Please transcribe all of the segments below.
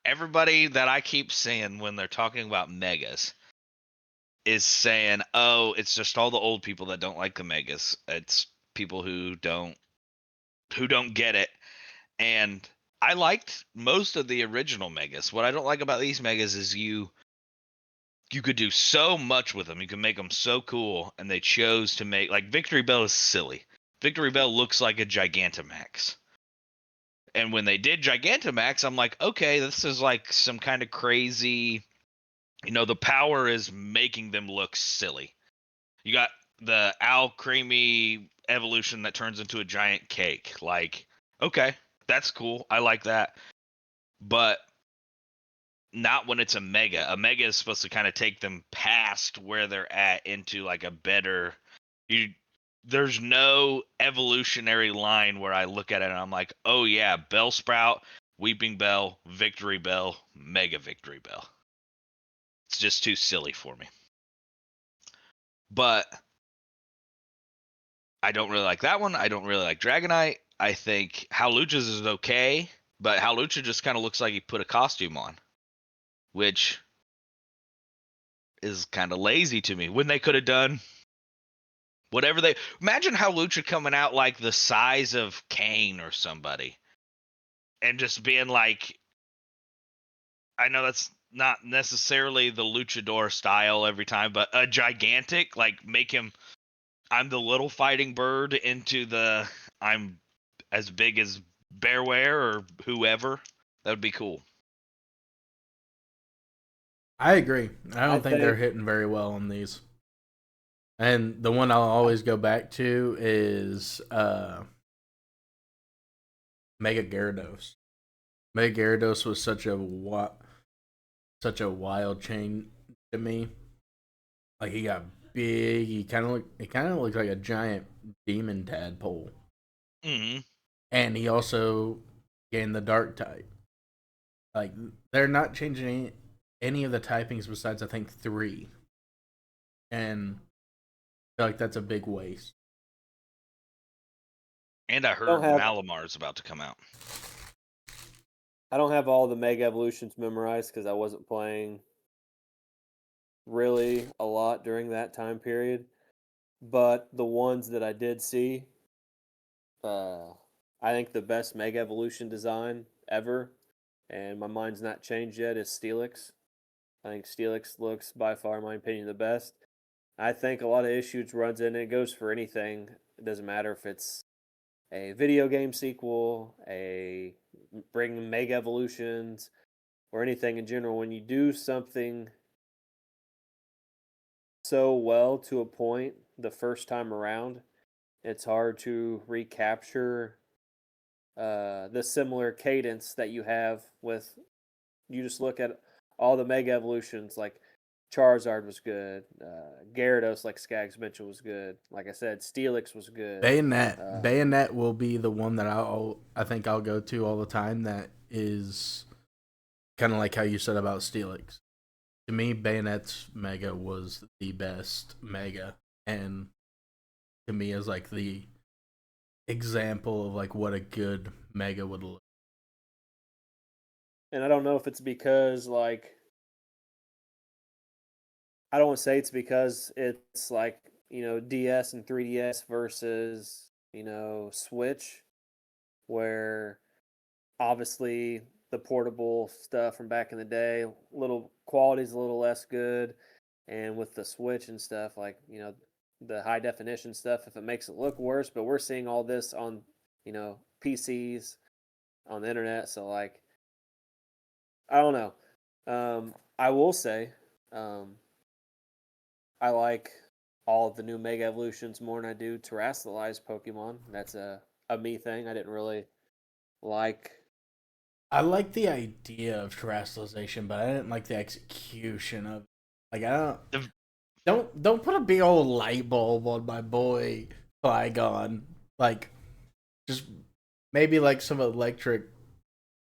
Everybody that I keep seeing when they're talking about megas is saying, "Oh, it's just all the old people that don't like the megas. It's people who don't get it." And I liked most of the original megas. What I don't like about these megas is you could do so much with them. You can make them so cool, and they chose to make like Victory Bell is silly. Victory Bell looks like a Gigantamax. And when they did Gigantamax, I'm like, okay, this is like some kind of crazy. The power is making them look silly. You got the Al Creamy evolution that turns into a giant cake. Like, okay, that's cool. I like that. But not when it's a mega. A mega is supposed to kind of take them past where they're at into like a better. You, there's no evolutionary line where I look at it and I'm like, oh yeah, Bellsprout, Weeping Bell, Victory Bell, Mega Victory Bell. It's just too silly for me. But I don't really like that one. I don't really like Dragonite. I think Howlucha's is okay, but Howlucha just kind of looks like he put a costume on, which is kind of lazy to me. When they could have done whatever they imagine Howlucha coming out like the size of Kane or somebody, and just being like, I know that's not necessarily the luchador style every time, but a gigantic, like make him I'm the little fighting bird into the I'm as big as Bearware or whoever. That would be cool. I agree. I I don't think they're think hitting very well on these. And the one I'll always go back to is Mega Gyarados. Mega Gyarados was such a wild chain to me. Like he got big. He kind of looked like a giant demon tadpole. Mm-hmm. And he also gained the dark type. Like they're not changing any of the typings besides I think 3. And I feel like that's a big waste. And I don't heard have Malamar is about to come out. I don't have all the Mega Evolutions memorized because I wasn't playing really a lot during that time period. But the ones that I did see, uh, I think the best Mega Evolution design ever, and my mind's not changed yet, is Steelix. I think Steelix looks by far, in my opinion, the best. I think a lot of issues runs in it. It goes for anything. It doesn't matter if it's a video game sequel, a bring Mega Evolutions, or anything in general. When you do something so well to a point the first time around, it's hard to recapture the similar cadence that you have with. You just look at all the Mega Evolutions, like Charizard was good, Gyarados, like Skaggs mentioned, was good. Like I said, Steelix was good. Bayonet will be the one that I think I'll go to all the time. That is kind of like how you said about Steelix. To me, Bayonet's Mega was the best Mega, and to me is like the example of like what a good Mega would look. And I don't know if it's because like I don't want to say it's because it's like DS and 3DS versus Switch, where obviously the portable stuff from back in the day, little quality's a little less good, and with the Switch and stuff, like the high definition stuff, if it makes it look worse, but we're seeing all this on PCs on the internet, so like I don't know. I will say, um, I like all of the new Mega Evolutions more than I do terrestrialized Pokemon. That's a me thing. I didn't really like. I like the idea of terrestrialization, but I didn't like the execution of. Like I don't put a big old light bulb on my boy Flygon. Like just maybe like some electric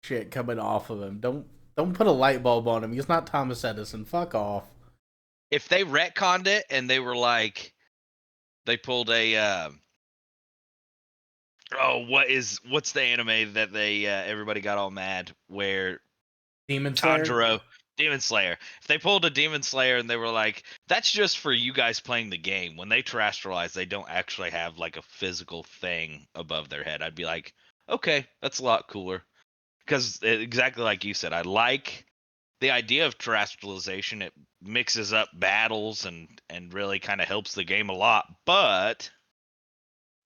shit coming off of him. Don't put a light bulb on him. He's not Thomas Edison. Fuck off. If they retconned it and they were like, they pulled a what's the anime that they everybody got all mad where Demon Slayer. Tanjiro, Demon Slayer. If they pulled a Demon Slayer and they were like, that's just for you guys playing the game. When they terrestrialize, they don't actually have like a physical thing above their head. I'd be like, okay, that's a lot cooler. Because exactly like you said, I like the idea of terrestrialization. It mixes up battles and really kind of helps the game a lot, but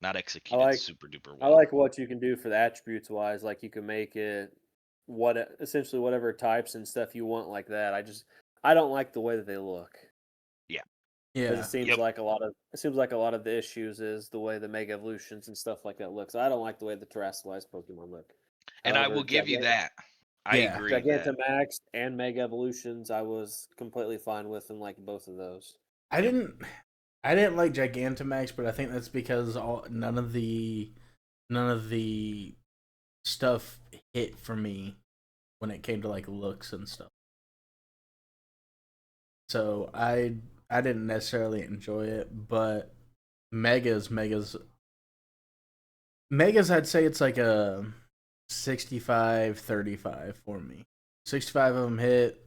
not executed super duper I well. like what you can do for the attributes wise. Like you can make it essentially whatever types and stuff you want like that. I don't like the way that they look. Yeah. Because Yeah. it seems Yep. like a lot of the issues is the way the mega evolutions and stuff like that looks. I don't like the way the terrestrialized Pokemon look. And I However, will give you that. I Yeah. agree that. Gigantamax and Mega Evolutions, I was completely fine with and like both of those. I didn't like Gigantamax, but I think that's because none of the stuff hit for me when it came to like looks and stuff. So I didn't necessarily enjoy it, but Megas I'd say it's like a 65-35 for me. 65 of them hit,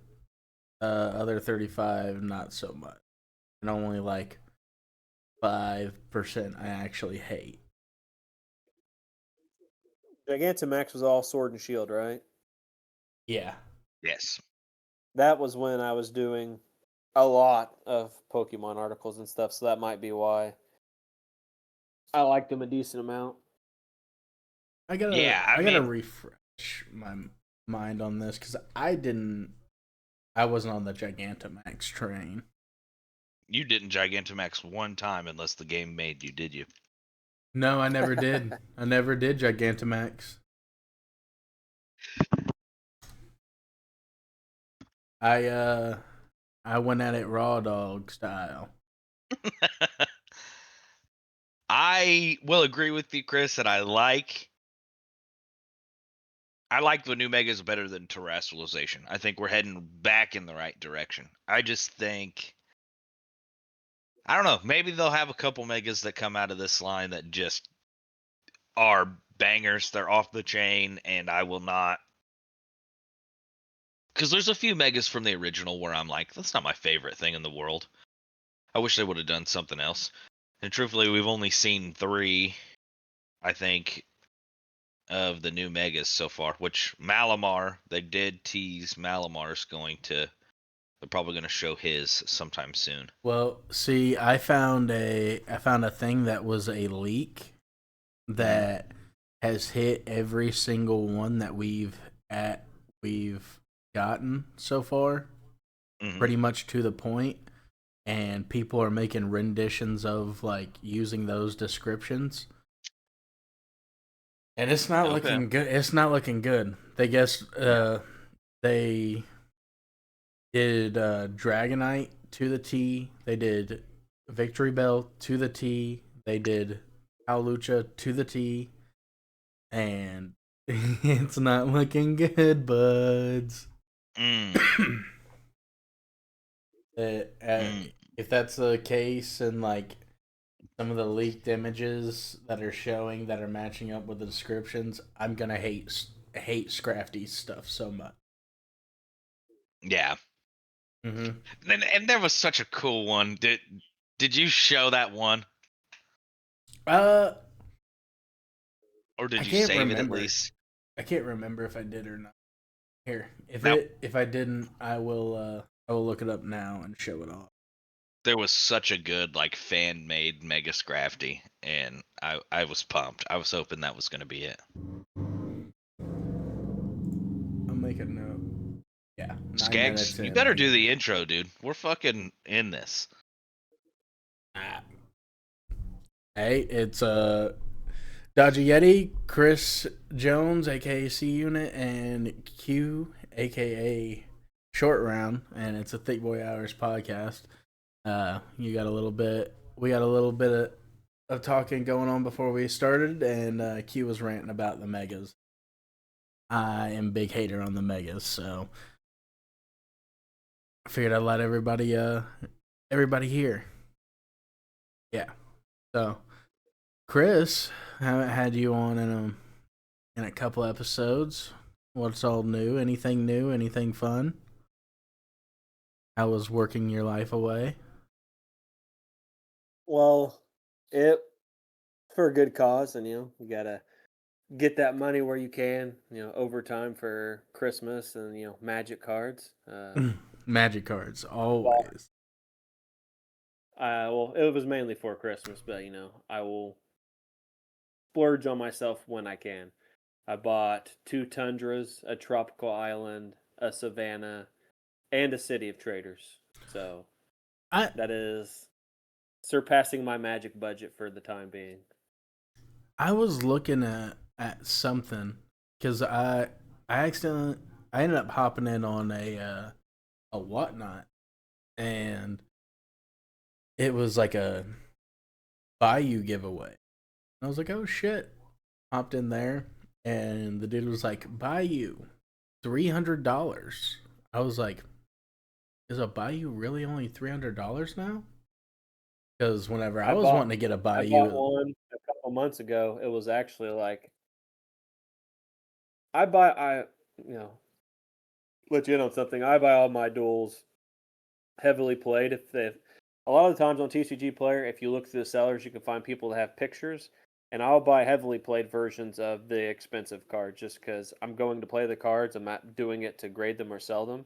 other 35 not so much. And only like 5% I actually hate. Gigantamax was all Sword and Shield, right? Yeah. Yes. That was when I was doing a lot of Pokemon articles and stuff, so that might be why I liked them a decent amount. I gotta Yeah, I gotta mean, refresh my mind on this because I wasn't on the Gigantamax train. you didn't Gigantamax one time unless the game made you, did you? No, I never did. I never did Gigantamax. I went at it raw dog style. I will agree with you, Chris, that I like the new megas better than terrestrialization. I think we're heading back in the right direction. I just think I don't know, maybe they'll have a couple megas that come out of this line that just are bangers. They're off the chain, and I will not, because there's a few megas from the original where I'm like, that's not my favorite thing in the world. I wish they would have done something else. And truthfully, we've only seen 3, I think, of the new megas so far. Which Malamar, they did tease Malamar's they're probably going to show his sometime soon. Well, see, I found a thing that was a leak that has hit every single one that we've gotten so far, pretty much to the point, and people are making renditions of like using those descriptions. And it's not looking good. It's not looking good. They they did Dragonite to the T. They did Victory Bell to the T. They did Howlucha to the T. And it's not looking good, buds. If that's the case, and like some of the leaked images that are showing that are matching up with the descriptions, I'm gonna hate Scrafty's stuff so much. Yeah. Mm-hmm. And there was such a cool one. Did you show that one? Or did you save it at least? I can't remember if I did or not. Here, Now, if I didn't, I will look it up now and show it off. there was such a good like fan made Mega Scrafty, and I was pumped. I was hoping that was going to be it. I'll make a note. Yeah, 9 minutes Skeggs, you in. better do the intro, dude. We're fucking in this. Hey, it's Dodgy Yeti, Chris Jones, aka C Unit, and Q, aka Short Round, and it's a Thicc Boi Hours podcast. We got a little bit of talking going on before we started, and Q was ranting about the megas. I am a big hater on the megas, so I figured I'd let everybody hear. Yeah. So, Chris, haven't had you on in a couple episodes. What's all new? Anything new? Anything fun? How was working your life away? Well, it for a good cause, and you gotta get that money where you can. Overtime for Christmas, and magic cards. Magic cards, Well, always. well, it was mainly for Christmas, but I will splurge on myself when I can. I bought two tundras, a tropical island, a savanna, and a city of traders. So I that is surpassing my magic budget for the time being. I was looking at something because I accidentally I ended up hopping in on a whatnot, and it was like a Bayou giveaway. And I was like, oh shit! Hopped in there, and the dude was like, Bayou, $300. I was like, is a Bayou really only $300 now? Because whenever I I was bought wanting to get a I bought Bayou, one a couple months ago. It was actually like I you know let you in on something. I buy all my duels heavily played. If they A lot of the times on TCG Player, if you look through the sellers, you can find people that have pictures. And I'll buy heavily played versions of the expensive cards just because I'm going to play the cards. I'm not doing it to grade them or sell them.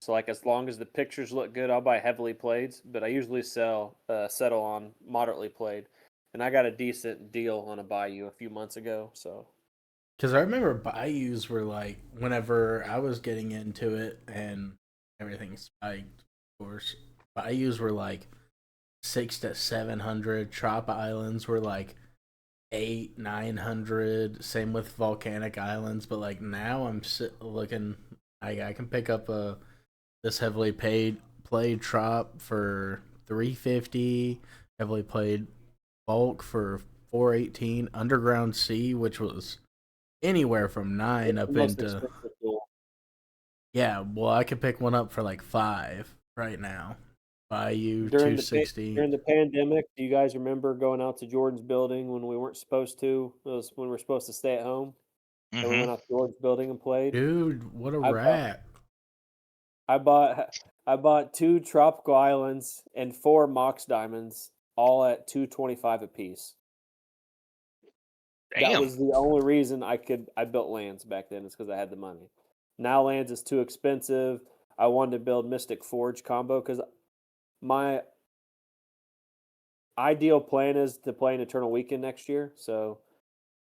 So like as long as the pictures look good, I'll buy heavily played. But I usually settle on moderately played. And I got a decent deal on a Bayou a few months ago. So because I remember Bayous were like, whenever I was getting into it and everything spiked, of course, Bayous were like 600 to 700. Trop Islands were like 800 900. Same with Volcanic Islands, but like now looking, I can pick up this heavily played Trop for 350. Heavily played Bulk for 418. Underground Sea, which was anywhere from nine it's the up most into, expensive duel. yeah. Well, I could pick one up for like five right now. Bayou During two the sixty. during the pandemic, do you guys remember going out to Jordan's building when we weren't supposed to? It was when we were supposed to stay at home, and we Mm-hmm. went out to Jordan's building and played. Dude, what a I bought rat! I bought I bought two tropical islands and four mox diamonds, all at 225 apiece. That Damn. was the only reason I built lands back then is because I had the money. Now lands is too expensive. I wanted to build Mystic Forge combo because my ideal plan is to play an Eternal Weekend next year. So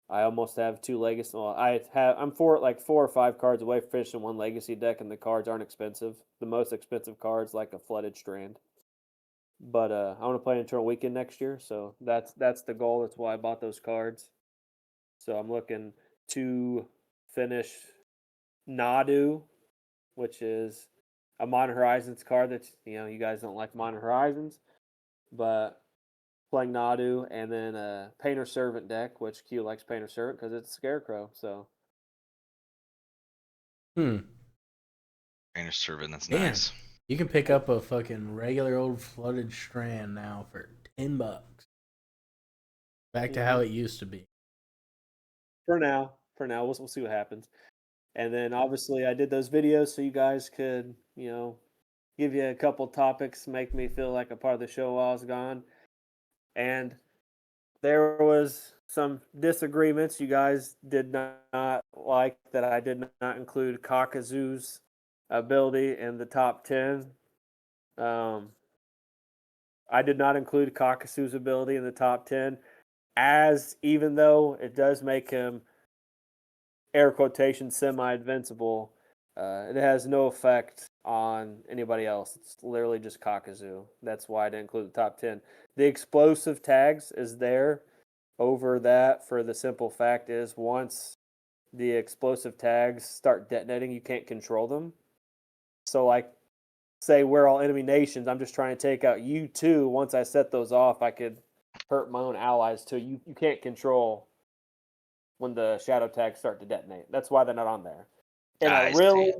I almost have two legacy. Well, I'm like 4 or 5 cards away from finishing one legacy deck, and the cards aren't expensive. The most expensive cards like a Flooded Strand. But I want to play an Eternal Weekend next year, so that's the goal. That's why I bought those cards. So I'm looking to finish Nadu, which is a Modern Horizons card that you guys don't like Modern Horizons, but playing Nadu and then a Painter Servant deck, which Q likes Painter Servant because it's Scarecrow. So Hmm. Trainer servant. That's Damn. nice. You can pick up a fucking regular old flooded strand now for $10. Back to how hmm it used to be. for now, we'll see what happens. And then obviously I did those videos so you guys could give you a couple topics, make me feel like a part of the show while I was gone. And there was some disagreements. You guys did not like that I did not include Kakazu's ability in the top 10. Um, I did not include Kakazu's ability in the top 10, as even though it does make him air quotation semi-invincible, it has no effect on anybody else. It's literally just Kakazu. That's why I didn't include the top 10. The explosive tags is there over that for the simple fact is once the explosive tags start detonating, you can't control them. So like say we're all enemy nations, I'm just trying to take out you two. Once I set those off, I could hurt my own allies too. You can't control when the shadow tags start to detonate. That's why they're not on there. And I see.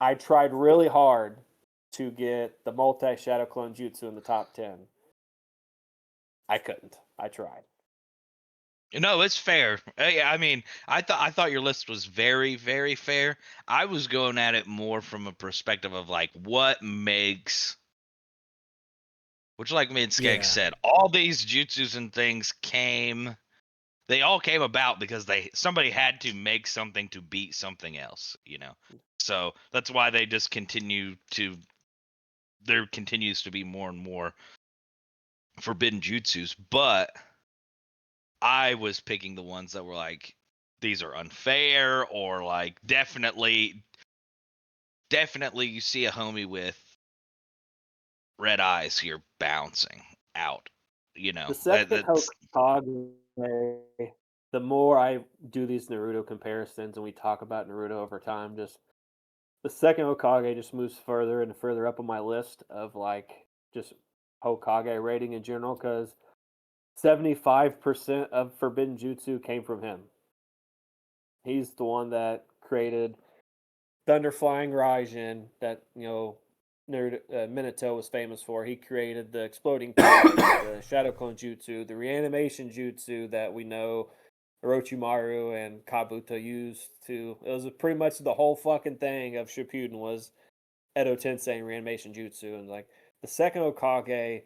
I tried really hard to get the multi shadow clone jutsu in the top 10. I couldn't. I tried. No, it's fair. I mean, I thought your list was very, very fair. I was going at it more from a perspective of like what makes, which like me and Skeg Yeah. said, all these jutsus and things came. They all came about because somebody had to make something to beat something else, you know. So that's why they just continue to. There continues to be more and more forbidden jutsus, but I was picking the ones that were like these are unfair or like definitely you see a homie with red eyes here bouncing out. You know, The second that's Hokage, the more I do these Naruto comparisons and we talk about Naruto over time, just the second Hokage just moves further and further up on my list of like just Hokage rating in general because 75% of Forbidden Jutsu came from him. He's the one that created Thunder Flying Raijin that, Minato was famous for. He created the Exploding Kick, the Shadow Clone Jutsu, the Reanimation Jutsu that we know Orochimaru and Kabuto used to. It was pretty much the whole fucking thing of Shippuden was Edo Tensei and Reanimation Jutsu. And like the second Hokage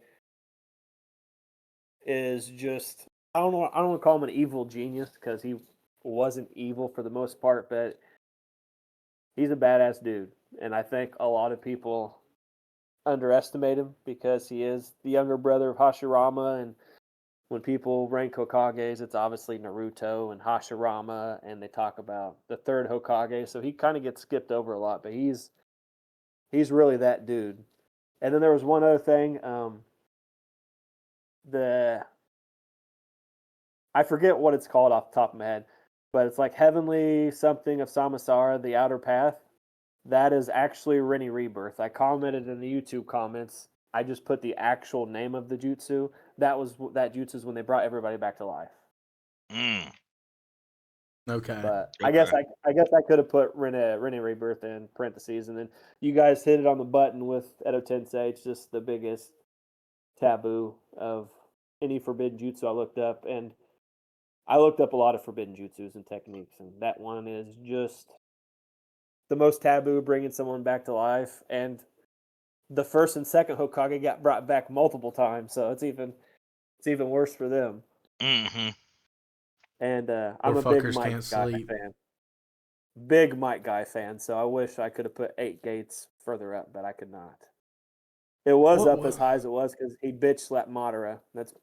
is just I don't know. I don't want to call him an evil genius because he wasn't evil for the most part, but he's a badass dude, and I think a lot of people underestimate him because he is the younger brother of Hashirama. And when people rank Hokages, it's obviously Naruto and Hashirama, and they talk about the third Hokage. So he kind of gets skipped over a lot, but he's really that dude. And then there was one other thing. The I forget what it's called off the top of my head, but it's like Heavenly something of Samasara, the Outer Path. That is actually Rennie Rebirth. I commented in the YouTube comments. I just put the actual name of the jutsu. That jutsu is when they brought everybody back to life. mm, Okay. But okay. I guess I could have put Rennie Rebirth in parentheses, and then you guys hit it on the button with Edo Tensei. It's just the biggest taboo of any forbidden jutsu I looked up, and I looked up a lot of forbidden jutsus and techniques, and that one is just the most taboo, bringing someone back to life. And the first and second Hokage got brought back multiple times, so it's even worse for them. Hmm. And Poor I'm a big fuckers Mike can't Guy sleep. fan, big Mike Guy fan. So I wish I could have put Eight Gates further up, but I could not. It was What? up as high as it was because he bitch slapped Madara. That's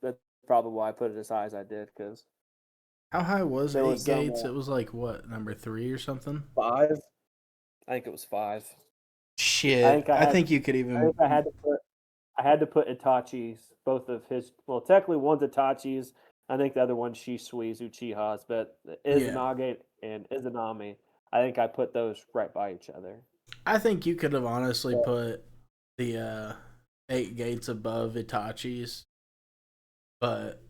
probably why I put it as high as I did because How high was there Eight was some Gates? It was like what, number 3 or something? five. I think it was five. I Shit, think I I had. think you could I think even. I had to put Itachi's, both of his. Well, technically one's Itachi's. I think the other one's Shisui's Uchiha's, but Yeah, Izanagi and Izanami. I think I put those right by each other. I think you could have honestly But put the Eight Gates above Itachi's, but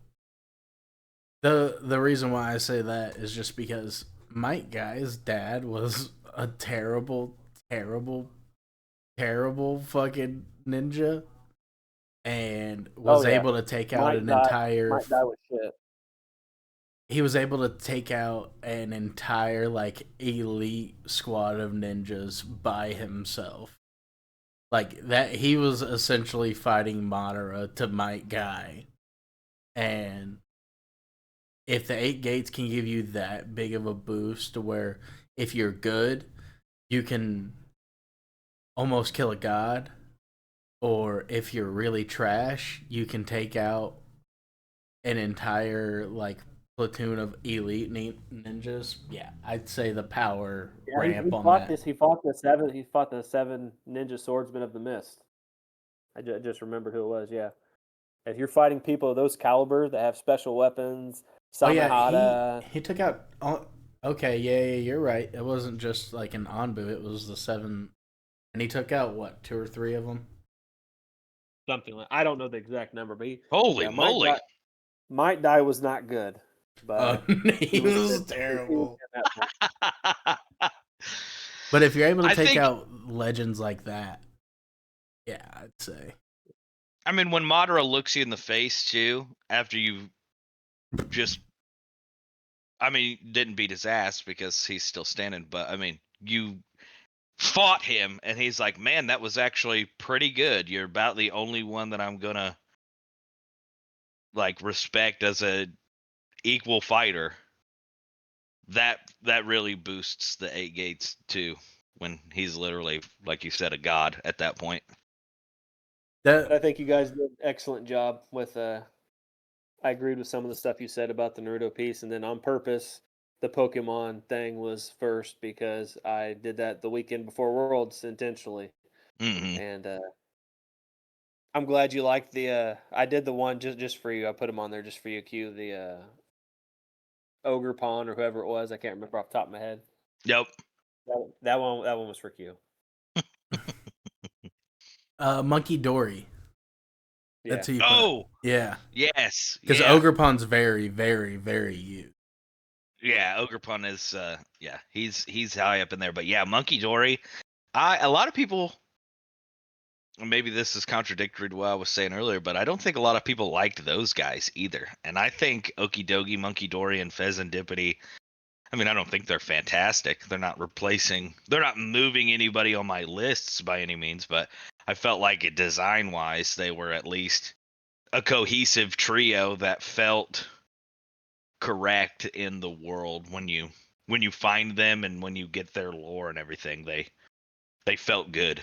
the reason why I say that is just because Mike Guy's dad was a terrible, terrible, terrible fucking ninja, and oh was yeah, able to take out Mike an died. entire. Mike died with shit. He was able to take out an entire like elite squad of ninjas by himself. Like that, he was essentially fighting Madara to Might Guy, and if the Eight Gates can give you that big of a boost to where if you're good, you can almost kill a god, or if you're really trash, you can take out an entire like platoon of elite ninjas. Yeah, I'd say the power Yeah, he ramp on fought that. this. He fought the seven. He fought the seven ninja swordsmen of the mist. Just remembered who it was. Yeah, if you're fighting people of those caliber that have special weapons, Oh yeah, Samehada. he took out. Oh, okay, yeah, you're right. It wasn't just like an Anbu; it was the seven, and he took out what, 2 or 3 of them. Something like I don't know the exact number, but Holy yeah, moly! Might Die was not good, Oh, but he he was was good. He was terrible. good in that point. But if you're able to I take think, out legends like that, yeah, I'd say. I mean, when Madara looks you in the face too, after you just I mean, didn't beat his ass because he's still standing, but I mean, you fought him and he's like, man, that was actually pretty good. You're about the only one that I'm gonna like respect as a equal fighter. That really boosts the 8 gates too, when he's literally, like you said, a god at that point. But I That think you guys did an excellent job with. I agreed with some of the stuff you said about the Naruto piece, and then on purpose, the Pokemon thing was first because I did that the weekend before Worlds intentionally, Hmm. and I'm glad you liked the. I did the one just for you. I put them on there just for you. Q the Ogre Pond or whoever it was. I can't remember off the top of my head. Yep. That one was for Q. Monkey Dory. Yeah. That's who you put. Oh, Yeah, yes, because yeah, Ogerpon's very, very, very used. yeah. Ogerpon is, yeah, he's high up in there. But yeah, Monkey Dory. A lot of people, maybe this is contradictory to what I was saying earlier, but I don't think a lot of people liked those guys either. And I think Okidogi, Monkey Dory, and Pheasantipity, I mean, I don't think they're fantastic. They're not moving anybody on my lists by any means, but I felt like it design wise, they were at least a cohesive trio that felt correct in the world when you find them and when you get their lore and everything. They felt good.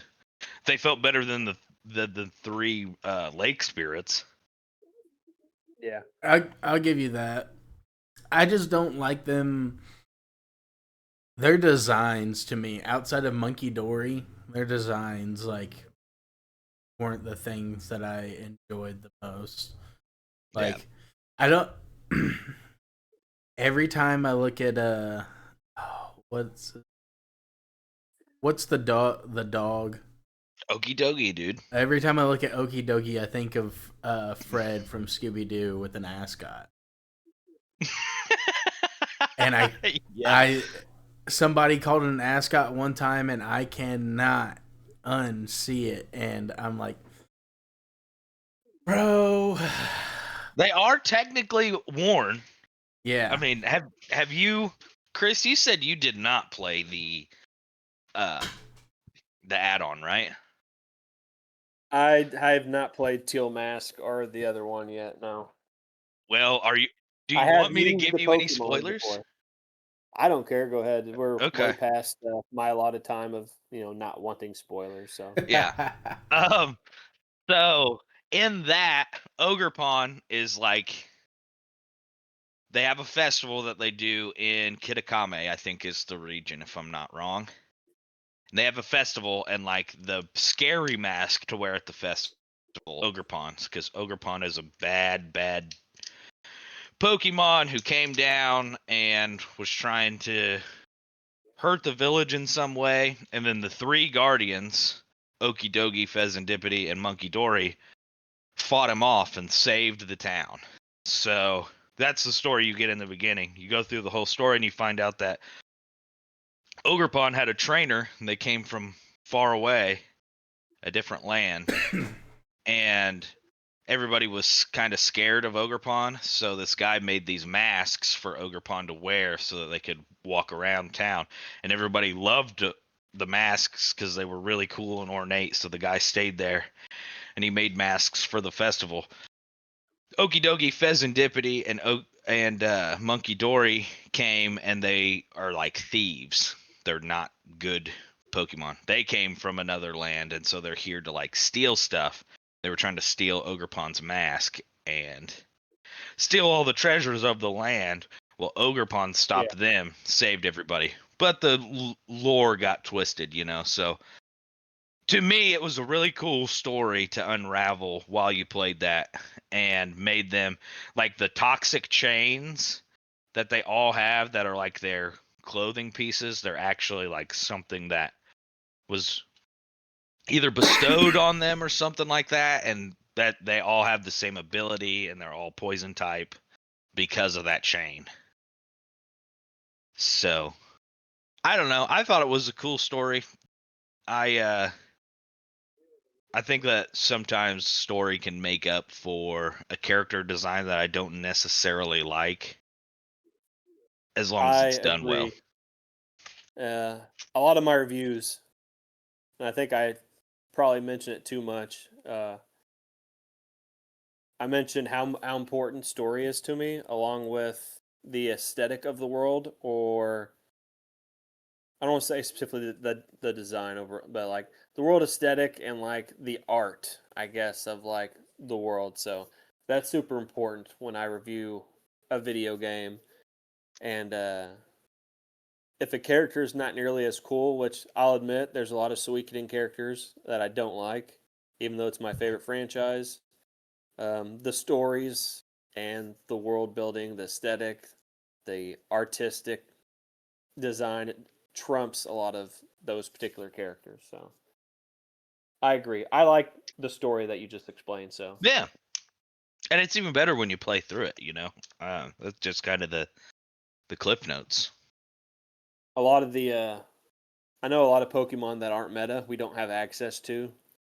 They felt better than the three lake spirits. Yeah. I'll give you that. I just don't like them. Their designs to me, outside of Monkey Dory, their designs like weren't the things that I enjoyed the most. Yeah. Like I don't. Every time I look at oh, what's the dog? The dog. Okie dokie, dude. Every time I look at Okie Dokie, I think of Fred from Scooby Doo with an ascot. And Yeah. I, somebody called it an ascot one time, and I cannot unsee it. And I'm like, bro, They are technically worn. I yeah. mean, have you, Chris? You said you did not play uh the add-on, right? I have not played Teal Mask or the other one yet. No. Well, do I you have want me to used give the you any Pokemon spoilers? before. I don't care. Go ahead. We're way Okay. past my allotted time of not wanting spoilers. So Yeah. Um. So in that, Ogerpon is like they have a festival that they do in Kitakame, I think is the region, if I'm not wrong. And they have a festival, and like the scary mask to wear at the festival, Ogerpon's, because Ogerpon is a bad Pokemon who came down and was trying to hurt the village in some way, and then the three guardians, Okidogi, Pheasantipity, and Monkey Dory, fought him off and saved the town. So that's the story you get in the beginning. You go through the whole story and you find out that Ogerpon had a trainer, and they came from far away, a different land, and everybody was kind of scared of Ogerpon, so this guy made these masks for Ogerpon to wear so that they could walk around town, and everybody loved the masks because they were really cool and ornate. So the guy stayed there, and he made masks for the festival. Okidogi, Pheasantipity, and Monkey Dory came, and they are like thieves. They're not good Pokemon. They came from another land, and so they're here to like steal stuff. They were trying to steal Ogerpon's mask and steal all the treasures of the land. Well, Ogerpon yeah, stopped them, saved everybody. But the lore got twisted, so to me it was a really cool story to unravel while you played that, and made them like the toxic chains that they all have that are like their clothing pieces. They're actually like something that was either bestowed on them or something like that, and that they all have the same ability and they're all poison type because of that chain. So I don't know, I thought it was a cool story. I uh i think that sometimes story can make up for a character design that I don't necessarily like. as long as I it's done well. agree. A lot of my reviews, and I think I probably mentioned it too much. I mentioned how important story is to me, along with the aesthetic of the world, or I don't want to say specifically the design over, but like the world aesthetic and like the art, I guess, of like the world. So that's super important when I review a video game. And if a character is not nearly as cool, which I'll admit, there's a lot of Suikoden characters that I don't like, even though it's my favorite franchise. The stories and the world building, the aesthetic, the artistic design trumps a lot of those particular characters. So I agree. I like the story that you just explained. So Yeah, and it's even better when you play through it. That's just kind of the cliff notes. a lot of the I know a lot of Pokemon that aren't meta we don't have access to.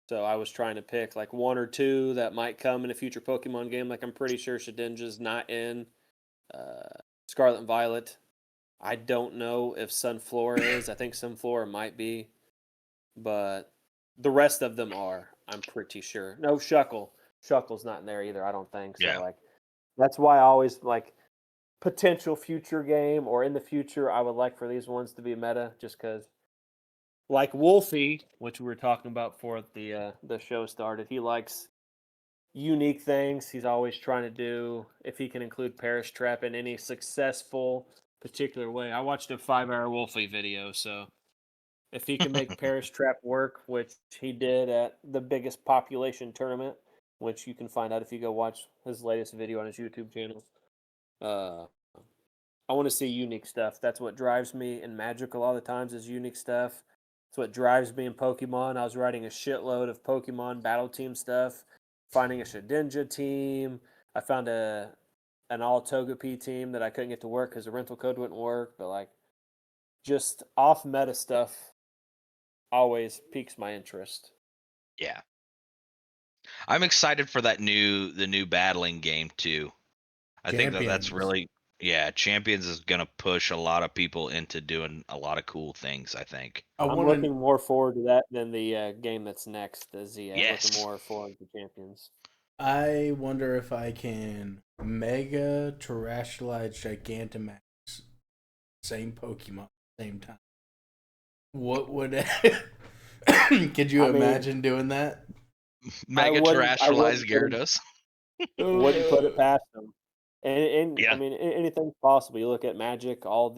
So I was trying to pick like one or two that might come in a future Pokemon game. Like I'm pretty sure Shedinja's not in uh, Scarlet and Violet. I don't know if Sunflora is. I think Sunflora might be, but the rest of them are. I'm pretty sure. No, Shuckle. Shuckle's not in there either. I don't think so. Yeah. Like that's why I always like potential future game or in the future. I would like for these ones to be meta, just because. Like Wolfie, which we were talking about before the show started, he likes unique things. He's always trying to do if he can include Paris Trap in any successful particular way. I watched a 5-hour Wolfie video, so if he can make Paris Trap work, which he did at the biggest population tournament, which you can find out if you go watch his latest video on his YouTube channel. Uh, I want to see unique stuff. That's what drives me in Magic a lot of the times is unique stuff. It's what drives me in Pokemon. I was writing a shitload of Pokemon battle team stuff, finding a Shedinja team. I found an all Togepi team that I couldn't get to work because the rental code wouldn't work. But like just off meta stuff always piques my interest. Yeah. I'm excited for the new battling game too. I think that's Champions. really, yeah, Champions is gonna push a lot of people into doing a lot of cool things, I think. I I'm want to. looking more forward to that than the game that's next, the ZA. I'm looking Yes. more forward to Champions. I wonder if I can Mega Terrestrialize Gigantamax same Pokemon same time. What would? Could you I mean, imagine doing that? Mega I terrestrialized wouldn't Gyarados. put it past them. And I Yeah. mean, anything's possible. You look at Magic, all uh,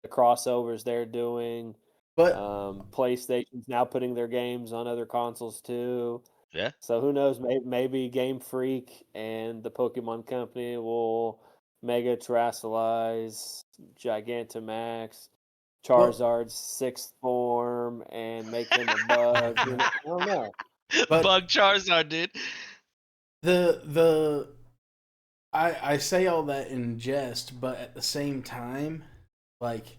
the crossovers they're doing. But PlayStation's now putting their games on other consoles too. Yeah. So who knows? Maybe Game Freak and the Pokemon Company will Mega Terrestrialize Gigantamax, well, Charizard's sixth form, and make him a bug. I don't know. but Bug Charizard, dude. the I say all that in jest, but at the same time, like,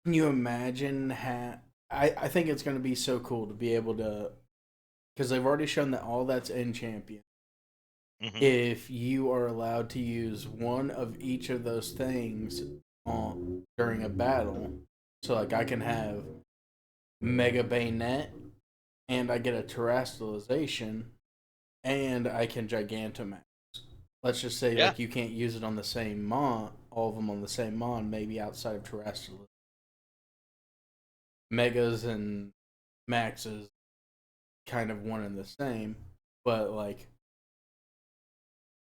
can you imagine how? I think it's going to be so cool to be able to, because they've already shown that all that's in Champion. Hmm. If you are allowed to use one of each of those things during a battle, so like I can have Mega Bayonet, and I get a Terrestrialization, and I can Gigantamax. Let's just say Yeah. like you can't use it on the same mon, all of them on the same mon, maybe outside of Terrestrial. Megas and Maxes kind of one and the same, but like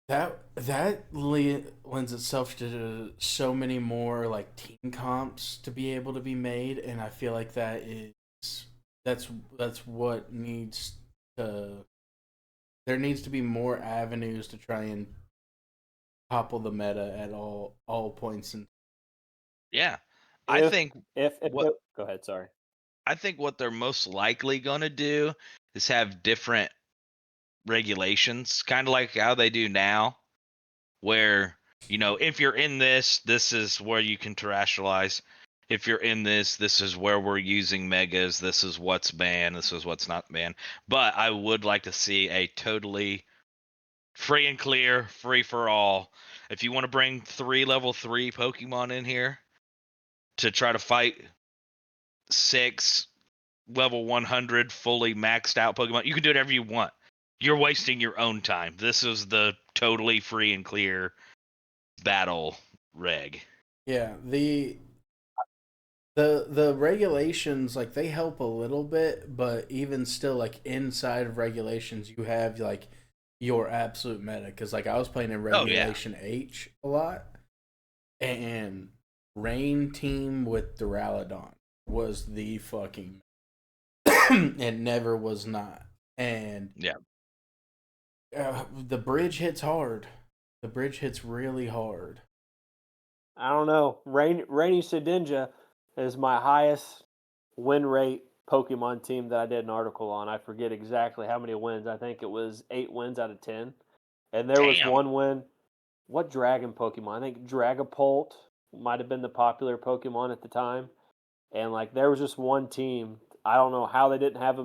that lends itself to so many more like team comps to be able to be made, and I feel like that's what needs to. There needs to be more avenues to try and topple the meta at all points. And Yeah. I If think what go ahead, sorry. I think what they're most likely gonna do is have different regulations, kind of like how they do now, where if you're in this is where you can terrestrialize. If you're in this is where we're using megas. This is what's banned. This is what's not banned. But I would like to see a totally free and clear, free for all. If you want to bring 3 level 3 Pokemon in here to try to fight 6 level 100 fully maxed out Pokemon, you can do whatever you want. You're wasting your own time. This is the totally free and clear battle reg. Yeah, the regulations, like, they help a little bit, but even still, like, inside of regulations you have like your absolute meta, because like I was playing in Oh yeah. regulation H a lot, and Rain Team with Duraludon was the fucking it never was not. And Yeah. the bridge hits hard. The bridge hits really hard. I don't know. Rainy Sedinja is my highest win rate Pokemon team that I did an article on. I forget exactly how many wins. I think it was 8 wins out of 10. And there was Damn. one win. What dragon Pokemon? I think Dragapult might have been the popular Pokemon at the time. And like there was just one team. I don't know how they didn't have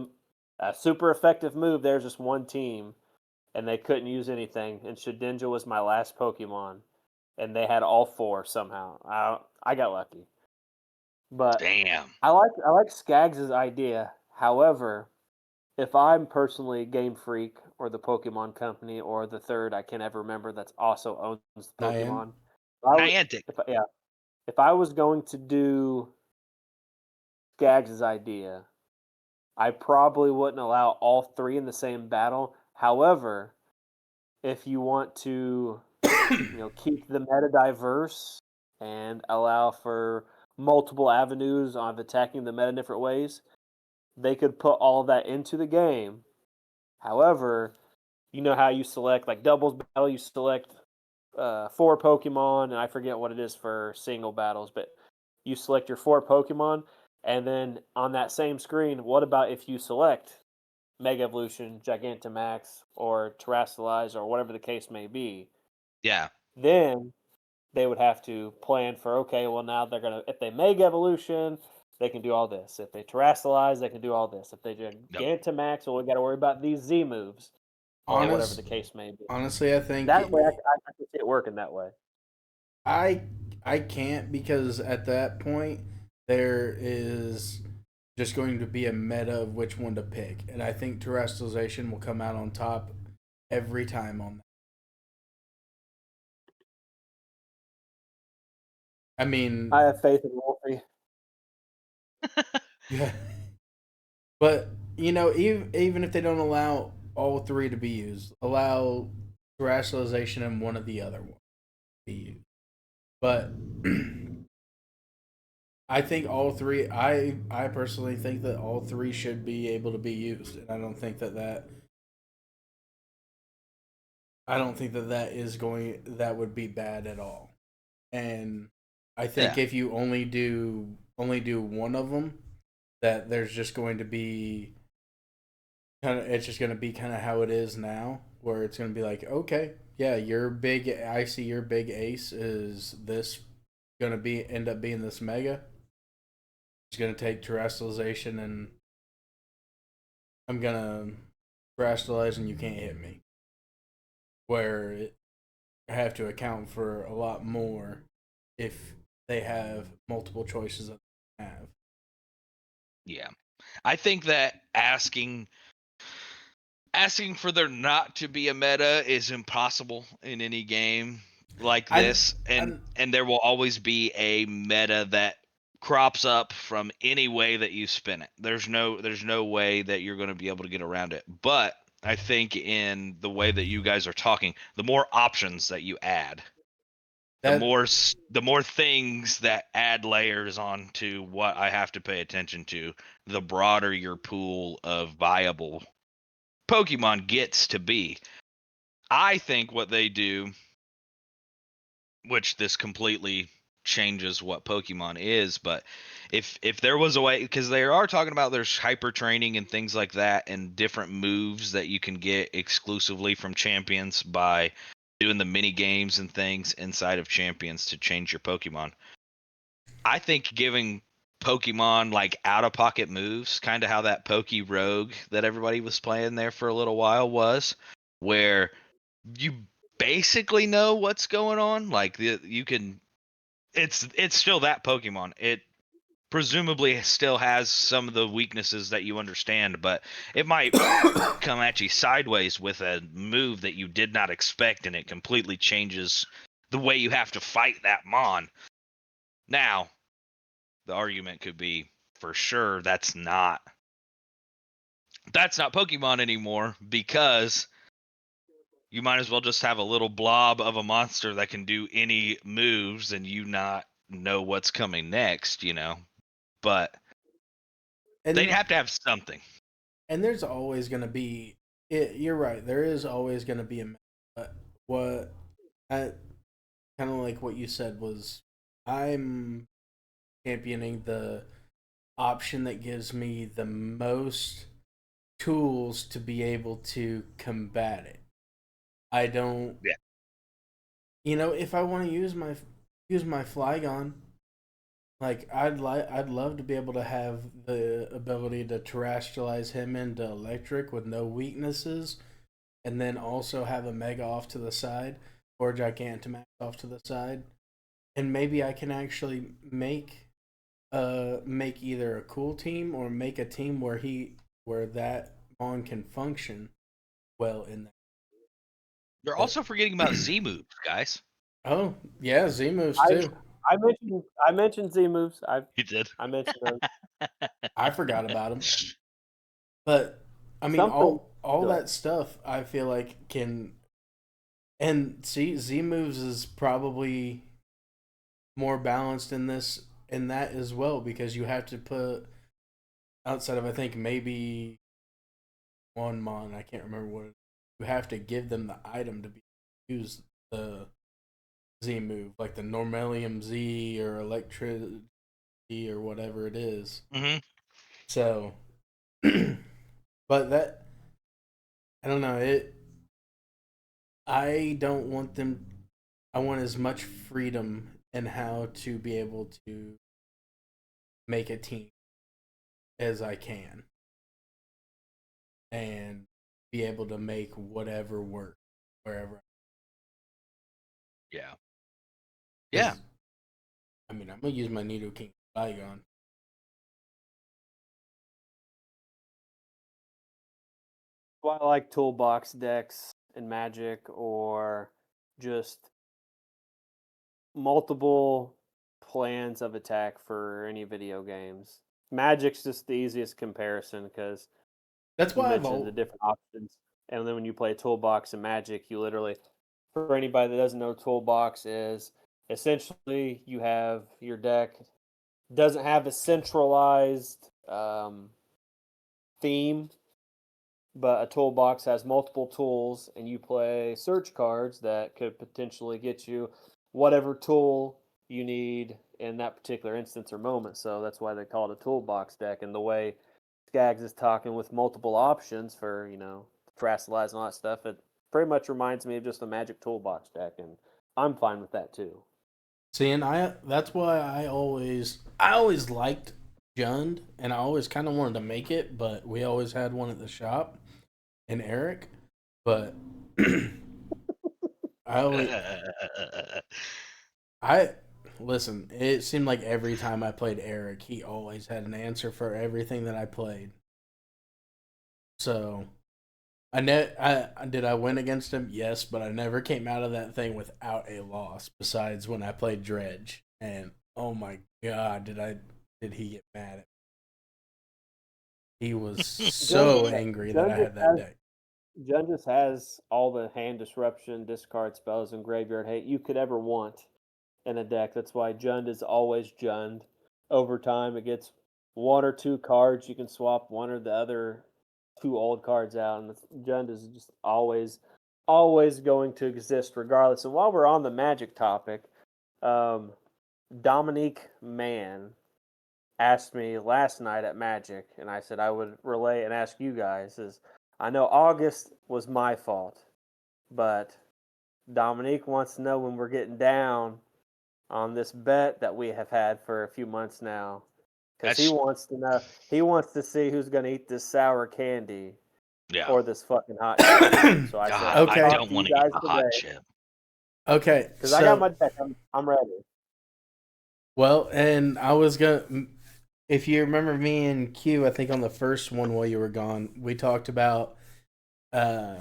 a super effective move. There's just one team, and they couldn't use anything. And Shedinja was my last Pokemon, and they had all 4 somehow. I got lucky, but Damn. I like Skaggs' idea. However, if I'm personally Game Freak or the Pokemon Company or the third I can't ever remember that's also owns the Pokemon, Niantic. if I was going to do Skaggs' idea, I probably wouldn't allow all 3 in the same battle. However, if you want to, keep the meta diverse and allow for multiple avenues of attacking the meta in different ways, they could put all that into the game. However, you know how you select like doubles battle, you select 4 Pokemon, and I forget what it is for single battles, but you select your 4 Pokemon, and then on that same screen, what about if you select Mega Evolution, Gigantamax, or Terrasilize, or whatever the case may be? Yeah. Then they would have to plan for, okay, well now they're gonna, if they Mega Evolution, they can do all this. If they Terrasilize, they can do all this. If they Yep. Gigantamax, well, we got to worry about these Z moves, or whatever the case may be. Honestly, I think That way, I can see it working that way. I I can't, because at that point there is just going to be a meta of which one to pick, and I think terrestrialization will come out on top every time on that. I mean, I have faith in Wolfie. yeah, but even if they don't allow all 3 to be used, allow terrestrialization and one of the other one to be used. But I think all 3. I personally think that all 3 should be able to be used, and I don't think that is going that would be bad at all. And I think Yeah. if you only do one of them, that there's just going to be it's just going to be kind of how it is now, where it's going to be like, okay, yeah, I see your big ace is this going to end up being this mega. It's going to take terrestrialization, and I'm going to terrestrialize and you can't hit me. Where I have to account for a lot more if they have multiple choices that they have. Yeah. I think that asking for there not to be a meta is impossible in any game like this, and there will always be a meta that crops up from any way that you spin it. There's no way that you're going to be able to get around it. But I think in the way that you guys are talking, the more options that you add, the more things that add layers onto what I have to pay attention to, the broader your pool of viable Pokemon gets to be. I think what they do, which this completely changes what Pokemon is, but if there was a way, because they are talking about there's hyper training and things like that, and different moves that you can get exclusively from champions by doing the mini games and things inside of champions to change your Pokemon. I think giving Pokemon like out of pocket moves, kind of how that Poke Rogue that everybody was playing there for a little while was, where you basically know what's going on. Like you can, it's still that Pokemon. It presumably still has some of the weaknesses that you understand, but it might come at you sideways with a move that you did not expect, and it completely changes the way you have to fight that Mon. Now, the argument could be for sure that's not Pokemon anymore, because you might as well just have a little blob of a monster that can do any moves and you not know what's coming next, But they'd And have to have something. and there's always gonna be. You're right. There is always gonna be a. What I kind of like what you said was, I'm championing the option that gives me the most tools to be able to combat it. I don't, Yeah. if I want to use my Flygon, like I'd love to be able to have the ability to terrestrialize him into electric with no weaknesses, and then also have a Mega off to the side or Gigantamax off to the side, and maybe I can actually make either a cool team or make a team where that Mon can function well in that. You're But also forgetting about Z moves, guys. oh yeah, Z moves I too. I mentioned Z moves. You did. I mentioned those. I forgot about them. But I mean, Something all good. that stuff I feel like can, and see, Z moves is probably more balanced in that as well, because you have to put, outside of, I think, maybe one Mon, I can't remember what you have to give them the item to use the Z move, like the Normalium Z or Electricity or whatever it is. Mm-hmm. So, but that, I don't know it. I don't want them. I want as much freedom in how to be able to make a team as I can, and be able to make whatever work wherever. Yeah. Yeah. 'Cause, I mean, I'm gonna use my Nidoking Flygon. Why I like toolbox decks in Magic, or just multiple plans of attack for any video games. Magic's just the easiest comparison because That's you why I've mentioned the all. different options, and then when you play toolbox in Magic, you literally, for anybody that doesn't know, toolbox is essentially you have your deck doesn't have a centralized theme, but a toolbox has multiple tools, and you play search cards that could potentially get you whatever tool you need in that particular instance or moment. So that's why they call it a toolbox deck. And the way Skaggs is talking with multiple options for, terrestrialize and all that stuff, it pretty much reminds me of just a Magic toolbox deck, and I'm fine with that too. See, and that's why I always liked Jund, and I always kind of wanted to make it, but we always had one at the shop in Eric. But I always I listen. It seemed like every time I played Eric, he always had an answer for everything that I played. So I win against him? Yes, but I never came out of that thing without a loss. Besides when I played Dredge, and oh my god, did he get mad at me? He was so angry that I had that deck. Jund just has all the hand disruption, discard spells, and graveyard hate you could ever want in a deck. That's why Jund is always Jund. Over time, it gets one or two cards. You can swap one or the other two old cards out, and Jund is just always going to exist regardless. And while we're on the Magic topic, um, Dominique Mann asked me last night at Magic, and I said I would relay and ask you guys. Is I know August was my fault, but Dominique wants to know when we're getting down on this bet that we have had for a few months now, because he That's wants to know. He wants to see who's going to eat this sour candy. Yeah. or this fucking hot chip. So I said, God, I'll Okay. I talk don't to want you to eat guys the hot today chip. Okay, because I got my deck. I'm ready. well, and I was gonna. If you remember me and Q, I think on the first one while you were gone, we talked about uh,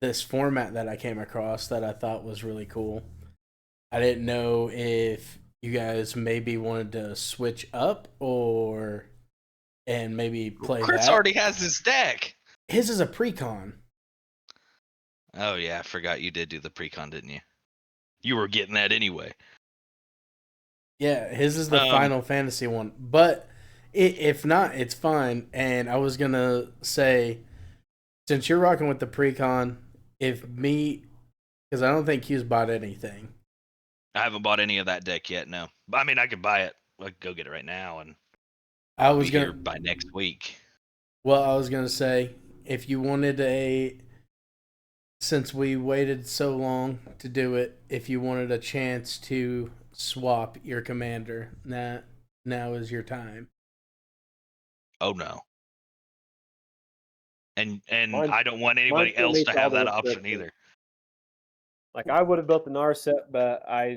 this format that I came across that I thought was really cool. I didn't know if you guys maybe wanted to switch up or and maybe play Chris that. already has his deck. His is a pre-con. Oh yeah, I forgot you did do the pre-con, didn't you? You were getting that anyway. Yeah, his is the Final Fantasy one. But if not, it's fine. And I was gonna say, since you're rocking with the pre-con, if me, because I don't think Q's bought anything. I haven't bought any of that deck yet. No, I mean I could buy it. I could go get it right now and I was be here gonna. by next week. Well, I was gonna say if you wanted since we waited so long to do it, if you wanted a chance to swap your commander, now is your time. Oh no. And Mine, I don't want mine anybody still else meets to all have the that option restrictions. either. Like I would have built the NAR set, but I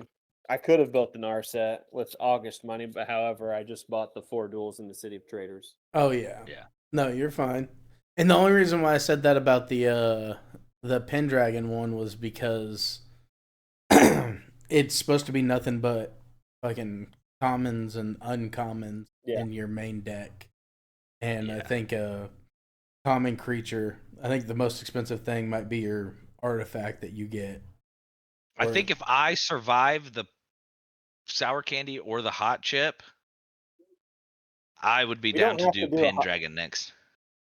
could have built the NAR set with August money, but however, I just bought the 4 duels in the City of Traders. Oh yeah. Yeah. No, you're fine. And the only reason why I said that about the Pendragon one was because it's supposed to be nothing but fucking commons and uncommons Yeah. in your main deck. And I Yeah. think common creature, I think the most expensive thing might be your artifact that you get. I think if I survive the sour candy or the hot chip, I would be We down don't to have do to do a hot, Pendragon next.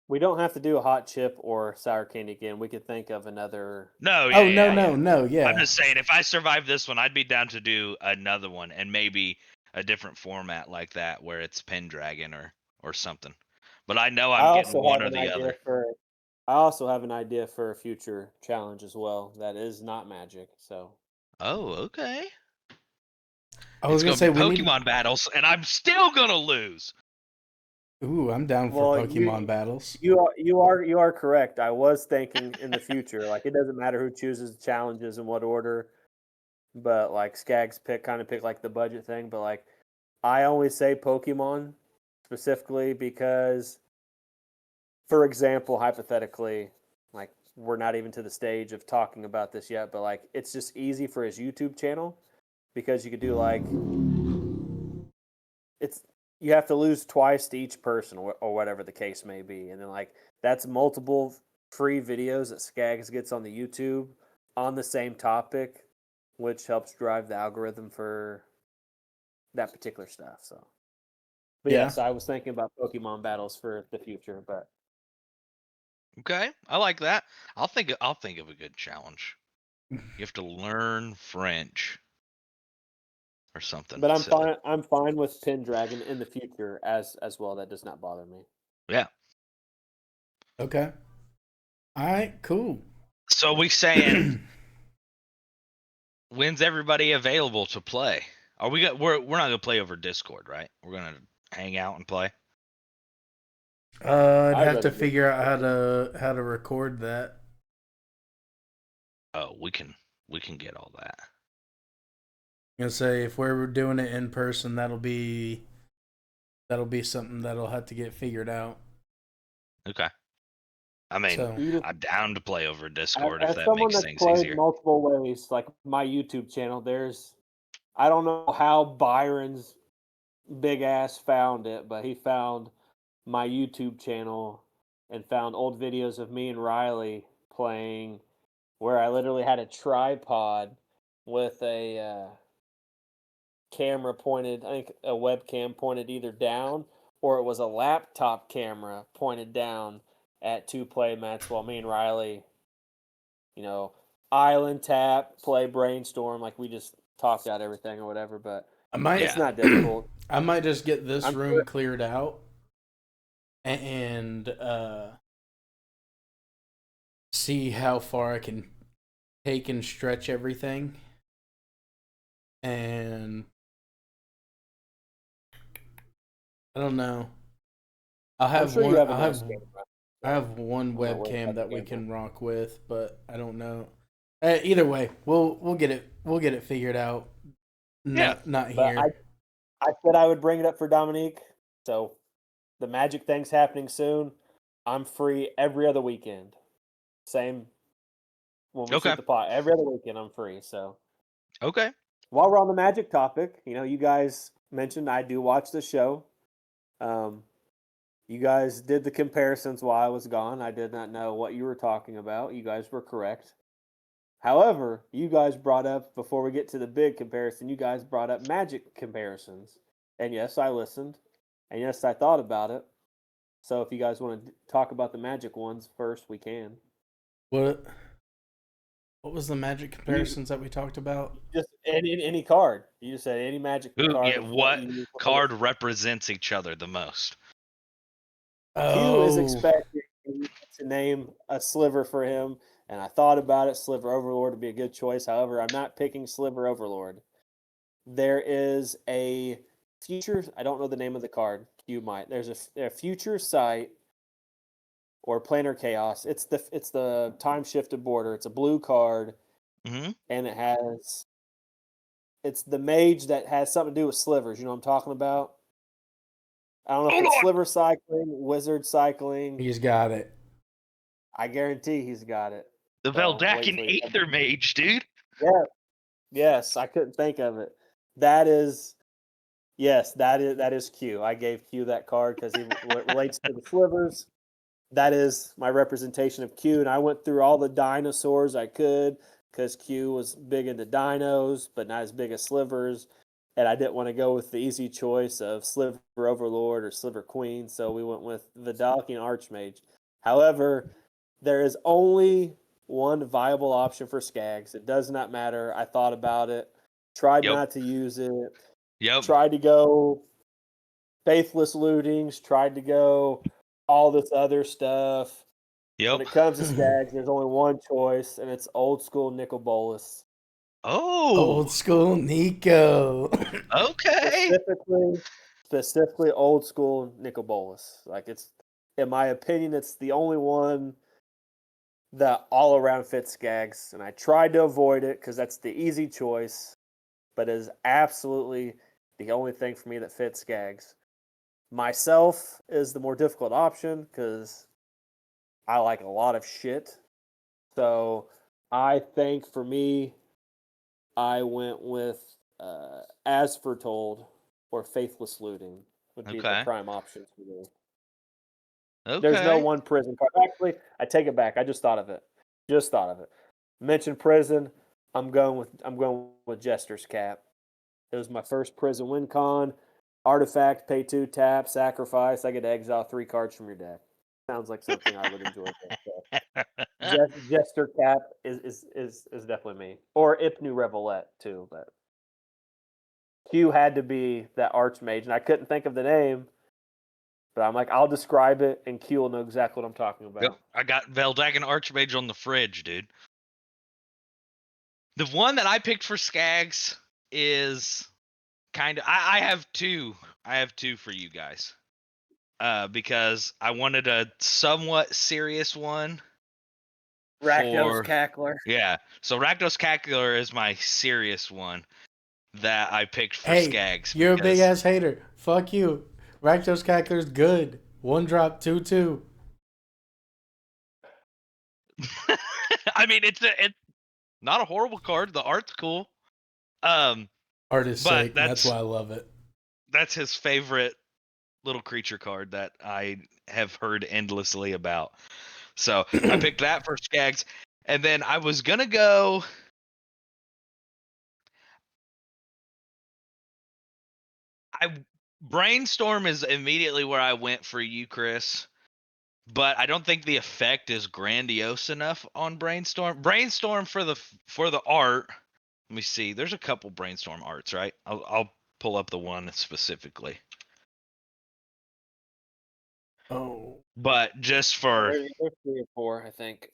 we don't have to do a hot chip or sour candy again. We could think of another. No, Oh yeah, no, yeah. no, yeah. I'm just saying, if I survive this one, I'd be down to do another one and maybe a different format like that where it's Pendragon or something. But I know I'm getting one or the other. I also have an idea for a future challenge as well that is not Magic. So Oh, okay. I was It's gonna gonna be say we need. Pokemon battles, and I'm still gonna lose. Ooh, I'm down for well, Pokemon battles. you are correct. I was thinking in the future, like it doesn't matter who chooses the challenges in what order, but like Skaggs pick like the budget thing. But like I always say Pokemon specifically because, for example, hypothetically, like we're not even to the stage of talking about this yet, but like it's just easy for his YouTube channel because you could do like it's you have to lose twice to each person or whatever the case may be, and then like that's multiple free videos that Skaggs gets on the YouTube on the same topic, which helps drive the algorithm for that particular stuff. So, but Yeah. yes, I was thinking about Pokemon battles for the future, but Okay, I like that. I'll think of a good challenge. You have to learn French or something but silly. I'm fine with Pendragon in the future as well. That does not bother me. Yeah. Okay. All right. Cool. So we saying when's everybody available to play? Are we got we're not gonna play over Discord, right? We're gonna hang out and play. I'd I'd have to rather do- figure out how to record that. Oh, we can get all that. I'm gonna say if we're doing it in person, that'll be something that'll have to get figured out. Okay. I mean, So I'm down to play over Discord if As that someone makes that's things played easier. multiple ways, like my YouTube channel, I don't know how Byron's big ass found it, but he found my YouTube channel and found old videos of me and Riley playing where I literally had a tripod with a camera pointed, I think a webcam pointed either down or it was a laptop camera pointed down at 2 playmats while me and Riley, you know, island tap, play brainstorm, like we just talked out everything or whatever, but I might it's not difficult. I might just get this I'm room sure cleared out and see how far I can take and stretch everything. And I don't know. I'll I'm have sure you one. have I'll enough have space. I have one I'm not worried webcam about the that we camera. can rock with, but I don't know. Either way, we'll get it figured out. Yeah. Not But here. I said I would bring it up for Dominique. So the Magic thing's happening soon. I'm free every other weekend. Same when we Okay. shoot the pot. Every other weekend I'm free. So Okay. while we're on the Magic topic, you guys mentioned I do watch the show. Um, you guys did the comparisons while I was gone. I did not know what you were talking about. You guys were correct. However, you guys brought up, before we get to the big comparison, you guys brought up Magic comparisons. And yes, I listened. And yes, I thought about it. So if you guys want to talk about the Magic ones first, we can. What was the Magic You comparisons that we talked about? just any card. You just said any Magic Who? card Yeah. of what What you card represents each other the most? Q is Oh, expecting to name a sliver for him, and I thought about it. Sliver Overlord would be a good choice. However, I'm not picking Sliver Overlord. There is a future. I don't know the name of the card. Q might. There's a future sight or planar chaos. It's the time shifted border. It's a blue card, Mm-hmm. and it's the mage that has something to do with slivers. You know what I'm talking about? I don't know if Hold it's on. sliver cycling, wizard cycling. he's got it. I guarantee he's got it. The So wait Veldakin till you. Aether Mage, dude. Yeah. Yes, I couldn't think of it. That is yes, that is Q. I gave Q that card because he relates to the slivers. That is my representation of Q, and I went through all the dinosaurs I could because Q was big into dinos, but not as big as slivers. And I didn't want to go with the easy choice of Sliver Overlord or Sliver Queen, so we went with Vidalkian Archmage. However, there is only one viable option for Skags. It does not matter. I thought about it, tried Yep. not to use it, Yep. tried to go faithless lootings, tried to go all this other stuff. Yep. When it comes to Skags, there's only one choice, and it's old school Nicol Bolas. Old Oh. school Nico. Okay. Specifically old school Nicol Bolas. Like it's, in my opinion, it's the only one that all around fits Skags, and I tried to avoid it because that's the easy choice, but is absolutely the only thing for me that fits Skags. Myself is the more difficult option because I like a lot of shit. So I think for me, I went with As Foretold or Faithless Looting would be the Okay. prime options for me. There's no Okay. one prison card. Actually, I take it back. I just thought of it. Just thought of it. Mentioned prison. I'm going with Jester's Cap. It was my first prison win con. Artifact, pay 2, tap, sacrifice. I get to exile 3 cards from your deck. Sounds like something I would enjoy. Jester Cap is definitely me. Or Ipnu Revelette too, but Q had to be that Archmage, and I couldn't think of the name, but I'm like, I'll describe it, and Q will know exactly what I'm talking Yep. about. I got Veldakin Archmage on the fridge, dude. The one that I picked for Skags is kind of. I have two. I have two for you guys. Because I wanted a somewhat serious one Rakdos for Cackler. yeah. So Rakdos Cackler is my serious one that I picked for Hey, Skags you're a big because ass hater. Fuck you. Rakdos Cackler's good. 1-drop 2/2. I mean it's not a horrible card. The art's cool. Um, Artist's but sake, and that's why I love it. that's his favorite little creature card that I have heard endlessly about. So I picked that for Skags, and then I was gonna go. I Brainstorm is immediately where I went for you, Chris. But I don't think the effect is grandiose enough on Brainstorm. Brainstorm for the art. Let me see. There's a couple Brainstorm arts, right? I'll pull up the one specifically. Oh. But just for There's 3 or 4, I think.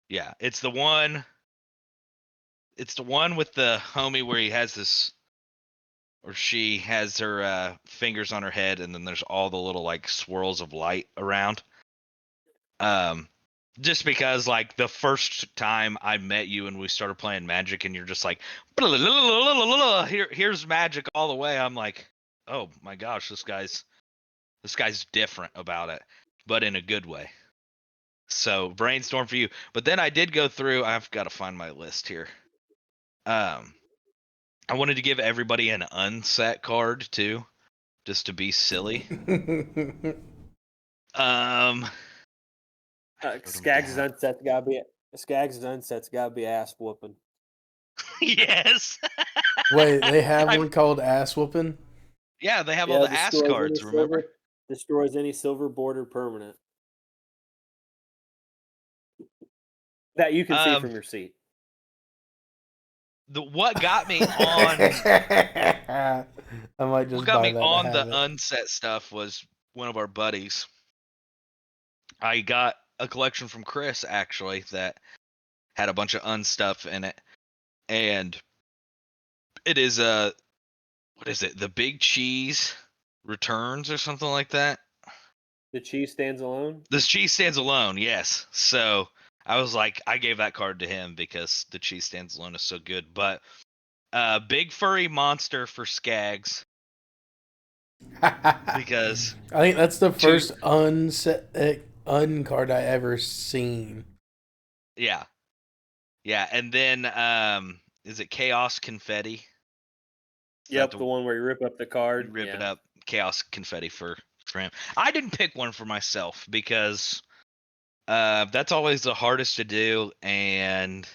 yeah, it's the one. It's the one with the homie where he has this, or she has her fingers on her head, and then there's all the little like swirls of light around. Just because like the first time I met you and we started playing Magic and you're just like here's Magic all the way. I'm like, oh my gosh, this guy's different about it, but in a good way. So brainstorm for you. But then I did go through, I've got to find my list here. I wanted to give everybody an unset card too, just to be silly. Skaggs' unset's gotta be ass whooping. Yes. Wait, they have one called ass whooping? Yeah, they have all the ass cards, remember? Destroys any silver border permanent. That you can see from your seat. What got me on I might just what got buy me that on to the have it. unset stuff was one of our buddies. I got a collection from Chris actually that had a bunch of unstuff in it, and it is what is it? The Big Cheese Returns or something like that. The cheese stands alone. This cheese stands alone, yes. So I was like, I gave that card to him because the cheese stands alone is so good. But big furry monster for Skaggs because I think that's the first un card I ever seen. yeah, and then is it Chaos Confetti? Yep, the one where you rip up the card. You rip it up, Chaos Confetti for him. I didn't pick one for myself because that's always the hardest to do, and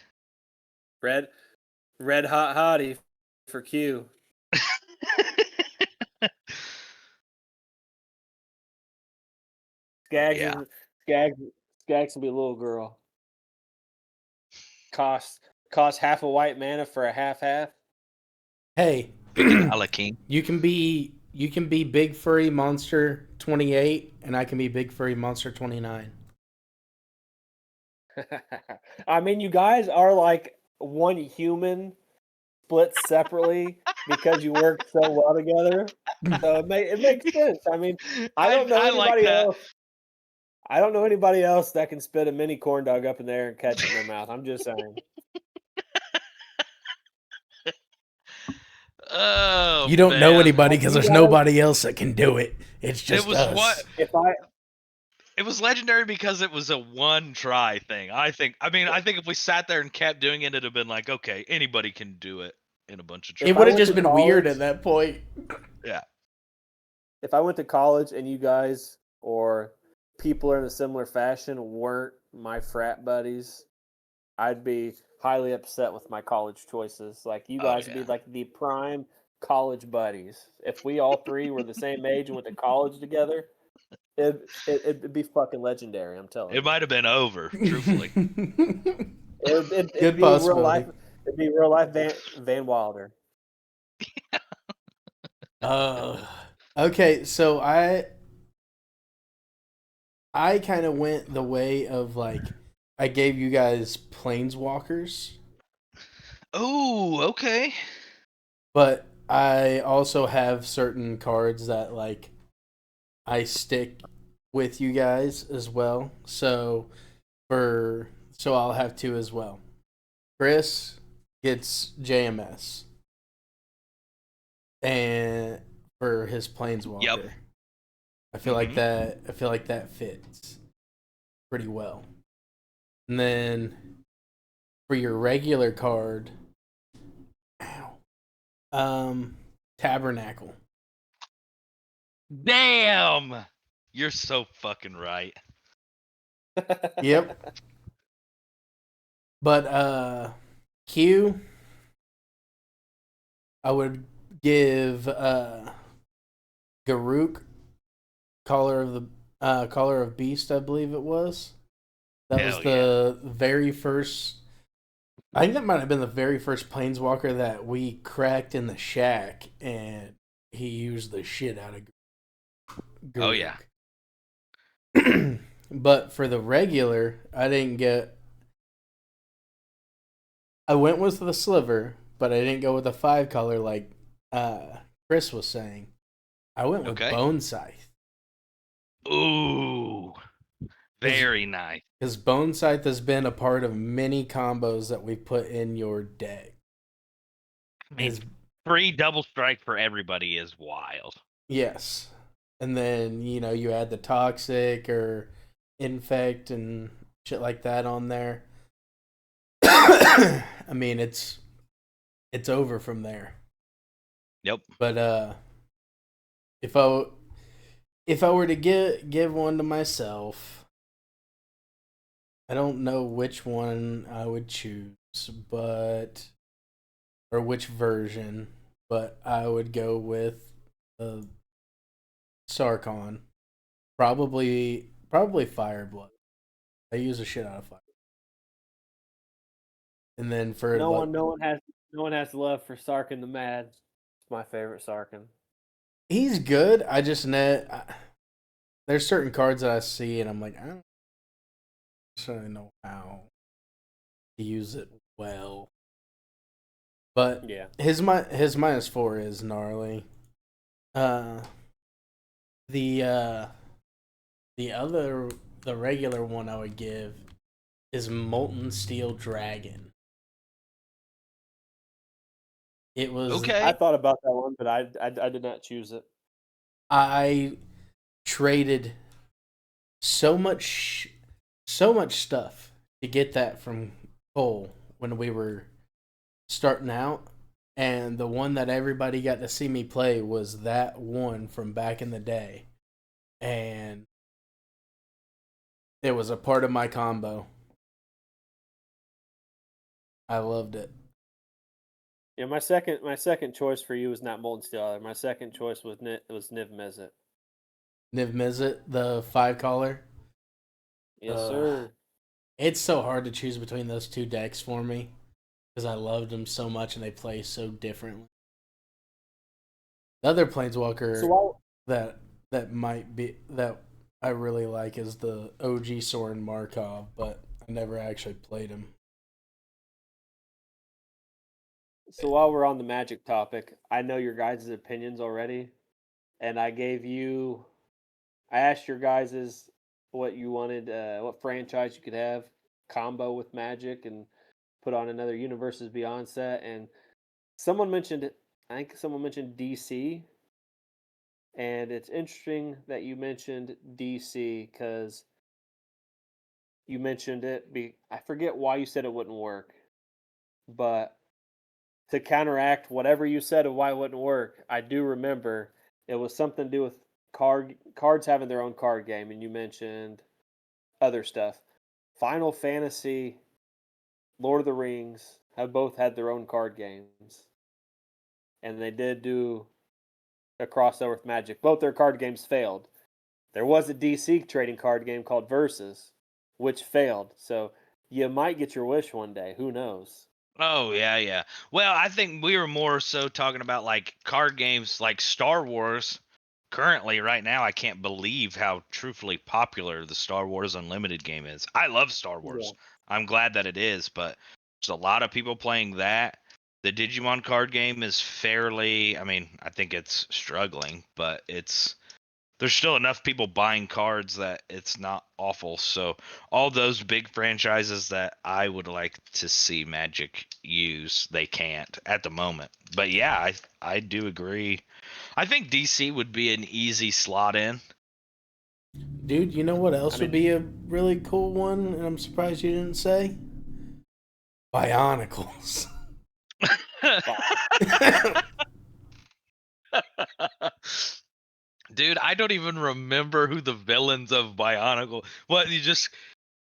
Red hot hottie for Q. Skaggs will be a little girl. Cost half a white mana for a half. Hey, King. you can be Big Furry Monster 28, and I can be Big Furry Monster 29. I mean, you guys are like one human split separately because you work so well together. So it makes sense. I mean, I don't know anybody else. I don't know anybody else that can spit a mini corn dog up in there and catch it in their mouth. I'm just saying. Oh, you don't know anybody because there's guys, nobody else that can do it. It's just us. It was legendary because it was a one try thing. I think if we sat there and kept doing it, it'd have been like, okay, anybody can do it in a bunch of tries. It would have just been weird at that point. Yeah. If I went to college and you guys or people in a similar fashion weren't my frat buddies, I'd be highly upset with my college choices. Like, you guys would be like the prime college buddies. If we all three were the same age and went to college together, it'd be fucking legendary. I'm telling you. It might have been over, truthfully. It'd be real life. It'd be real life Van Wilder. Okay, so I kind of went the way of like I gave you guys planeswalkers. Oh, okay. But I also have certain cards that like I stick with you guys as well. So I'll have two as well. Chris gets JMS. And for his planeswalker. Yep. I feel like that fits pretty well. And then for your regular card, Tabernacle. Damn! You're so fucking right. Yep. But Q, I would give Garruk, Caller of Beast, I believe it was. That was the very first. I think that might have been the very first planeswalker that we cracked in the shack, and he used the shit out of Garruk. Oh yeah. But for the regular, I didn't get. I went with the Sliver, but I didn't go with the 5-color like Chris was saying. I went with Bone Scythe. Ooh, Very nice. Because Bone Scythe has been a part of many combos that we put in your deck. I mean, free double strike for everybody is wild. Yes. And then, you add the Toxic or Infect and shit like that on there. I mean, it's over from there. Yep. But if I were to give one to myself, I don't know which one I would choose, or which version, but I would go with Sarkon. Probably Fireblood. I use a shit out of fire. And then for no one has love for Sarkin the Mad. It's my favorite Sarkin. He's good. I just there's certain cards that I see and I'm like, I don't necessarily know how to use it well. But yeah, his -4 is gnarly. The the regular one I would give is Molten Steel Dragon. It was okay. I thought about that one, but I did not choose it. I traded so much stuff to get that from Cole when we were starting out, and the one that everybody got to see me play was that one from back in the day, and it was a part of my combo. I loved it. Yeah, my second choice for you was not Molten Steel either. My second choice was Niv Mizzet. Niv Mizzet, the 5-color. Yes, sir. It's so hard to choose between those two decks for me because I loved them so much and they play so differently. The other Planeswalker that might be that I really like is the OG Soren Markov, but I never actually played him. So while we're on the Magic topic, I know your guys' opinions already, and I asked your guys' what you wanted, what franchise you could have combo with Magic and put on another Universes Beyond set, and I think someone mentioned DC, and it's interesting that you mentioned DC because you mentioned it. I forget why you said it wouldn't work, but to counteract whatever you said of why it wouldn't work, I do remember it was something to do with cards having their own card game, and you mentioned other stuff. Final Fantasy, Lord of the Rings have both had their own card games, and they did do a crossover with Magic. Both their card games failed. There was a DC trading card game called Versus, which failed. So you might get your wish one day. Who knows? Oh yeah. Well, I think we were more so talking about like card games like Star Wars. Currently, right now, I can't believe how truthfully popular the Star Wars Unlimited game is. I love Star Wars. Yeah. I'm glad that it is, but there's a lot of people playing that. The Digimon card game is fairly, I mean, I think it's struggling, but there's still enough people buying cards that it's not awful. So all those big franchises that I would like to see Magic use, they can't at the moment. But yeah, I do agree. I think DC would be an easy slot in. Dude, you know what else would be a really cool one, and I'm surprised you didn't say? Bionicles. Dude, I don't even remember who the villains of Bionicle. What, you just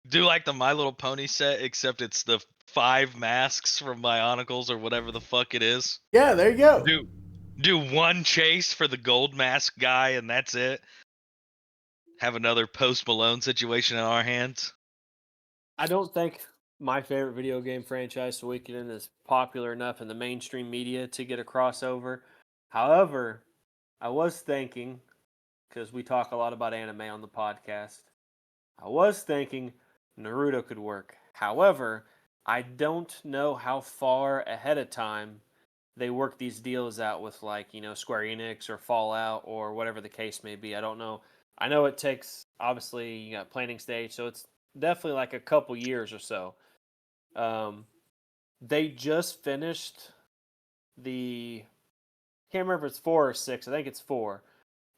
do like the My Little Pony set, except it's the 5 masks from Bionicles or whatever the fuck it is. Yeah, there you go. Do one chase for the gold mask guy and that's it. Have another Post Malone situation in our hands. I don't think my favorite video game franchise, Suikoden, is popular enough in the mainstream media to get a crossover. However, I was thinking, because we talk a lot about anime on the podcast, I was thinking Naruto could work. However, I don't know how far ahead of time they work these deals out with, like, Square Enix or Fallout or whatever the case may be. I don't know I know it takes, obviously, you got planning stage, so it's definitely like a couple years or so. They just finished the, can't remember if it's 4 or 6. I think it's 4.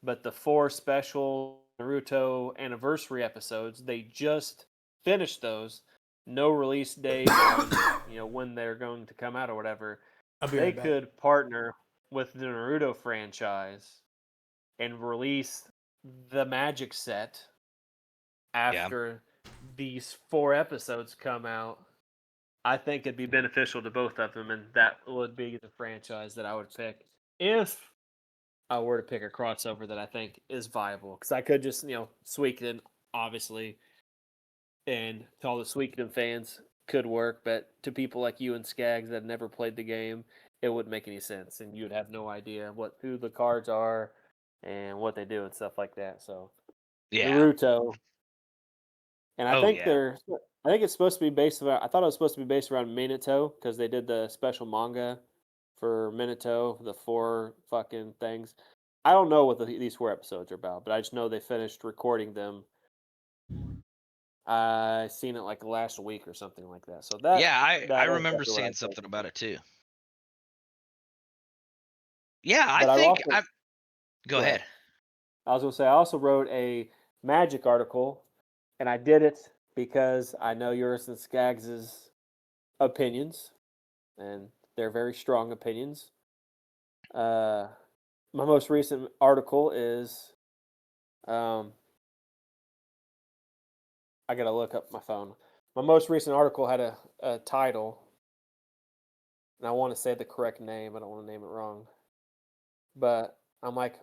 But the 4 special Naruto anniversary episodes, they just finished those. No release date on when they're going to come out or whatever. I'll be They right back. could partner with the Naruto franchise and release the Magic set Yeah. after these 4 episodes come out. I think it'd be beneficial to both of them, and that would be the franchise that I would pick if I were to pick a crossover that I think is viable. Because I could just, Suikoden, obviously, and to all the Suikoden fans could work, but to people like you and Skaggs that have never played the game, it wouldn't make any sense, and you'd have no idea who the cards are and what they do and stuff like that. So Yeah. Naruto, and Oh yeah. I think it's supposed to be based around. I thought it was supposed to be based around Minato because they did the special manga for Minato, the 4 fucking things. I don't know what these 4 episodes are about, but I just know they finished recording them. I seen it like last week or something like that. So Yeah, I that's remember definitely what seeing I'd say. something about it too. Yeah, I But think I go go ahead. ahead. I was gonna say I also wrote a Magic article, and I did it because I know yours and Skaggs's opinions, and they're very strong opinions. Uh, my most recent article is, um, I gotta look up my phone. My most recent article had a title, and I want to say the correct name. I don't want to name it wrong, but I'm like,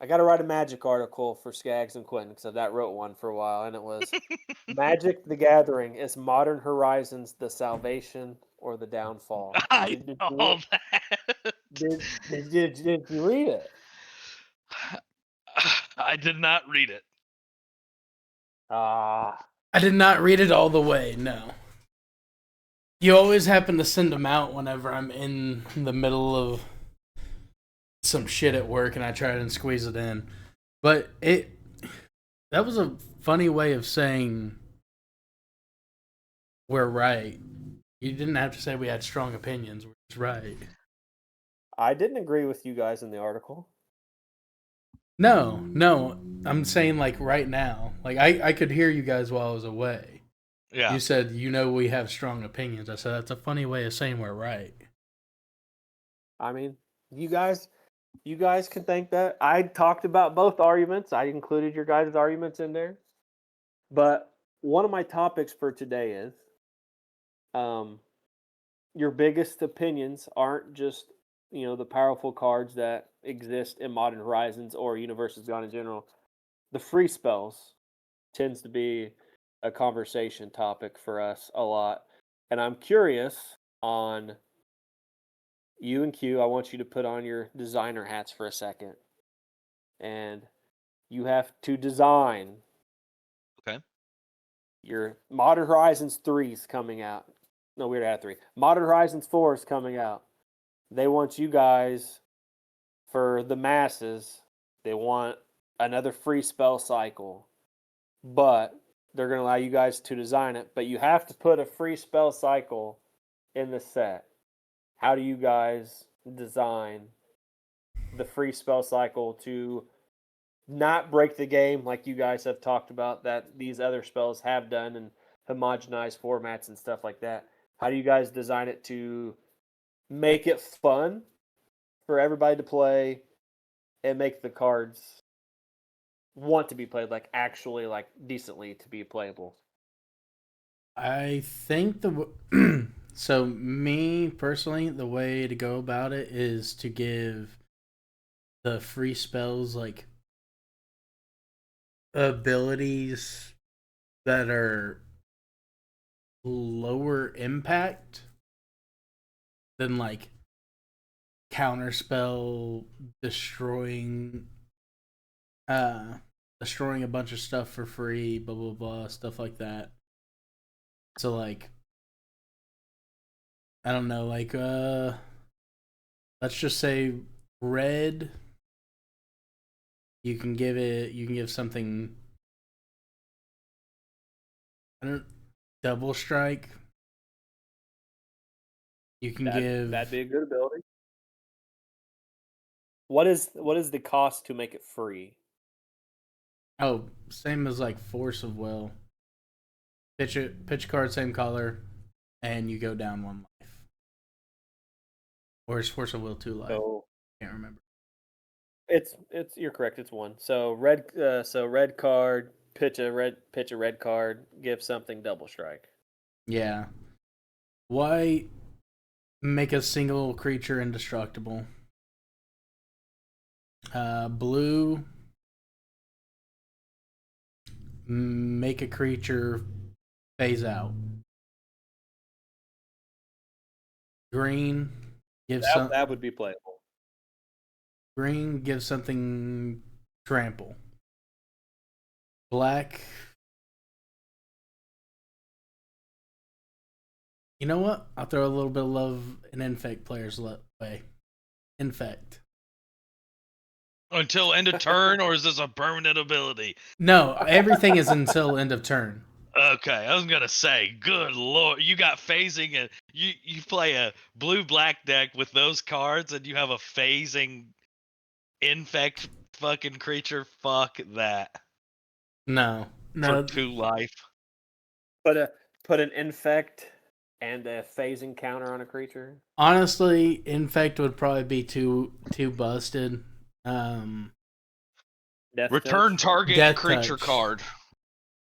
I got to write a Magic article for Skaggs and Quentin because that wrote one for a while, and it was Magic: The Gathering, is Modern Horizons the salvation or the downfall? I Did saw you that. did you read it? I did not read it. Ah, I did not read it all the way, no. You always happen to send them out whenever I'm in the middle of some shit at work and I try and squeeze it in. But that was a funny way of saying we're right. You didn't have to say we had strong opinions. We're just right. I didn't agree with you guys in the article. No. I'm saying like right now. Like I could hear you guys while I was away. Yeah. You said we have strong opinions. I said that's a funny way of saying we're right. I mean, you guys can think that. I talked about both arguments. I included your guys' arguments in there. But one of my topics for today is, um, your biggest opinions aren't just the powerful cards that exist in Modern Horizons or Universes Gone in general. The free spells tends to be a conversation topic for us a lot, and I'm curious on you and Q. I want you to put on your designer hats for a second, and you have to design Okay. your Modern Horizons 3 is coming out. No, we already had 3. Modern Horizons 4 is coming out. They want you guys, for the masses, they want another free spell cycle, but they're going to allow you guys to design it. But you have to put a free spell cycle in the set. How do you guys design the free spell cycle to not break the game like you guys have talked about that these other spells have done and homogenized formats and stuff like that? How do you guys design it to make it fun for everybody to play and make the cards want to be played, like actually like decently to be playable? I think so me personally, the way to go about it is to give the free spells like abilities that are lower impact than like counterspell destroying uh destroying a bunch of stuff for free, blah blah blah, stuff like that. So like I don't know, like let's just say red You can give something. I don't double strike. You can give. That'd be a good ability. What is the cost to make it free? Oh, same as like Force of Will. Pitch a card, same color, and you go down 1 life. Or is Force of Will 2 life? So Can't remember. it's you're correct. It's 1. So red card, pitch a red card, give something double strike. Yeah. Why make a single creature indestructible? Blue. Make a creature phase out. Green. That would be playable. Green gives something trample. Black. You know what? I'll throw a little bit of love in Infect players' way. Infect. Until end of turn, or is this a permanent ability? No, everything is until end of turn. Okay, I was gonna say, good lord, you got phasing, and you play a blue-black deck with those cards, and you have a phasing infect fucking creature. Fuck that. No. For 2 life. Put an infect and a phasing counter on a creature. Honestly, Infect would probably be too busted. Return Touch. target Death creature touch. card.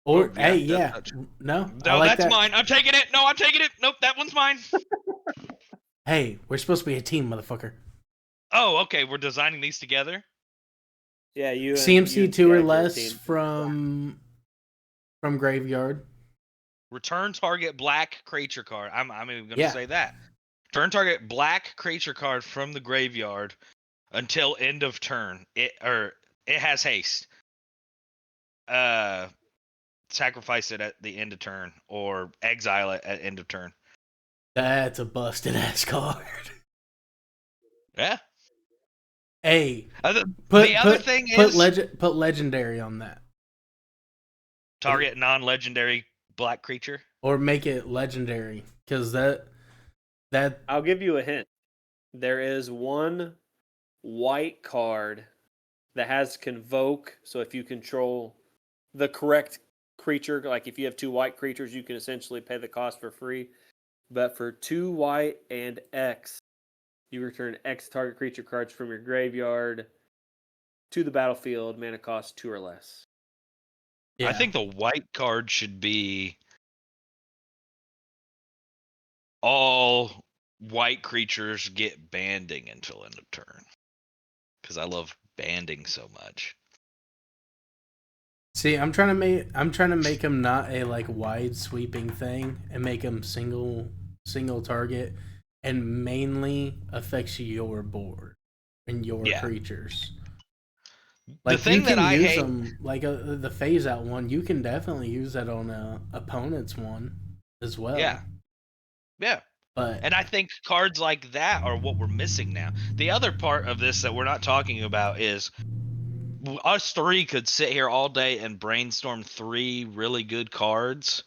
Or Oh, hey, Death yeah. Touch. No, I No, like that's that. mine. I'm taking it. No, I'm taking it. Nope, that one's mine. Hey, we're supposed to be a team, motherfucker. Oh, okay. We're designing these together. Yeah, you CMC and 2 or Skag, your less team. from graveyard. Return target black creature card. I'm even gonna Yeah. say that. Turn target black creature card from the graveyard until end of turn. It has haste. Sacrifice it at the end of turn or exile it at end of turn. That's a busted ass card. Yeah. Hey, The other thing is put legendary on that. target non-legendary black creature. Or make it legendary. Because that I'll give you a hint. There is one white card that has convoke. So if you control the correct creature, like if you have 2 white creatures, you can essentially pay the cost for free. But for 2 white and X, you return X target creature cards from your graveyard to the battlefield. Mana cost 2 or less. yeah. I think the white card should be all white creatures get banding until end of turn. Because I love banding so much. See, I'm trying to make them not a like wide sweeping thing and make them single target and mainly affects your board and your creatures. Like the thing you can that I use hate, them like the phase out one. You can definitely use that on a opponent's one as well. Yeah. But And I think cards like that are what we're missing now. The other part of this that we're not talking about is us 3 could sit here all day and brainstorm 3 really good cards,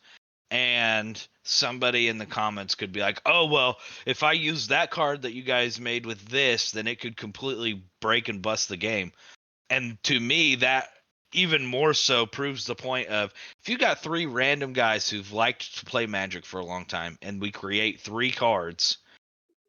and somebody in the comments could be like, oh, well, if I use that card that you guys made with this, then it could completely break and bust the game. And to me, that even more so proves the point of, if you got 3 random guys who've liked to play Magic for a long time, and we create 3 cards,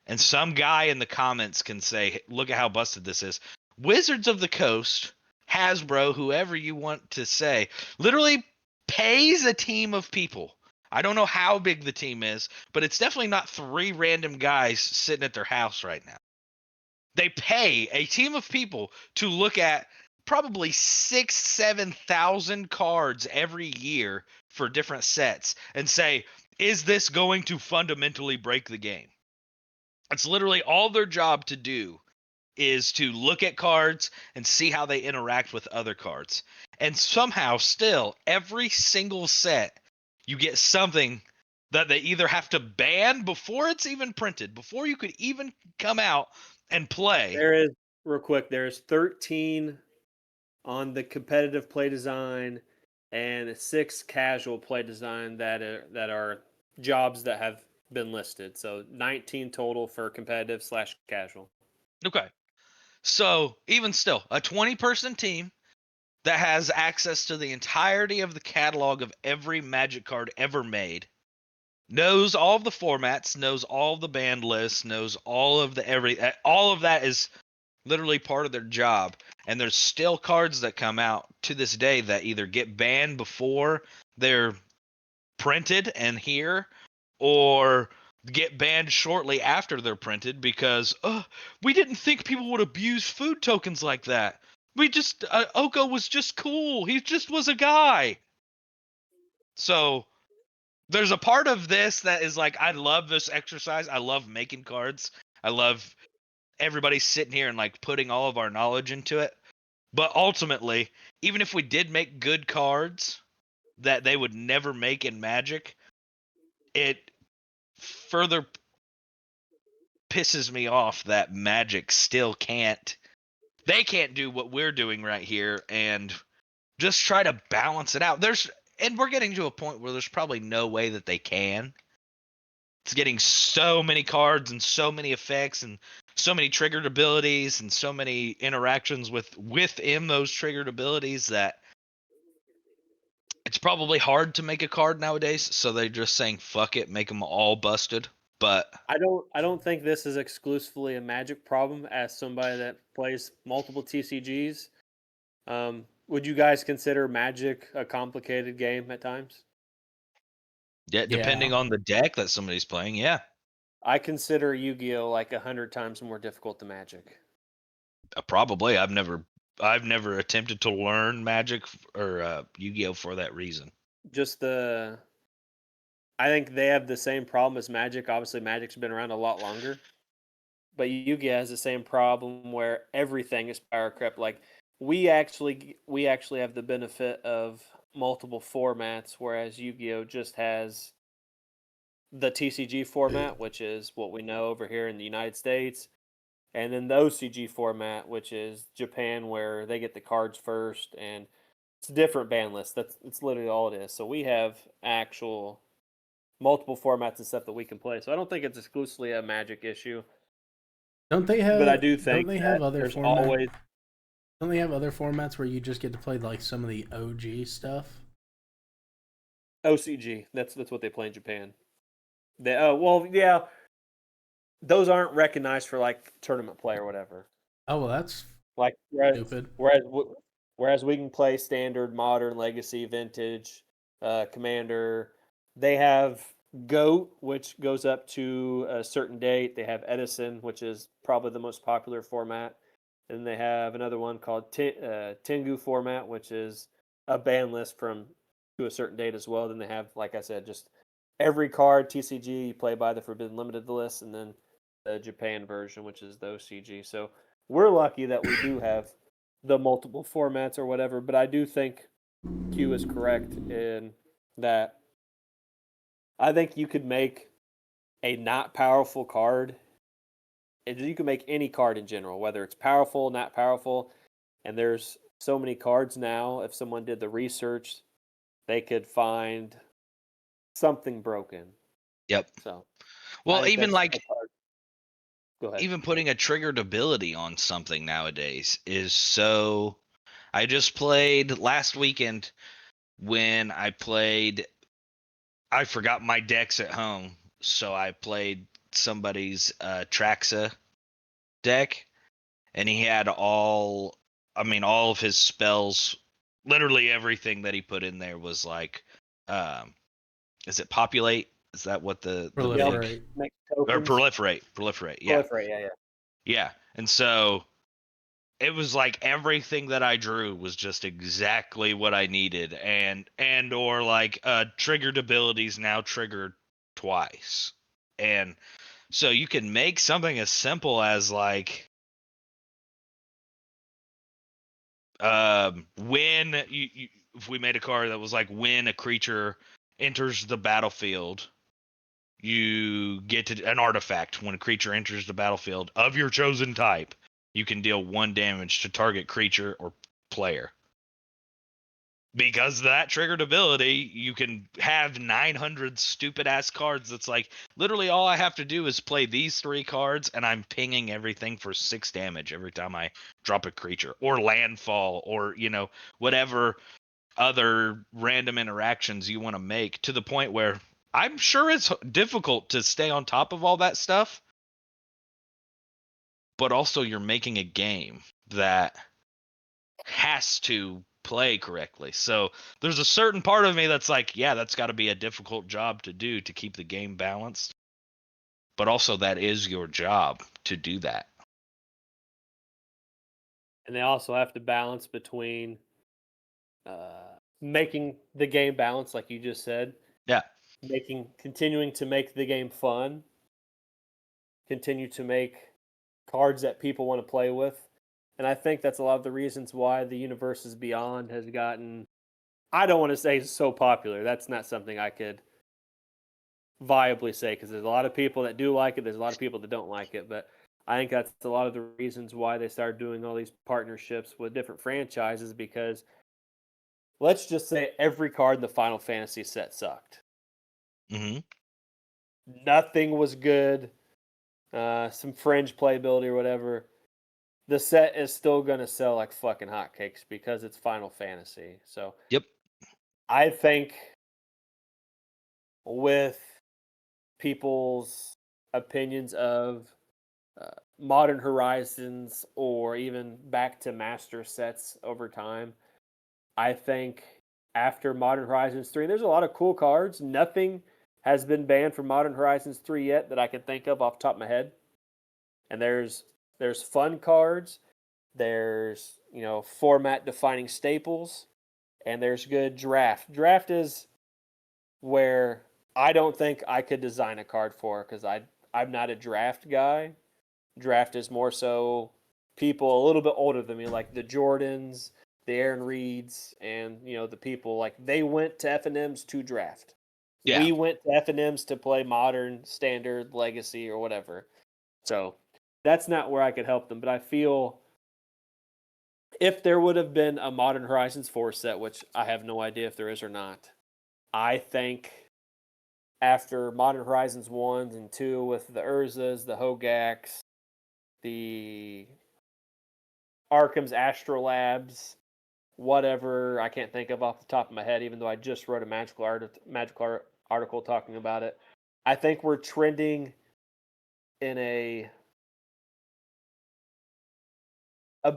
and some guy in the comments can say, look at how busted this is. Wizards of the Coast, Hasbro, whoever you want to say, literally pays a team of people. I don't know how big the team is, but it's definitely not 3 random guys sitting at their house right now. They pay a team of people to look at probably 6,000-7,000 cards every year for different sets and say, is this going to fundamentally break the game? It's literally all their job to do is to look at cards and see how they interact with other cards. And somehow still every single set you get something that they either have to ban before it's even printed, before you could even come out and play. There is, real quick, there's 13 on the competitive play design and 6 casual play design that are jobs that have been listed. So 19 total for competitive / casual. Okay. So even still, a 20-person team that has access to the entirety of the catalog of every Magic card ever made, knows all of the formats, knows all of the band lists, knows all of all of that is literally part of their job. And there's still cards that come out to this day that either get banned before they're printed and here, or get banned shortly after they're printed because we didn't think people would abuse food tokens like that. We just Oko was just cool. He just was a guy. So there's a part of this that is like, I love this exercise. I love making cards. I love everybody sitting here and like putting all of our knowledge into it. But ultimately, even if we did make good cards that they would never make in Magic, it further pisses me off that Magic still can't do what we're doing right here and just try to balance it out. And we're getting to a point where there's probably no way that they can. It's getting so many cards and so many effects and so many triggered abilities and so many interactions within those triggered abilities that it's probably hard to make a card nowadays. So they're just saying fuck it, make them all busted. But I don't think this is exclusively a Magic problem. As somebody that plays multiple TCGs, would you guys consider Magic a complicated game at times? yeah, depending on the deck that somebody's playing, yeah. I consider Yu-Gi-Oh like 100 times more difficult than Magic. Probably. I've never attempted to learn Magic or Yu-Gi-Oh for that reason. I think they have the same problem as Magic. Obviously, Magic's been around a lot longer, but Yu-Gi-Oh has the same problem where everything is power crept. Like we actually have the benefit of multiple formats, whereas Yu-Gi-Oh just has the TCG format, which is what we know over here in the United States, and then the OCG format, which is Japan, where they get the cards first, and it's a different ban list. It's literally all it is. So we have actual multiple formats and stuff that we can play. So I don't think it's exclusively a Magic issue. Don't they have? But I do think Don't they have other there's formats? always Don't they have other formats where you just get to play like some of the OG stuff? OCG. That's what they play in Japan. Yeah, those aren't recognized for like tournament play or whatever. Oh well, that's Like stupid. Whereas we can play standard, modern, legacy, vintage, commander. They have GOAT, which goes up to a certain date. They have Edison, which is probably the most popular format. And they have another one called Tengu format, which is a ban list from to a certain date as well. Then they have, like I said, just every card TCG you play by the Forbidden Limited list, and then the Japan version, which is the OCG. So we're lucky that we do have the multiple formats or whatever, but I do think Q is correct in that I think you could make a not powerful card. And you can make any card in general, whether it's powerful, not powerful. And there's so many cards now, if someone did the research, they could find something broken. Yep. So, well, even like go ahead. Even putting a triggered ability on something nowadays is so. I just played last weekend when I forgot my decks at home, so I played somebody's Traxa deck, and he had all of his spells, literally everything that he put in there was like, is it populate? Is that what the Proliferate? or proliferate? Yeah, Proliferate, yeah. And so it was like everything that I drew was just exactly what I needed, and or like triggered abilities now triggered twice, and so you can make something as simple as like when if we made a card that was like when a creature enters the battlefield, you get to an artifact. When a creature enters the battlefield of your chosen type, you can deal 1 damage to target creature or player. Because that triggered ability, you can have 900 stupid ass cards. That's like literally all I have to do is play these 3 cards, and I'm pinging everything for 6 damage every time I drop a creature or landfall or whatever other random interactions you want to make, to the point where I'm sure it's difficult to stay on top of all that stuff, but also you're making a game that has to play correctly. So there's a certain part of me that's like, yeah, that's got to be a difficult job to do to keep the game balanced. But also that is your job to do that. And they also have to balance between making the game balanced, like you just said, Yeah. continuing to make the game fun, continue to make cards that people want to play with. And I think that's a lot of the reasons why the Universes Beyond has gotten, I don't want to say so popular. That's not something I could viably say, because there's a lot of people that do like it. There's a lot of people that don't like it. But I think that's a lot of the reasons why they started doing all these partnerships with different franchises, because let's just say every card in the Final Fantasy set sucked. Mm-hmm. Nothing was good. Some fringe playability or whatever. The set is still going to sell like fucking hotcakes because it's Final Fantasy. So, Yep. I think with people's opinions of Modern Horizons or even back to Master sets over time, I think after Modern Horizons 3, there's a lot of cool cards. Nothing has been banned from Modern Horizons 3 yet that I can think of off the top of my head. And there's fun cards, there's format defining staples, and there's good draft. Draft is where I don't think I could design a card for, because I'm not a draft guy. Draft is more so people a little bit older than me, like the Jordans, the Aaron Reeds, and the people like they went to FNMs to draft. Yeah. We went to FNMs to play Modern, Standard, Legacy, or whatever. So that's not where I could help them. But I feel if there would have been a Modern Horizons 4 set, which I have no idea if there is or not, I think after Modern Horizons 1 and 2 with the Urzas, the Hogaks, the Arkham's Astrolabs, whatever I can't think of off the top of my head, even though I just wrote a magical article talking about it. I think we're trending in a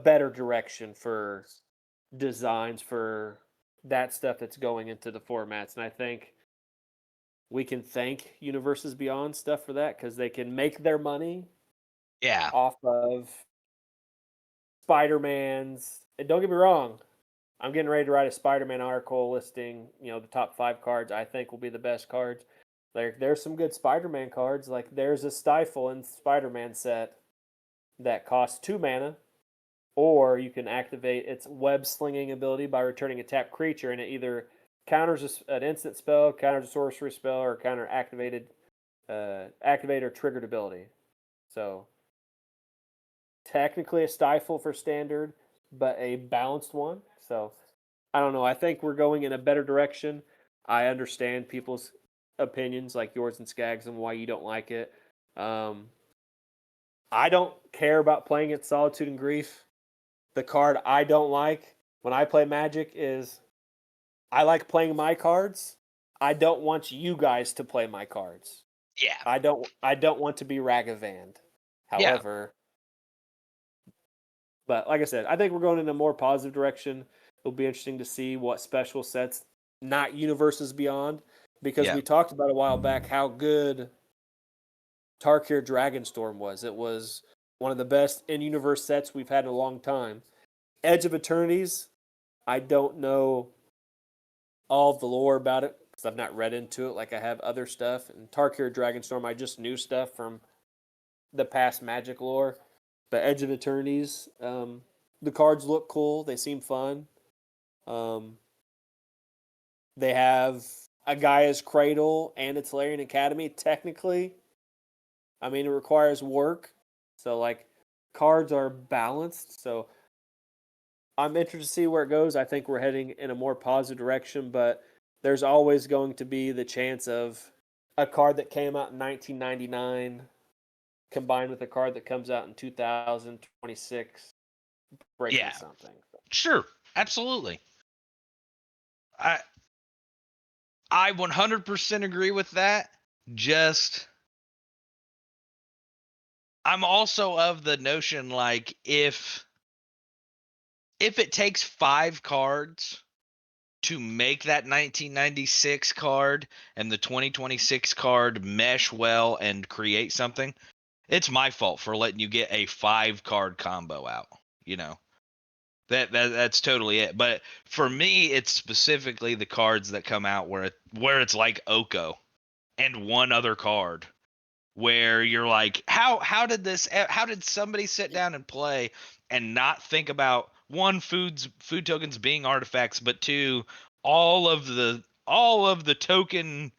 better direction for designs for that stuff that's going into the formats. And I think we can thank Universes Beyond stuff for that, because they can make their money off of Spider-Man's. And don't get me wrong, I'm getting ready to write a Spider-Man article listing, the top 5 cards I think will be the best cards. There's some good Spider-Man cards. Like there's a Stifle in Spider-Man set that costs 2 mana, or you can activate its web slinging ability by returning a tapped creature, and it either counters an instant spell, counters a sorcery spell, or activate or triggered ability. So technically a Stifle for standard, but a balanced one. So I don't know. I think we're going in a better direction. I understand people's opinions, like yours and Skaggs, and why you don't like it. I don't care about playing it Solitude and Grief. The card I don't like when I play Magic is I like playing my cards. I don't want you guys to play my cards. Yeah. I don't want to be Ragavand. However, but like I said, I think we're going in a more positive direction. It'll be interesting to see what special sets, not Universes Beyond, because we talked about a while back how good Tarkir Dragonstorm was. It was one of the best in-universe sets we've had in a long time. Edge of Eternities, I don't know all of the lore about it because I've not read into it like I have other stuff. And Tarkir Dragonstorm, I just knew stuff from the past Magic lore. But Edge of Eternities, the cards look cool. They seem fun. They have a Gaia's Cradle and a Tolarian Academy. Technically, I mean, it requires work. So, cards are balanced. So, I'm interested to see where it goes. I think we're heading in a more positive direction, but there's always going to be the chance of a card that came out in 1999 combined with a card that comes out in 2026 breaking Yeah, something. sure, absolutely. I I 100% agree with that. Just I'm also of the notion like if it takes 5 cards to make that 1996 card and the 2026 card mesh well and create something, it's my fault for letting you get a 5 card combo out, you know. That's totally it. But for me, it's specifically the cards that come out where it's like Oko and one other card where you're like, how did somebody sit down and play and not think about one, food tokens being artifacts, but two, all of the token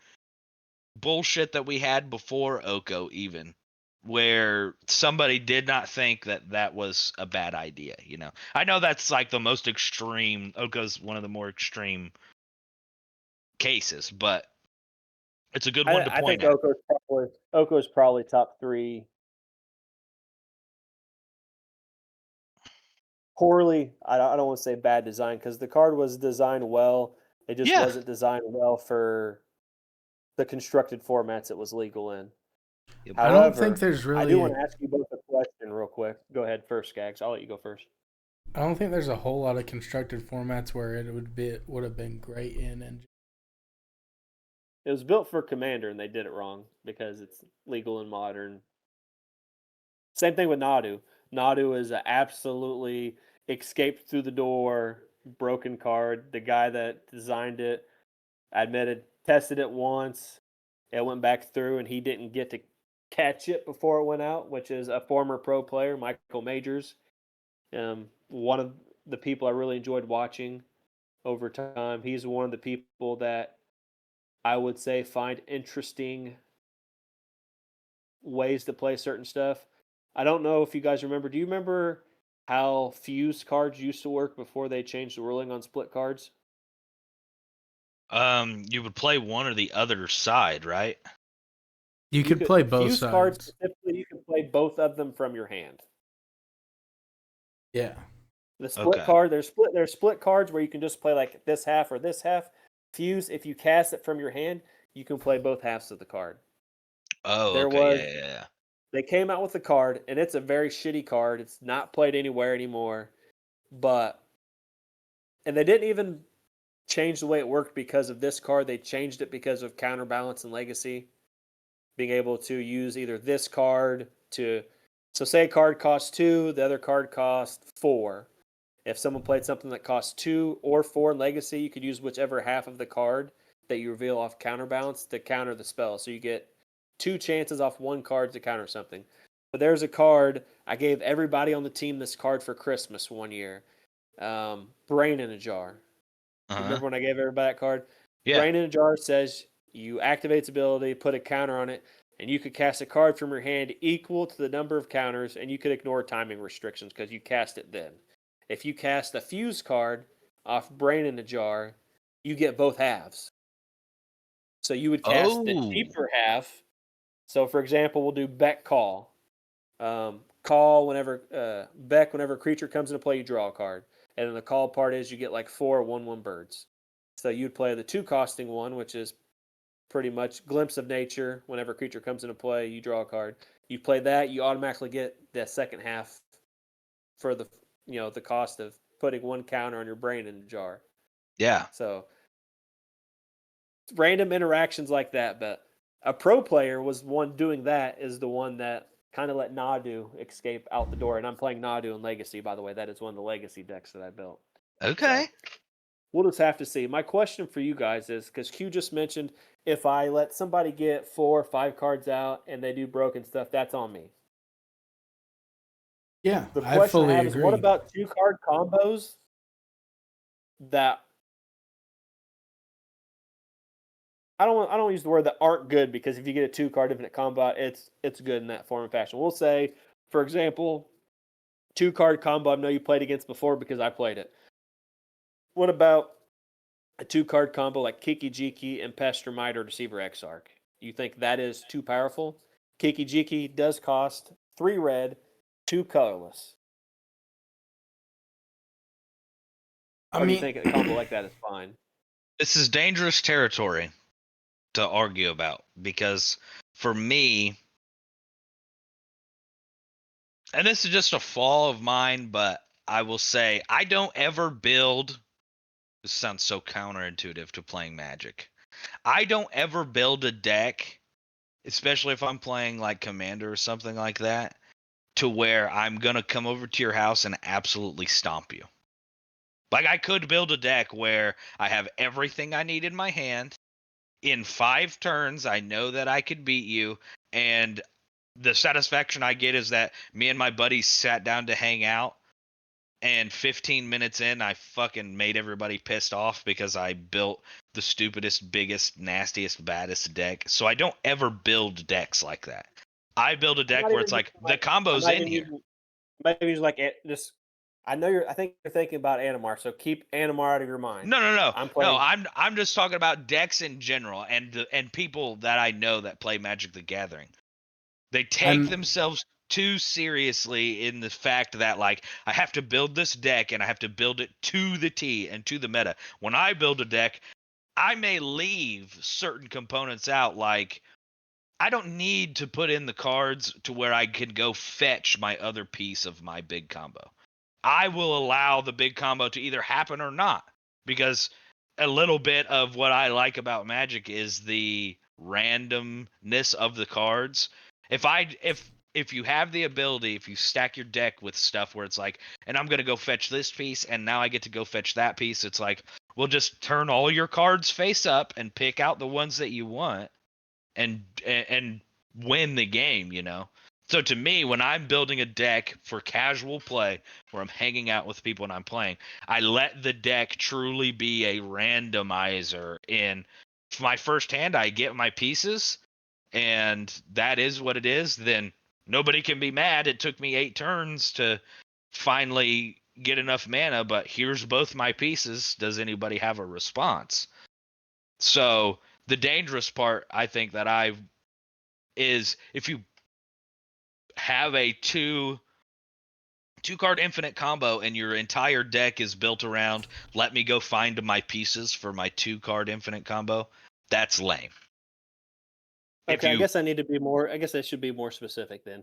bullshit that we had before Oko even, where somebody did not think that that was a bad idea, you know. I know that's like the most extreme. Oko's one of the more extreme cases, but it's a good one to I point think at. Oko's probably top 3 poorly. I don't want to say bad design because the card was designed well. It just Yeah. wasn't designed well for the constructed formats it was legal in. Yep. I don't think However, there's I do want really. to ask you both a question real quick. Go ahead first, Skags. I'll let you go first. I don't think there's a whole lot of constructed formats where it would have been great in. And It was built for Commander, and they did it wrong because it's legal and modern. Same thing with Nadu. Nadu is an absolutely escaped through the door, broken card. The guy that designed it admitted, tested it once, it went back through, and he didn't get to catch it before it went out, which is a former pro player, Michael Majors. One of the people I really enjoyed watching over time. He's one of the people that I would say find interesting ways to play certain stuff. I don't know if you guys remember. Do you remember how fused cards used to work before they changed the ruling on split cards? You would play one or the other side, right? you You could could play both fused cards sides. specifically. You could play both of them from your hand. Yeah. The split Okay. card, there's split cards where you can just play like this half or this half. Fuse, if you cast it from your hand, you can play both halves of the card. Oh, There okay. was Yeah, yeah, yeah. They came out with a card, and it's a very shitty card. It's not played anywhere anymore. But and they didn't even change the way it worked because of this card. They changed it because of counterbalance and legacy. Being able to use either this card to so say a card costs 2, the other card costs 4. If someone played something that costs 2 or 4 in legacy, you could use whichever half of the card that you reveal off counterbalance to counter the spell. So you get 2 chances off one card to counter something. But there's a card I gave everybody on the team this card for Christmas one year. Brain in a Jar. You Uh-huh. remember when I gave everybody that card? Yeah. Brain in a Jar says you activate its ability, put a counter on it, and you could cast a card from your hand equal to the number of counters, and you could ignore timing restrictions because you cast it then. If you cast a fuse card off Brain in a Jar, you get both halves. So you would cast the Oh. cheaper half. So, for example, we'll do Beck Call. Call whenever Beck, whenever a creature comes into play, you draw a card. And then the call part is you get like 4 1/1 birds. So you'd play the 2 costing one, which is pretty much Glimpse of Nature. Whenever a creature comes into play, you draw a card. You play that, you automatically get the second half for the cost of putting one counter on your Brain in a Jar. Yeah. So random interactions like that, but a pro player was one doing that is the one that kind of let Nadu escape out the door. And I'm playing Nadu in Legacy, by the way. That is one of the Legacy decks that I built. So Okay. we'll just have to see. My question for you guys is because Q just mentioned if I let somebody get 4 or 5 cards out and they do broken stuff, that's on me. Yeah, The I question I fully have is what agree. about 2-card combos that I don't use the word that aren't good because if you get a 2-card infinite combat, it's good in that form and fashion. We'll say, for example, 2-card combo I know you played against before because I played it. What about a 2-card combo like Kiki Jiki and Pestermite or Deceiver Exarch? You think that is too powerful? Kiki Jiki does cost 3 red, 2 colorless. Or do you think a combo like that is fine? This is dangerous territory to argue about because for me, and this is just a flaw of mine, but I will say I don't ever build. This sounds so counterintuitive to playing Magic. I don't ever build a deck, especially if I'm playing like Commander or something like that, to where I'm gonna come over to your house and absolutely stomp you. Like I could build a deck where I have everything I need in my hand. In 5 turns, I know that I could beat you, and the satisfaction I get is that me and my buddies sat down to hang out, and 15 minutes in, I fucking made everybody pissed off because I built the stupidest, biggest, nastiest, baddest deck. So I don't ever build decks like that. I build a deck where it's like the combo's in here. Maybe it's like this. I think you're thinking about Animar, so keep Animar out of your mind. No. I'm playing. No, I'm just talking about decks in general and people that I know that play Magic the Gathering. They take themselves too seriously in the fact that like I have to build this deck and I have to build it to the T and to the meta. When I build a deck, I may leave certain components out, like I don't need to put in the cards to where I can go fetch my other piece of my big combo. I will allow the big combo to either happen or not, because a little bit of what I like about Magic is the randomness of the cards. If you have the ability, if you stack your deck with stuff where it's like, and I'm gonna go fetch this piece, and now I get to go fetch that piece, it's like, we'll just turn all your cards face up and pick out the ones that you want, and win the game, you know. So to me, when I'm building a deck for casual play, where I'm hanging out with people and I'm playing, I let the deck truly be a randomizer. In my first hand, I get my pieces, and that is what it is. Then nobody can be mad. It took me 8 turns to finally get enough mana, but here's both my pieces. Does anybody have a response? So the dangerous part, I think, that is if you have a two card infinite combo and your entire deck is built around let me go find my pieces for my 2 card infinite combo, that's lame. Okay, I guess I should be more specific then.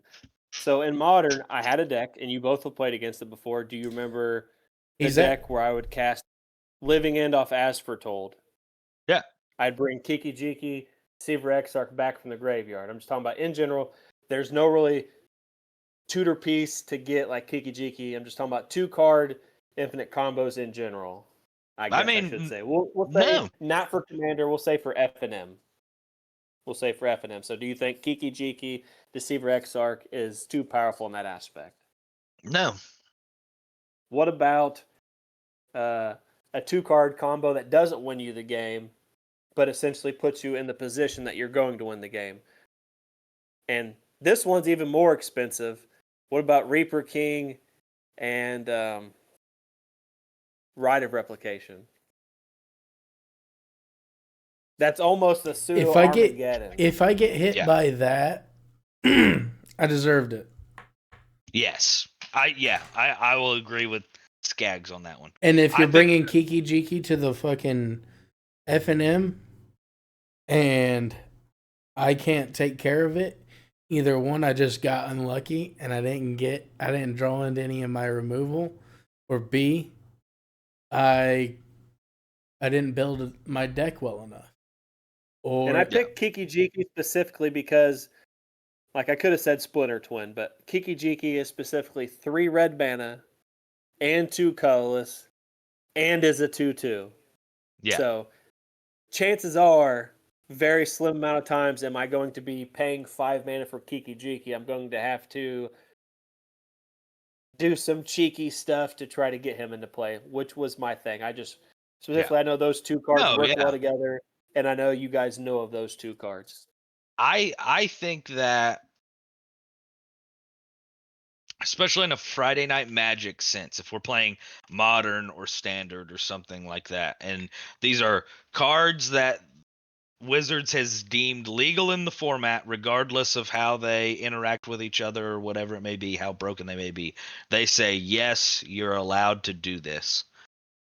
So in Modern, I had a deck, and you both have played against it before. Do you remember the deck where I would cast Living End off Aspertold? Yeah. I'd bring Kiki Jiki, Deceiver Exarch back from the graveyard. I'm just talking about in general. There's no really tutor piece to get like Kiki Jiki. I'm just talking about 2 card infinite combos in general. I should say. We'll say not for Commander. We'll say for F&M. So do you think Kiki Jiki, Deceiver Exarch is too powerful in that aspect? No. What about a 2-card combo that doesn't win you the game, but essentially puts you in the position that you're going to win the game? And this one's even more expensive. What about Reaper King and Rite of Replication? That's almost a pseudo Armageddon. If I get hit by that, I deserved it. Yes. I will agree with Skaggs on that one. And if you're bringing Kiki Jiki to the fucking F&M and I can't take care of it, either one, I just got unlucky and I didn't draw into any of my removal, or B, I didn't build my deck well enough. And I picked Kiki Jiki specifically because, like, I could have said Splinter Twin, but Kiki Jiki is specifically 3 red mana and 2 colorless and is a 2/2. Yeah. So chances are, very slim amount of times am I going to be paying 5 mana for Kiki Jiki. I'm going to have to do some cheeky stuff to try to get him into play, which was my thing. I know those 2 cards work well together, and I know you guys know of those 2 cards. I think that especially in a Friday Night Magic sense, if we're playing modern or standard or something like that. And these are cards that Wizards has deemed legal in the format, regardless of how they interact with each other or whatever it may be, how broken they may be. They say, yes, you're allowed to do this.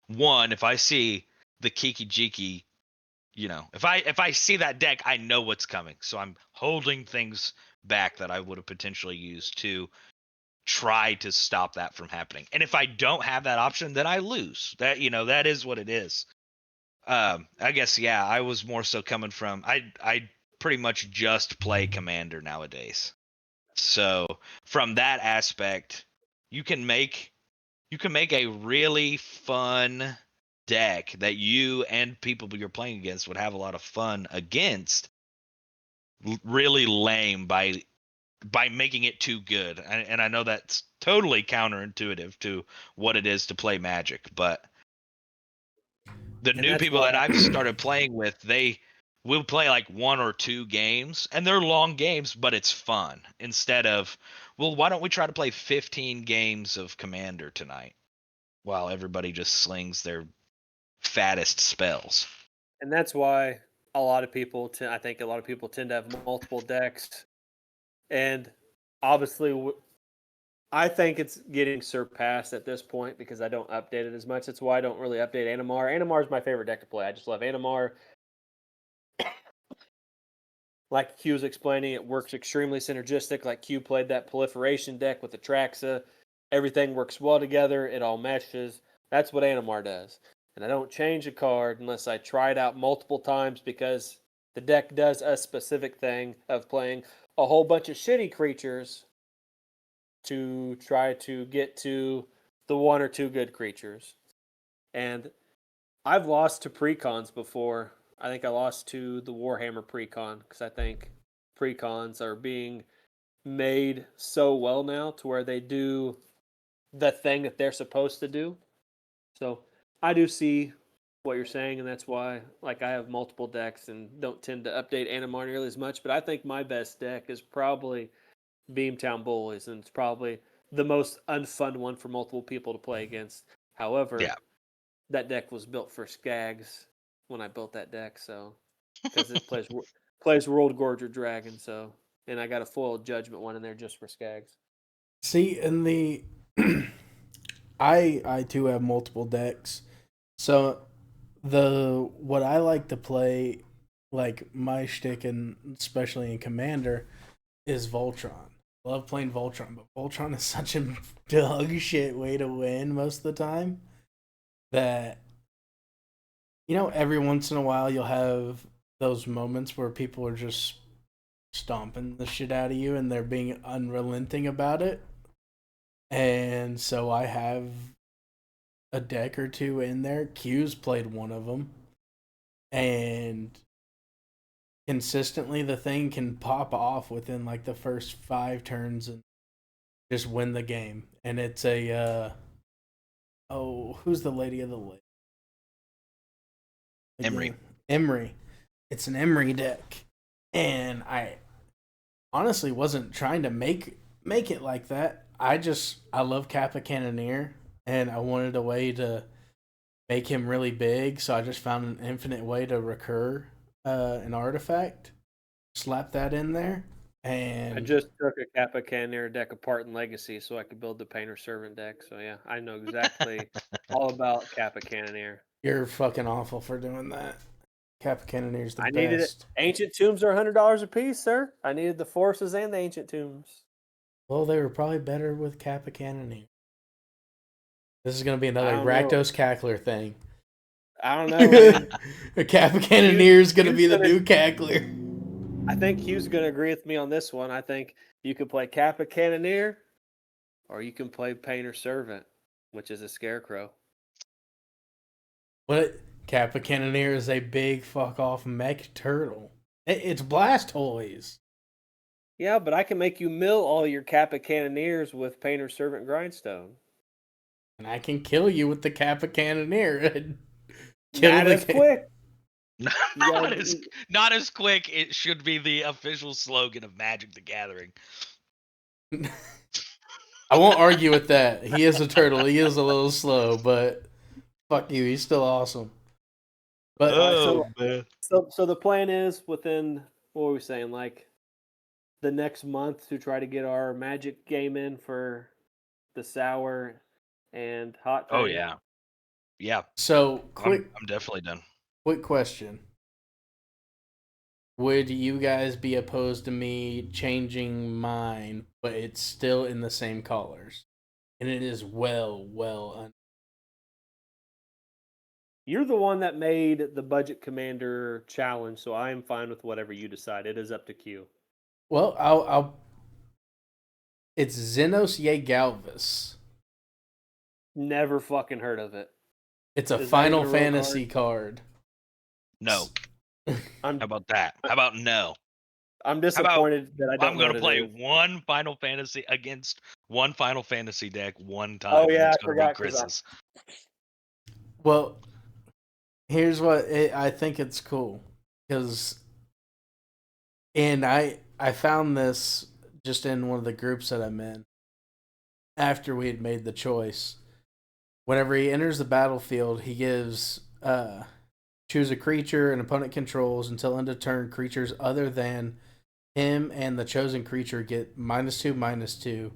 One, if I see the Kiki Jiki, if I see that deck, I know what's coming. So I'm holding things back that I would have potentially used to try to stop that from happening. And if I don't have that option, then I lose. That is what it is. I guess, yeah, I was more so coming from I pretty much just play Commander nowadays. So from that aspect, you can make a really fun deck that you and people you're playing against would have a lot of fun against, really lame by making it too good. And I know that's totally counterintuitive to what it is to play Magic, but the And new that's people that why I've started playing with, they will play like 1 or 2 games, and they're long games, but it's fun. Instead of, well, why don't we try to play 15 games of Commander tonight while everybody just slings their fattest spells? and that's why a lot of people I think a lot of people tend to have multiple decks. And obviously I think it's getting surpassed at this point because I don't update it as much. That's why I don't really update Animar. Animar is my favorite deck to play. I just love Animar. Like Q was explaining, it works extremely synergistic. Like Q played that proliferation deck with Atraxa. Everything works well together. It all meshes. That's what Animar does. And I don't change a card unless I try it out multiple times because the deck does a specific thing of playing a whole bunch of shitty creatures to try to get to the 1 or 2 good creatures. And I've lost to precons before. I think I lost to the Warhammer precon because I think precons are being made so well now to where they do the thing that they're supposed to do. So I do see what you're saying, and that's why like I have multiple decks and don't tend to update Animar nearly as much. But I think my best deck is probably Beamtown Bullies, and it's probably the most unfun one for multiple people to play against. However, Yeah. that deck was built for Skags when I built that deck, so because it plays World Gorger Dragon, so and I got a foil Judgment one in there just for Skags. See, in the I too have multiple decks. So the what I like to play, like my shtick, and especially in Commander, is Voltron. Love playing Voltron, but Voltron is such a dog shit way to win most of the time that every once in a while you'll have those moments where people are just stomping the shit out of you and they're being unrelenting about it. And so I have a deck or two in there. Q's played one of them. And consistently the thing can pop off within like the first 5 turns and just win the game. And it's a who's the lady of the lake? Emery. Emery. It's an Emery deck. And I honestly wasn't trying to make it like that. I love Kappa Cannoneer and I wanted a way to make him really big, so I just found an infinite way to recur an artifact, slap that in there, and I just took a Kappa Cannoneer deck apart in Legacy so I could build the Painter Servant deck. So yeah, I know exactly all about Kappa Cannoneer. you're fucking awful for doing that. Kappa Cannoneer's the I needed it. best. Ancient Tombs are $100 a piece, sir. I needed the Forces and the Ancient Tombs. Well, they were probably better with Kappa Cannoneer. This is gonna be another I don't know. Rakdos Cackler thing. I don't know, man. A Kappa Cannoneer is gonna be the new Cackler. I think Hugh's going to agree with me on this one. I think you could play Kappa Cannoneer or you can play Painter Servant, which is a Scarecrow. What? Kappa Cannoneer is a big fuck off mech turtle. It's Blastoise. Yeah, but I can make you mill all your Kappa Cannoneers with Painter Servant Grindstone. And I can kill you with the Kappa Cannoneer. Not as quick. Not as quick. It should be the official slogan of Magic the Gathering. I won't argue with that. He is a turtle. He is a little slow, but fuck you. He's still awesome. But Oh man. So the plan is within, what were we saying, like the next month to try to get our Magic game in for the sour and hot Oh thing. yeah. Yeah. so I'm definitely done. quick question. Would you guys be opposed to me changing mine, but it's still in the same colors? And it is well. You're the one that made the budget commander challenge, so I am fine with whatever you decide. It is up to Q. Well, I'll. It's Xenos Ye Galvis. Never fucking heard of it. It's a Is that Final even a real Fantasy card. No. How I'm about that? How about no? I'm disappointed that I don't I'm know gonna what it play is. one Final Fantasy against one Final Fantasy deck one time. Oh and yeah, it's I gonna be forgot because Chris's. Well, here's what I think it's cool because, and I found this just in one of the groups that I'm in after we had made the choice. Whenever he enters the battlefield, he gives choose a creature an opponent controls until end of turn. Creatures other than him and the chosen creature get -2/-2,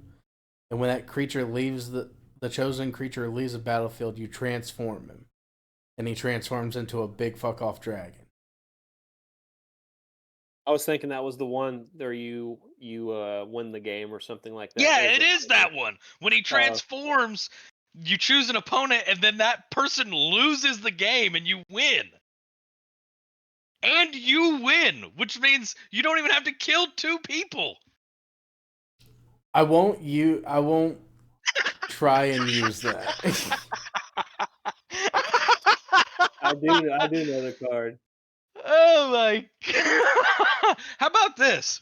and when that creature leaves the chosen creature leaves the battlefield, you transform him, and he transforms into a big fuck off dragon. I was thinking that was the one where you win the game or something like that. Yeah, There's it the is that one. When he transforms, you choose an opponent, and then that person loses the game, and you win. And you win, which means you don't even have to kill two people. I won't try and use that. I do know the card. Oh my god! How about this?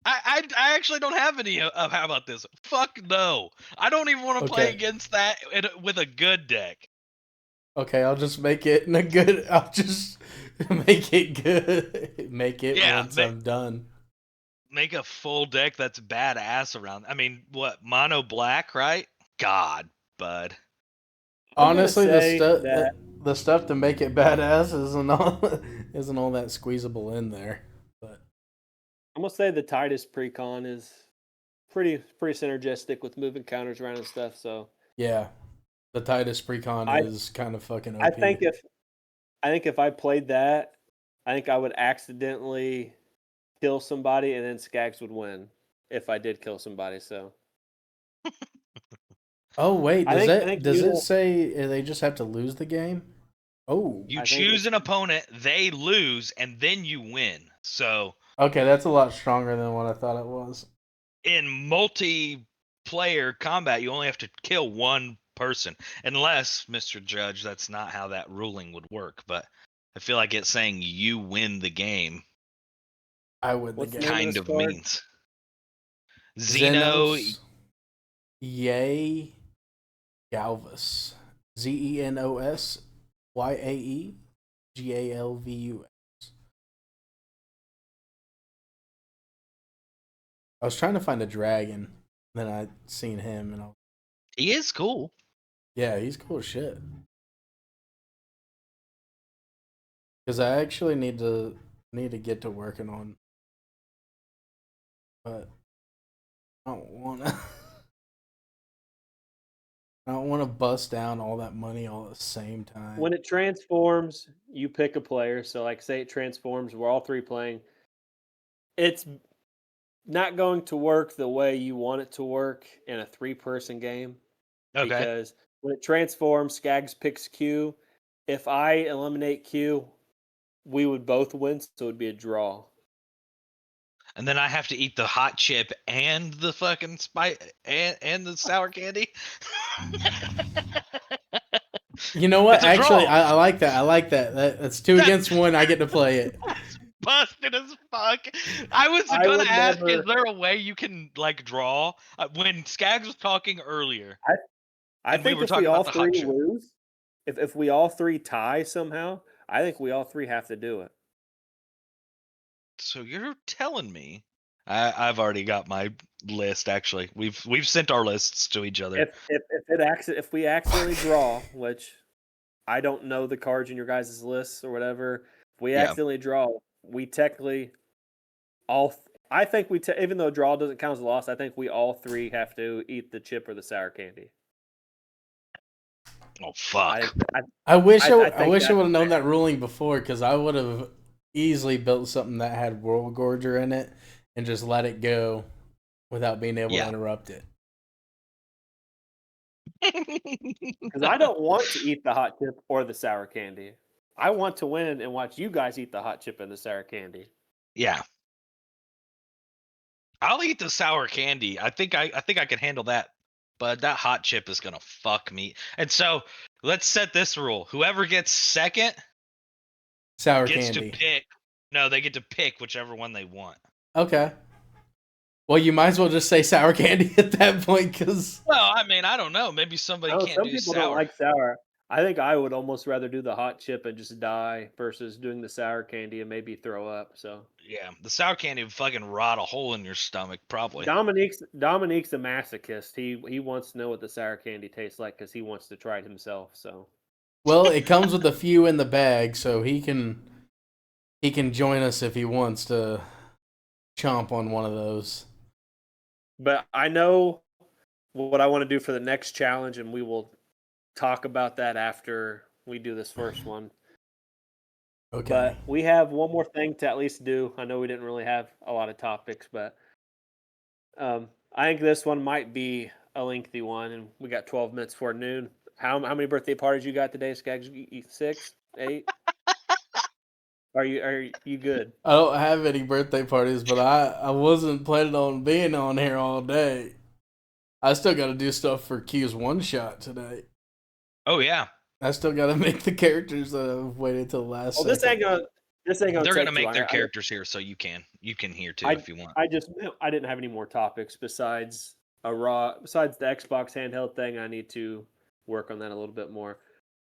I actually don't have any of how about this? Fuck no. I don't even want to play Okay. against that with a good deck. Okay, I'll just make it in a good. I'll just make it good. Make it Yeah, once I'm done. make a full deck that's badass around. I mean, what, mono black, right? God, bud. I'm gonna Honestly, say that the stuff to make it badass isn't all that squeezable in there. But I'm gonna say the Titus precon is pretty synergistic with moving counters around and stuff. So yeah, the Titus Precon I is kind of fucking OP. I think if I played that, I think I would accidentally kill somebody and then Skags would win if I did kill somebody. So Oh wait, I think does you it know, say they just have to lose the game? Oh, You I think choose an opponent, they lose, and then you win. So okay, that's a lot stronger than what I thought it was. in multiplayer combat, you only have to kill one person, unless, Mr. Judge, that's not how that ruling would work. But I feel like it's saying you win the game I win the what's the game. name of kind this of card? means. Xeno, Xenos Yay Galvus. Xenos Yae Galvus. I was trying to find a dragon, then I seen him, and he is cool. yeah, he's cool as shit. Because I actually need to get to working on, but I don't want to. I don't want to bust down all that money all at the same time. When it transforms, you pick a player. So like say it transforms, we're all three playing. It's not going to work the way you want it to work in a 3-person game Okay. because when it transforms, Skags picks Q. If I eliminate Q, we would both win, so it would be a draw. And then I have to eat the hot chip and the fucking spice and the sour candy. You know what? It's a Actually, draw. I like that. I like that. That's two That's, against one. I get to play it. that's busted as fuck. I was I gonna would ask, never. is there a way you can like draw? When Skaggs was talking earlier, I and we think were if we talking all about the hot three chip. lose, if we all three tie somehow, I think we all three have to do it. So you're telling me I've already got my list. Actually, we've sent our lists to each other. If we accidentally draw, which I don't know the cards in your guys' lists or whatever, if we Yeah. accidentally draw, we technically I think even though draw doesn't count as a loss, I think we all three have to eat the chip or the sour candy. Oh fuck. I wish I think wish I that's would have known fair. that ruling before, because I would have easily built something that had World Gorger in it and just let it go without being able to Yeah. interrupt it. Because I don't want to eat the hot chip or the sour candy. I want to win and watch you guys eat the hot chip and the sour candy. Yeah. I'll eat the sour candy. I think I can handle that. But that hot chip is gonna fuck me. And so let's set this rule. Whoever gets second Sour gets to candy. pick. No, they get to pick whichever one they want. Okay. Well, you might as well just say sour candy at that point, because Well, I mean, I don't know. Maybe somebody Oh, can't some do people don't sour. like sour. I think I would almost rather do the hot chip and just die versus doing the sour candy and maybe throw up. So Yeah, the sour candy would fucking rot a hole in your stomach, probably. Dominique's a masochist. He wants to know what the sour candy tastes like because he wants to try it himself. So well, it comes with a few in the bag, so he can join us if he wants to chomp on one of those. but I know what I want to do for the next challenge, and we will talk about that after we do this first one. Okay. But we have one more thing to at least do. I know we didn't really have a lot of topics, but I think this one might be a lengthy one, and we got 12 minutes before noon. How many birthday parties you got today, Skaggs? 6, 8? Are you good? I don't have any birthday parties, but I wasn't planning on being on here all day. I still got to do stuff for Q's one shot today. Oh yeah, I still got to make the characters that I've waited till the last Well, second. this ain't gonna they're take gonna too make long. their characters here, so you can hear too I, if you want. I didn't have any more topics besides besides the Xbox handheld thing. I need to work on that a little bit more.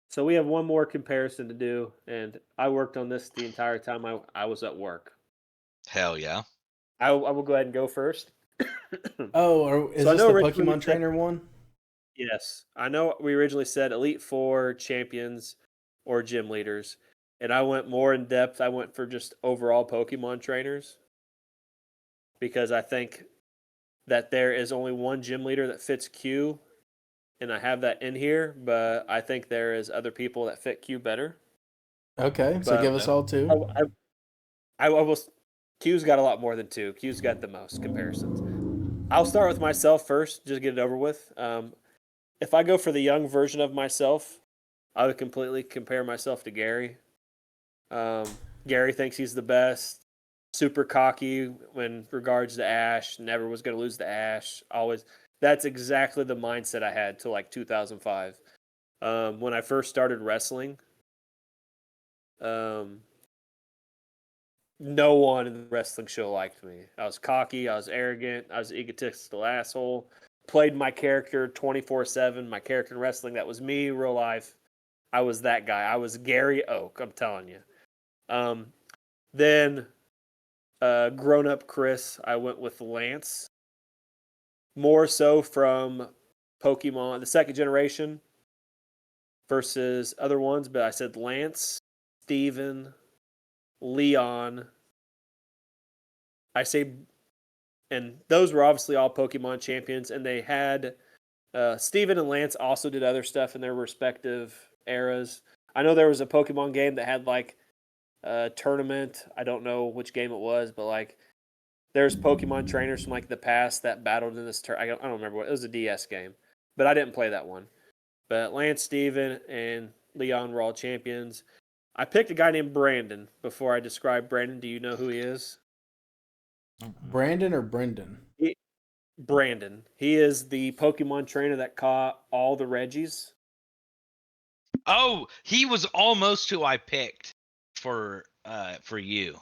So we have one more comparison to do, and I worked on this the entire time I was at work. Hell yeah. I will go ahead and go first. Oh, is So I this know the originally we Pokemon said trainer one? yes. I know we originally said Elite Four, champions, or gym leaders. And I went more in depth. I went for just overall Pokemon trainers. Because I think that there is only one gym leader that fits Q. And I have that in here, but I think there is other people that fit Q better. Okay, so But give us all two. I will. Q's got a lot more than two. Q's got the most comparisons. I'll start with myself first, just get it over with. If I go for the young version of myself, I would completely compare myself to Gary. Gary thinks he's the best. Super cocky when regards to Ash. Never was going to lose to Ash. Always. That's exactly the mindset I had till like 2005. When I first started wrestling, no one in the wrestling show liked me. I was cocky. I was arrogant. I was an egotistical asshole. Played my character 24/7. My character in wrestling, that was me, real life. I was that guy. I was Gary Oak. I'm telling you. Then, grown up Chris, I went with Lance. More so from Pokemon, the second generation versus other ones, but I said Lance, Steven, Leon. I say, and those were obviously all Pokemon champions, and they had Steven and Lance also did other stuff in their respective eras. I know there was a Pokemon game that had like a tournament. I don't know which game it was, but like there's Pokemon trainers from like the past that battled in this I don't remember what it was, a DS game, but I didn't play that one. But Lance, Steven, and Leon were all champions. I picked a guy named Brandon before I describe Brandon. Do you know who he is? Brandon or Brendan? Brandon. He is the Pokemon trainer that caught all the Reggies. Oh, he was almost who I picked for you.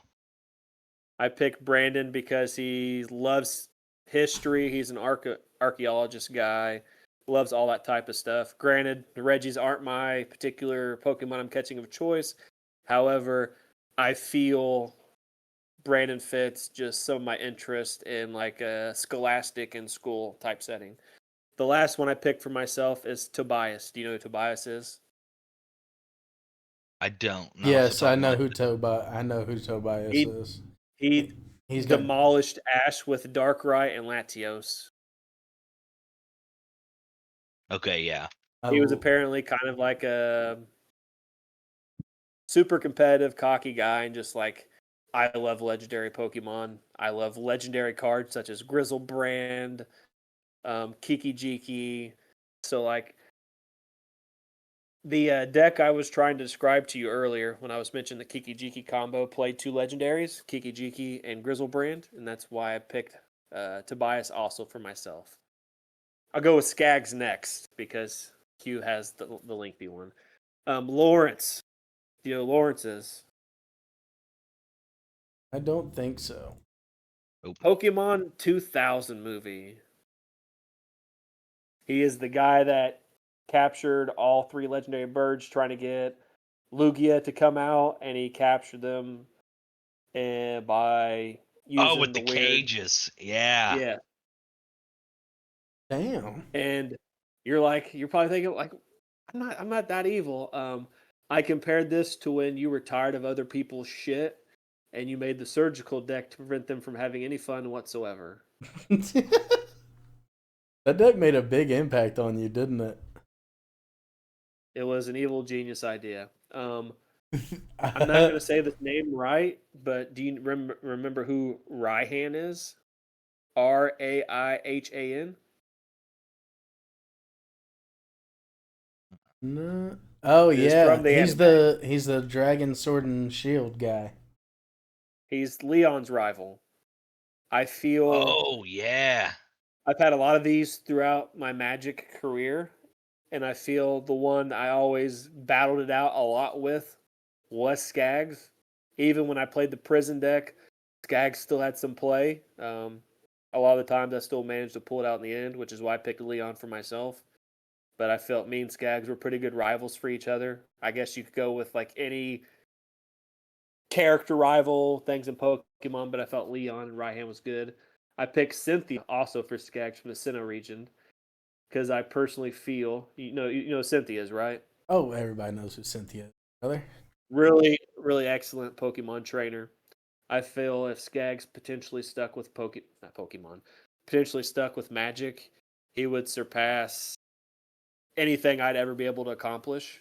I picked Brandon because he loves history. He's an archaeologist guy. Loves all that type of stuff. Granted, the Reggies aren't my particular Pokemon I'm catching of choice. However, I feel Brandon fits just some of my interest in like a scholastic and school type setting. The last one I picked for myself is Tobias. Do you know who Tobias is? I don't know off the Yes, top I of my know head. who Tobias He is. he He's got demolished Ash with Darkrai and Latios. Okay, yeah. He was apparently kind of like a super competitive, cocky guy, and just like, I love legendary Pokemon. I love legendary cards such as Grizzlebrand, Kiki Jiki. So like the deck I was trying to describe to you earlier when I was mentioning the Kiki Jiki combo played two legendaries, Kiki Jiki and Grizzlebrand, and that's why I picked Tobias also for myself. I'll go with Skaggs next because Q has the lengthy one. Lawrence. Do you know who Lawrence is? I don't think so. Pokemon 2000 movie. He is the guy that captured all three legendary birds trying to get Lugia to come out, and he captured them by Oh, using with the the weird. cages. Yeah. Yeah. Damn. And you're probably thinking like, I'm not that evil. I compared this to when you were tired of other people's shit and you made the surgical deck to prevent them from having any fun whatsoever. That deck made a big impact on you, didn't it? It was an evil genius idea. I'm not going to say the name right, but do you remember who Raihan is? Raihan? No. Oh It is yeah, from the anime. he's the Dragon Sword and Shield guy. He's Leon's rival. I feel Oh, yeah. I've had a lot of these throughout my Magic career, and I feel the one I always battled it out a lot with was Skaggs. Even when I played the prison deck, Skaggs still had some play. A lot of the times I still managed to pull it out in the end, which is why I picked Leon for myself. But I felt me and Skaggs were pretty good rivals for each other. I guess you could go with like any character rival things in Pokemon, but I felt Leon and Raihan was good. I picked Cynthia also for Skaggs from the Sinnoh region because I personally feel you know Cynthia's right. Oh, everybody knows who Cynthia is, brother. Really, really excellent Pokemon trainer. I feel if Skaggs potentially stuck with not Pokemon, potentially stuck with Magic, he would surpass anything I'd ever be able to accomplish,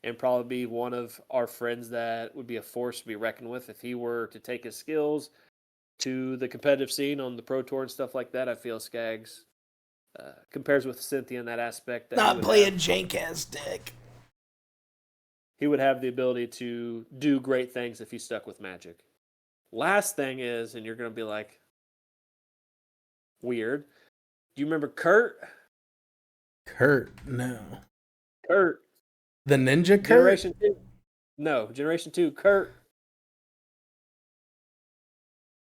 and probably be one of our friends that would be a force to be reckoned with if he were to take his skills to the competitive scene on the Pro Tour and stuff like that. I feel Skaggs compares with Cynthia in that aspect that Not playing jank ass deck. he would have the ability to do great things if he stuck with Magic. Last thing is, and you're going to be like, weird. Do you remember Kurt? Kurt, no. Kurt. The Ninja Kurt? Generation 2. No, Generation 2. Kurt.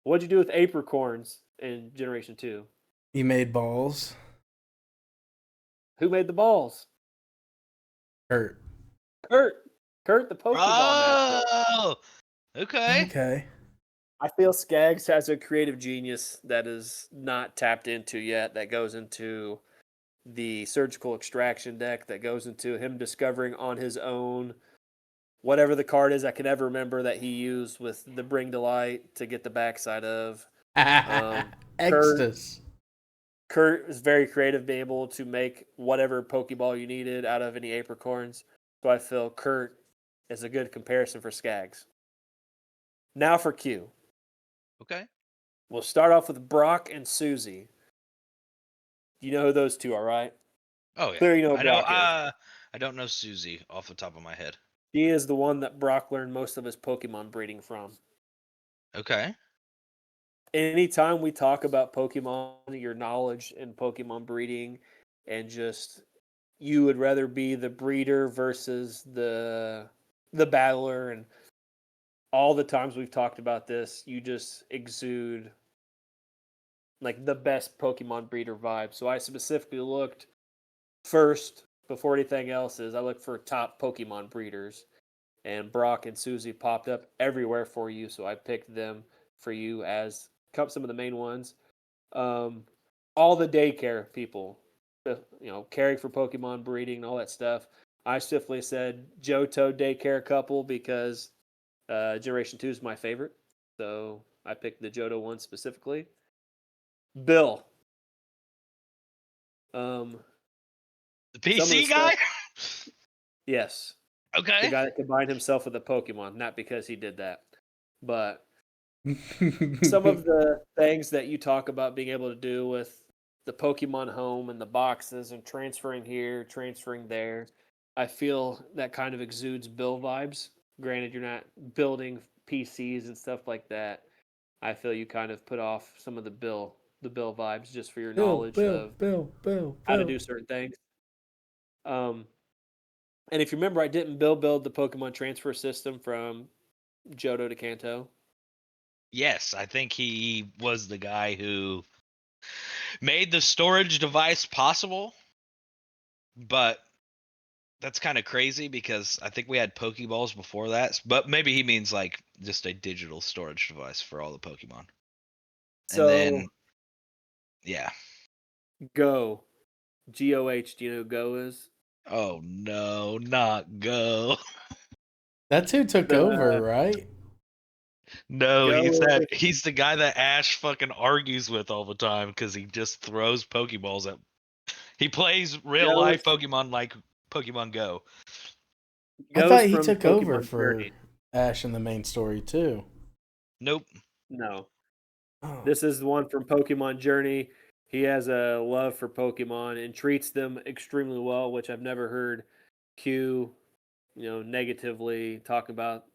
What'd you do with apricorns in Generation 2? He made balls. Who made the balls? Kurt. Kurt. Kurt the Pokeball Master. Oh, okay. Okay. I feel Skaggs has a creative genius that is not tapped into yet, that goes into the surgical extraction deck, that goes into him discovering on his own whatever the card is I can never remember that he used with the Bring to Light to get the backside of. Extus. Kurt is very creative, being able to make whatever Pokeball you needed out of any apricorns. So I feel Kurt is a good comparison for Skaggs. Now for Q. Okay. We'll start off with Brock and Susie. You know who those two are, right? Oh, yeah. Clearly you know who I know. Brock is. I don't know Susie off the top of my head. She is the one that Brock learned most of his Pokemon breeding from. Okay. Anytime we talk about Pokemon, your knowledge in Pokemon breeding, and just you would rather be the breeder versus the battler, and all the times we've talked about this, you just exude like the best Pokemon breeder vibe. So I specifically looked first before anything else I looked for top Pokemon breeders, and Brock and Susie popped up everywhere for you, so I picked them for you as some of the main ones. All the daycare people, caring for Pokemon, breeding, and all that stuff. I swiftly said Johto daycare couple because Generation 2 is my favorite. So I picked the Johto one specifically. Bill. The Some of the PC stuff, guy? yes. The Okay. guy that combined himself with a Pokemon, not because he did that. But some of the things that you talk about being able to do with the Pokemon home and the boxes and transferring here, transferring there, I feel that kind of exudes Bill vibes. Granted, you're not building PCs and stuff like that. I feel you kind of put off some of the Bill vibes just for your knowledge of how to do certain things. And if you remember, I didn't build the Pokemon transfer system from Johto to Kanto. Yes, I think he was the guy who made the storage device possible, but that's kind of crazy because I think we had Pokeballs before that. But maybe he means like just a digital storage device for all the Pokemon. And then, So yeah. Go, GOH. Do you know who Go is? Oh no, not Go. That's who took over, right? No, Go is he's the guy that Ash fucking argues with all the time because he just throws Pokeballs at. He plays real life Go's Pokemon like Pokemon Go. I thought Go's he from took over Pokemon for Journey. Ash in the main story too. Nope. No, Oh. this is the one from Pokemon Journey. He has a love for Pokemon and treats them extremely well, which I've never heard Q, negatively talk about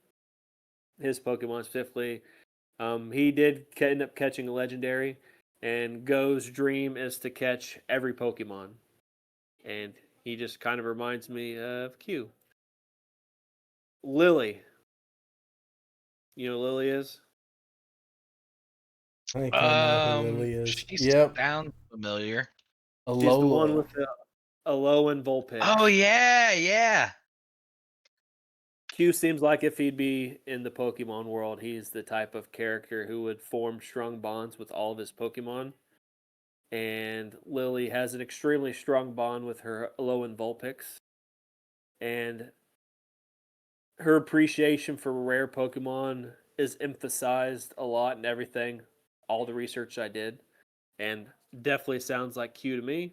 his Pokemon specifically. He did end up catching a legendary, and Go's dream is to catch every Pokemon. And he just kind of reminds me of Q. Lily. You know who Lily is? I think I know who Lily is. She Yep, sounds familiar. She's the one Alola. with the Alolan Oh Vulpix. yeah, yeah. Q seems like if he'd be in the Pokemon world, he's the type of character who would form strong bonds with all of his Pokemon. And Lily has an extremely strong bond with her Alolan Vulpix. And her appreciation for rare Pokemon is emphasized a lot in everything, all the research I did. And definitely sounds like Q to me.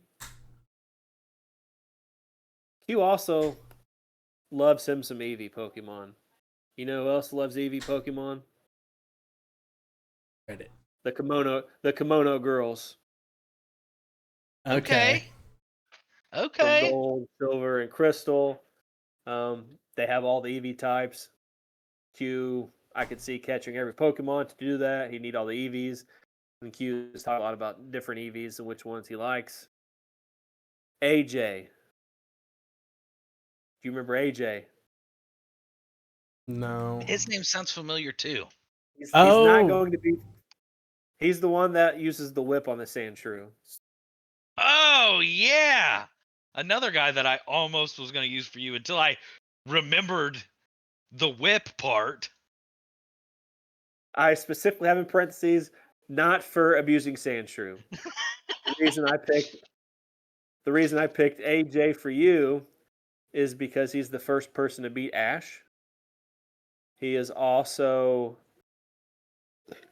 Q also loves him some Eevee Pokemon. You know who else loves Eevee Pokemon? Reddit. The Kimono girls Okay. from Okay. Gold, Silver, and Crystal. They have all the Eevee types. Q, I could see catching every Pokemon to do that. He'd need all the Eevees. And Q has talked a lot about different Eevees and which ones he likes. AJ. Do you remember AJ? No. His name sounds familiar too. He's not Oh, going to be. He's the one that uses the whip on the Sandshrew. Oh yeah. Another guy that I almost was going to use for you until I remembered the whip part. I specifically have in parentheses, not for abusing Sandshrew. The reason I picked AJ for you is because he's the first person to beat Ash. He is also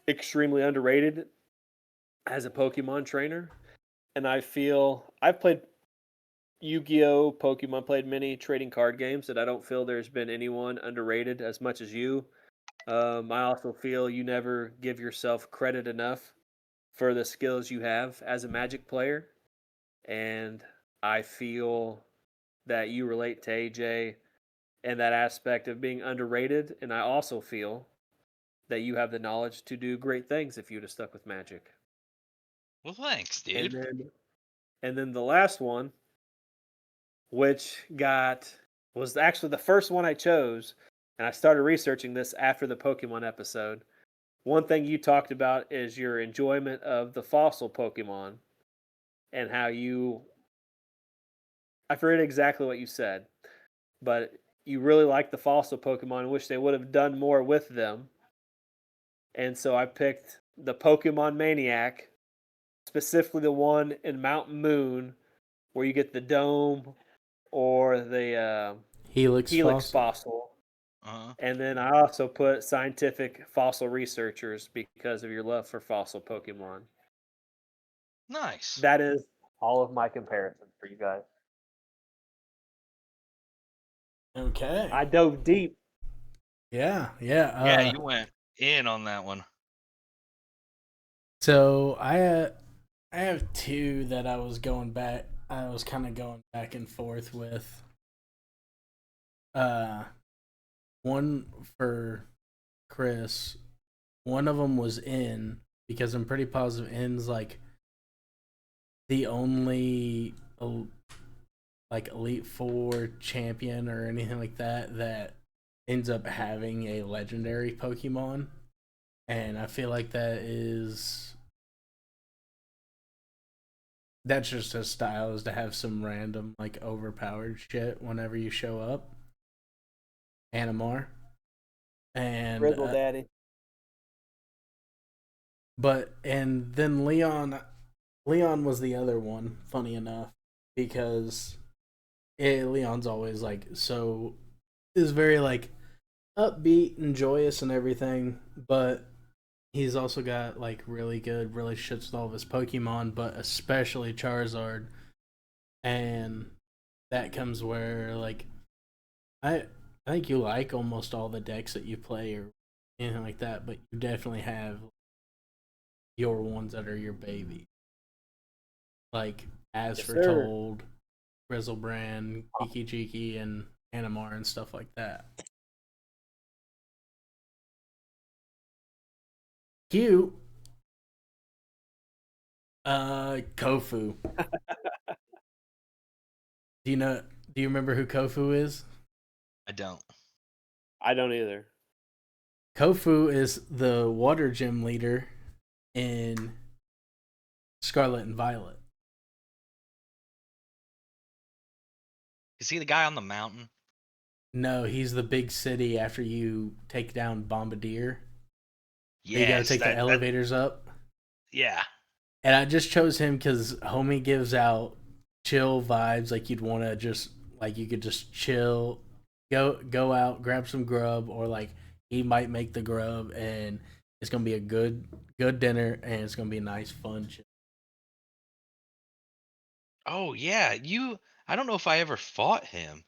extremely underrated as a Pokemon trainer. And I feel I've played Yu-Gi-Oh, Pokemon, played many trading card games, and I don't feel there's been anyone underrated as much as you. I also feel you never give yourself credit enough for the skills you have as a Magic player. And I feel that you relate to AJ and that aspect of being underrated. And I also feel that you have the knowledge to do great things if you'd have stuck with Magic. Well, thanks, And dude. then the last one, which was actually the first one I chose, and I started researching this after the Pokemon episode. One thing you talked about is your enjoyment of the fossil Pokemon and how I forget exactly what you said, but you really like the fossil Pokemon and wish they would have done more with them. And so I picked the Pokemon Maniac, specifically the one in Mountain Moon, where you get the dome or the Helix Helix fossil. fossil. Uh-huh. And then I also put scientific fossil researchers because of your love for fossil Pokemon. Nice. That is all of my comparisons for you guys. Okay. I dove deep. Yeah, yeah. Yeah, you went in on that one. So I have two that I was going back. I was kind of going back and forth with. Uh, one for Chris. One of them was in because I'm pretty positive In's like the only like Elite Four champion or anything like that that ends up having a legendary Pokemon, and I feel like that's just his style is to have some random like overpowered shit whenever you show up. Animar and Grizzle Daddy. and then Leon was the other one. Funny enough, because Leon's always like so is very like upbeat and joyous and everything, but he's also got like really good relationships with all of his Pokemon, but especially Charizard, and that comes where like I I think you like almost all the decks that you play or anything like that, but you definitely have your ones that are your baby. Like As Yes, for sir. Told, Grizzlebrand, Kiki Jiki, and Animar and stuff like that. Cute. Kofu. Do you know? Do you remember who Kofu is? I don't. I don't either. Kofu is the water gym leader in Scarlet and Violet. Is he the guy on the mountain? No, he's the big city after you take down Bombardier. You got to Yes, take the that elevators up. yeah. And I just chose him because homie gives out chill vibes. Like you'd want to just like you could just chill, go out, grab some grub, or like he might make the grub, and it's gonna be a good dinner, and it's gonna be a nice fun. Oh yeah, I don't know if I ever fought him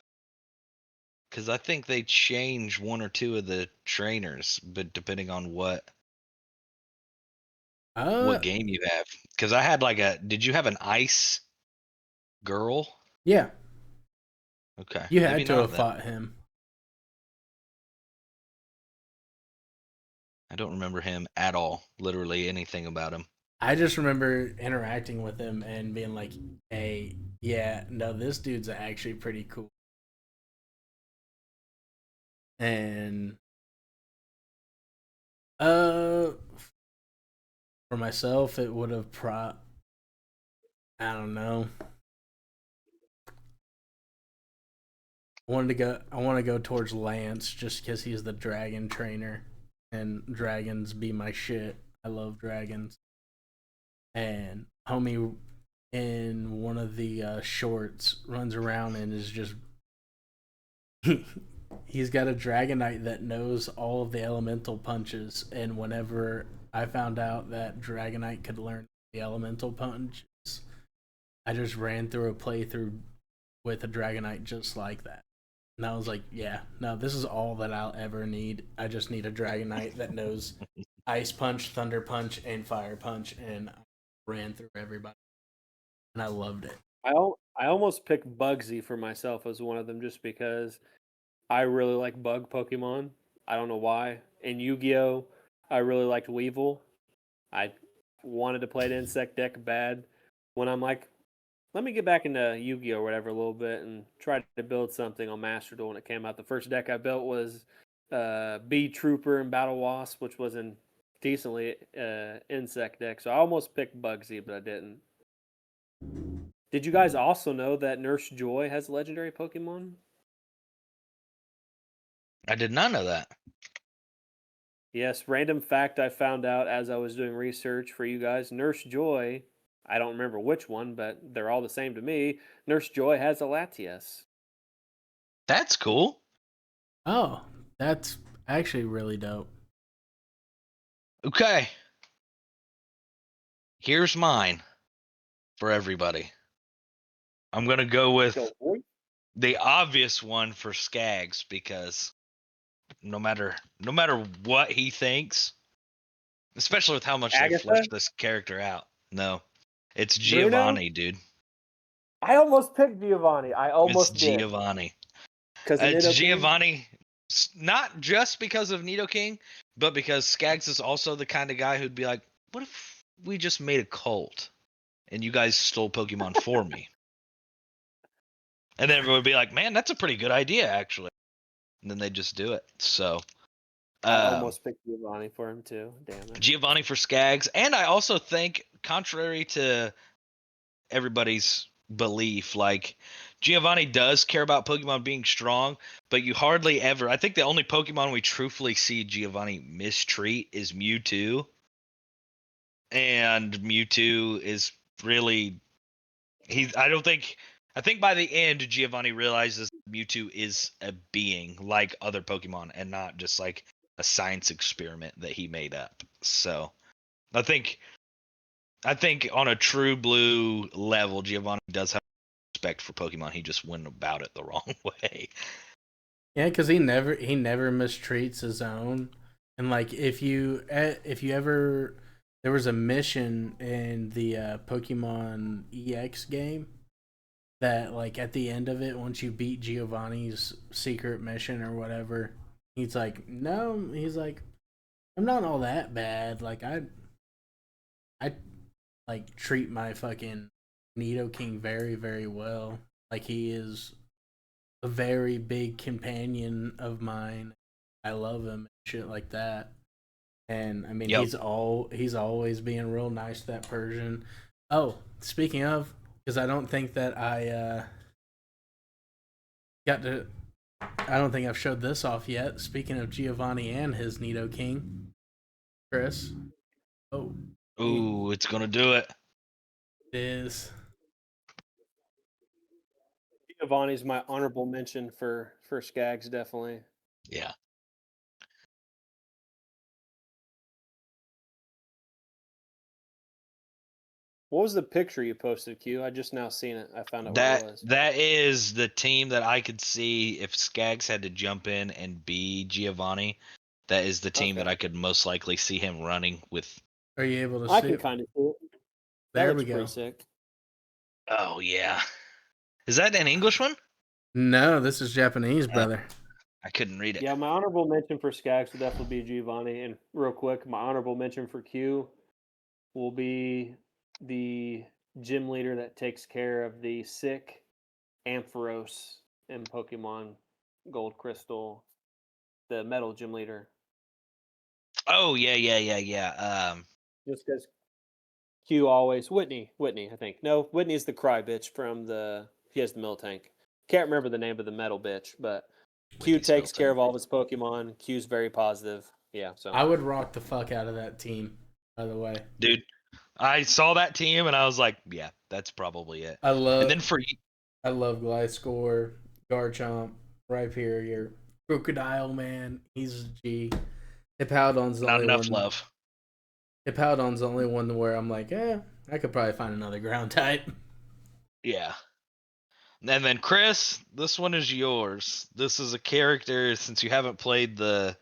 because I think they change one or two of the trainers, but depending on what Uh, game you have. Because I had like a. Did you have an ice girl? yeah, Okay, you maybe had to not have then. fought him. I don't remember him at all. Literally anything about him. I just remember interacting with him and being like, "Hey, yeah, no, this dude's actually pretty cool." And uh, for myself, it would have I don't know. I want to go towards Lance just because he's the dragon trainer, and dragons be my shit. I love dragons. And homie in one of the shorts runs around and is just he's got a Dragonite that knows all of the elemental punches. And whenever I found out that Dragonite could learn the elemental punches, I just ran through a playthrough with a Dragonite just like that. And I was like, yeah, no, this is all that I'll ever need. I just need a Dragonite that knows Ice Punch, Thunder Punch, and Fire Punch. And I ran through everybody. And I loved it. I almost picked Bugsy for myself as one of them just because I really like bug Pokemon. I don't know why. In Yu-Gi-Oh, I really liked Weevil. I wanted to play the insect deck bad. When I'm like, let me get back into Yu-Gi-Oh or whatever a little bit and try to build something on Master Duel when it came out. The first deck I built was Bee Trooper and Battle Wasp, which was in decently insect deck. So I almost picked Bugsy, but I didn't. Did you guys also know that Nurse Joy has legendary Pokemon? I did not know that. Yes, random fact I found out as I was doing research for you guys. Nurse Joy, I don't remember which one, but they're all the same to me. Nurse Joy has a Latias. That's cool. Oh, that's actually really dope. Okay. Here's mine for everybody. I'm gonna go with Go boy. the obvious one for Skaggs because no matter what he thinks, especially with how much they Agatha? fleshed this character out. No, it's Bruno? Giovanni, dude. I almost picked Giovanni. I It's almost did. Giovanni. Because of It's Nido King? Giovanni, not just because of Nido King, but because Skaggs is also the kind of guy who'd be like, "What if we just made a cult and you guys stole Pokemon for me?" And then everyone would be like, "Man, that's a pretty good idea, actually." And then they just do it. So I almost picked Giovanni for him too. Damn it. Giovanni for Skaggs, and I also think, contrary to everybody's belief, like Giovanni does care about Pokemon being strong, but you hardly ever. I think the only Pokemon we truthfully see Giovanni mistreat is Mewtwo, and Mewtwo is really he. I don't think. I think by the end, Giovanni realizes Mewtwo is a being like other Pokemon and not just like a science experiment that he made up. So I think on a true blue level, Giovanni does have respect for Pokemon. He just went about it the wrong way. Yeah, because he never mistreats his own, and like if you ever there was a mission in the Pokemon EX game that like at the end of it, once you beat Giovanni's secret mission or whatever, he's like, no, he's like, I'm not all that bad. Like I like treat my fucking Nido King very very well. Like he is a very big companion of mine. I love him and shit like that. And I mean, Yep. he's always being real nice to that Persian. Oh, speaking of, because I don't think that I got to. I don't think I've showed this off yet. Speaking of Giovanni and his Nido King, Chris. Oh, Ooh, it's gonna do it. it is. Giovanni's my honorable mention for Skaggs, definitely. Yeah. What was the picture you posted, Q? I just now seen it. I found out what it That was. that is the team that I could see if Skaggs had to jump in and be Giovanni. That is the team that Okay. I could most likely see him running with. Are you able to I see can it? kind of see it. That There looks we pretty go. sick. Oh yeah. Is that an English one? No, this is Japanese, brother. I couldn't read it. Yeah, my honorable mention for Skaggs will definitely be Giovanni. And real quick, my honorable mention for Q will be the gym leader that takes care of the sick Ampharos in Pokemon Gold Crystal, the metal gym leader. Oh yeah. Just because Q always Whitney, I think. No, Whitney's the cry bitch from the he has the Miltank. Can't remember the name of the metal bitch, but Q Whitney's takes care Miltank. of all of his Pokemon. Q's very positive. Yeah, so I would rock the fuck out of that team. By the way, Dude, I saw that team and I was like, yeah, that's probably it. I And love then for I love Gliscor, Garchomp, Rhyperior, Crocodile Man. He's a G. Hippowdon's the not only enough one. love. Hippowdon's the only one where I'm like, I could probably find another ground type. Yeah. And then Chris, this one is yours. This is a character since you haven't played the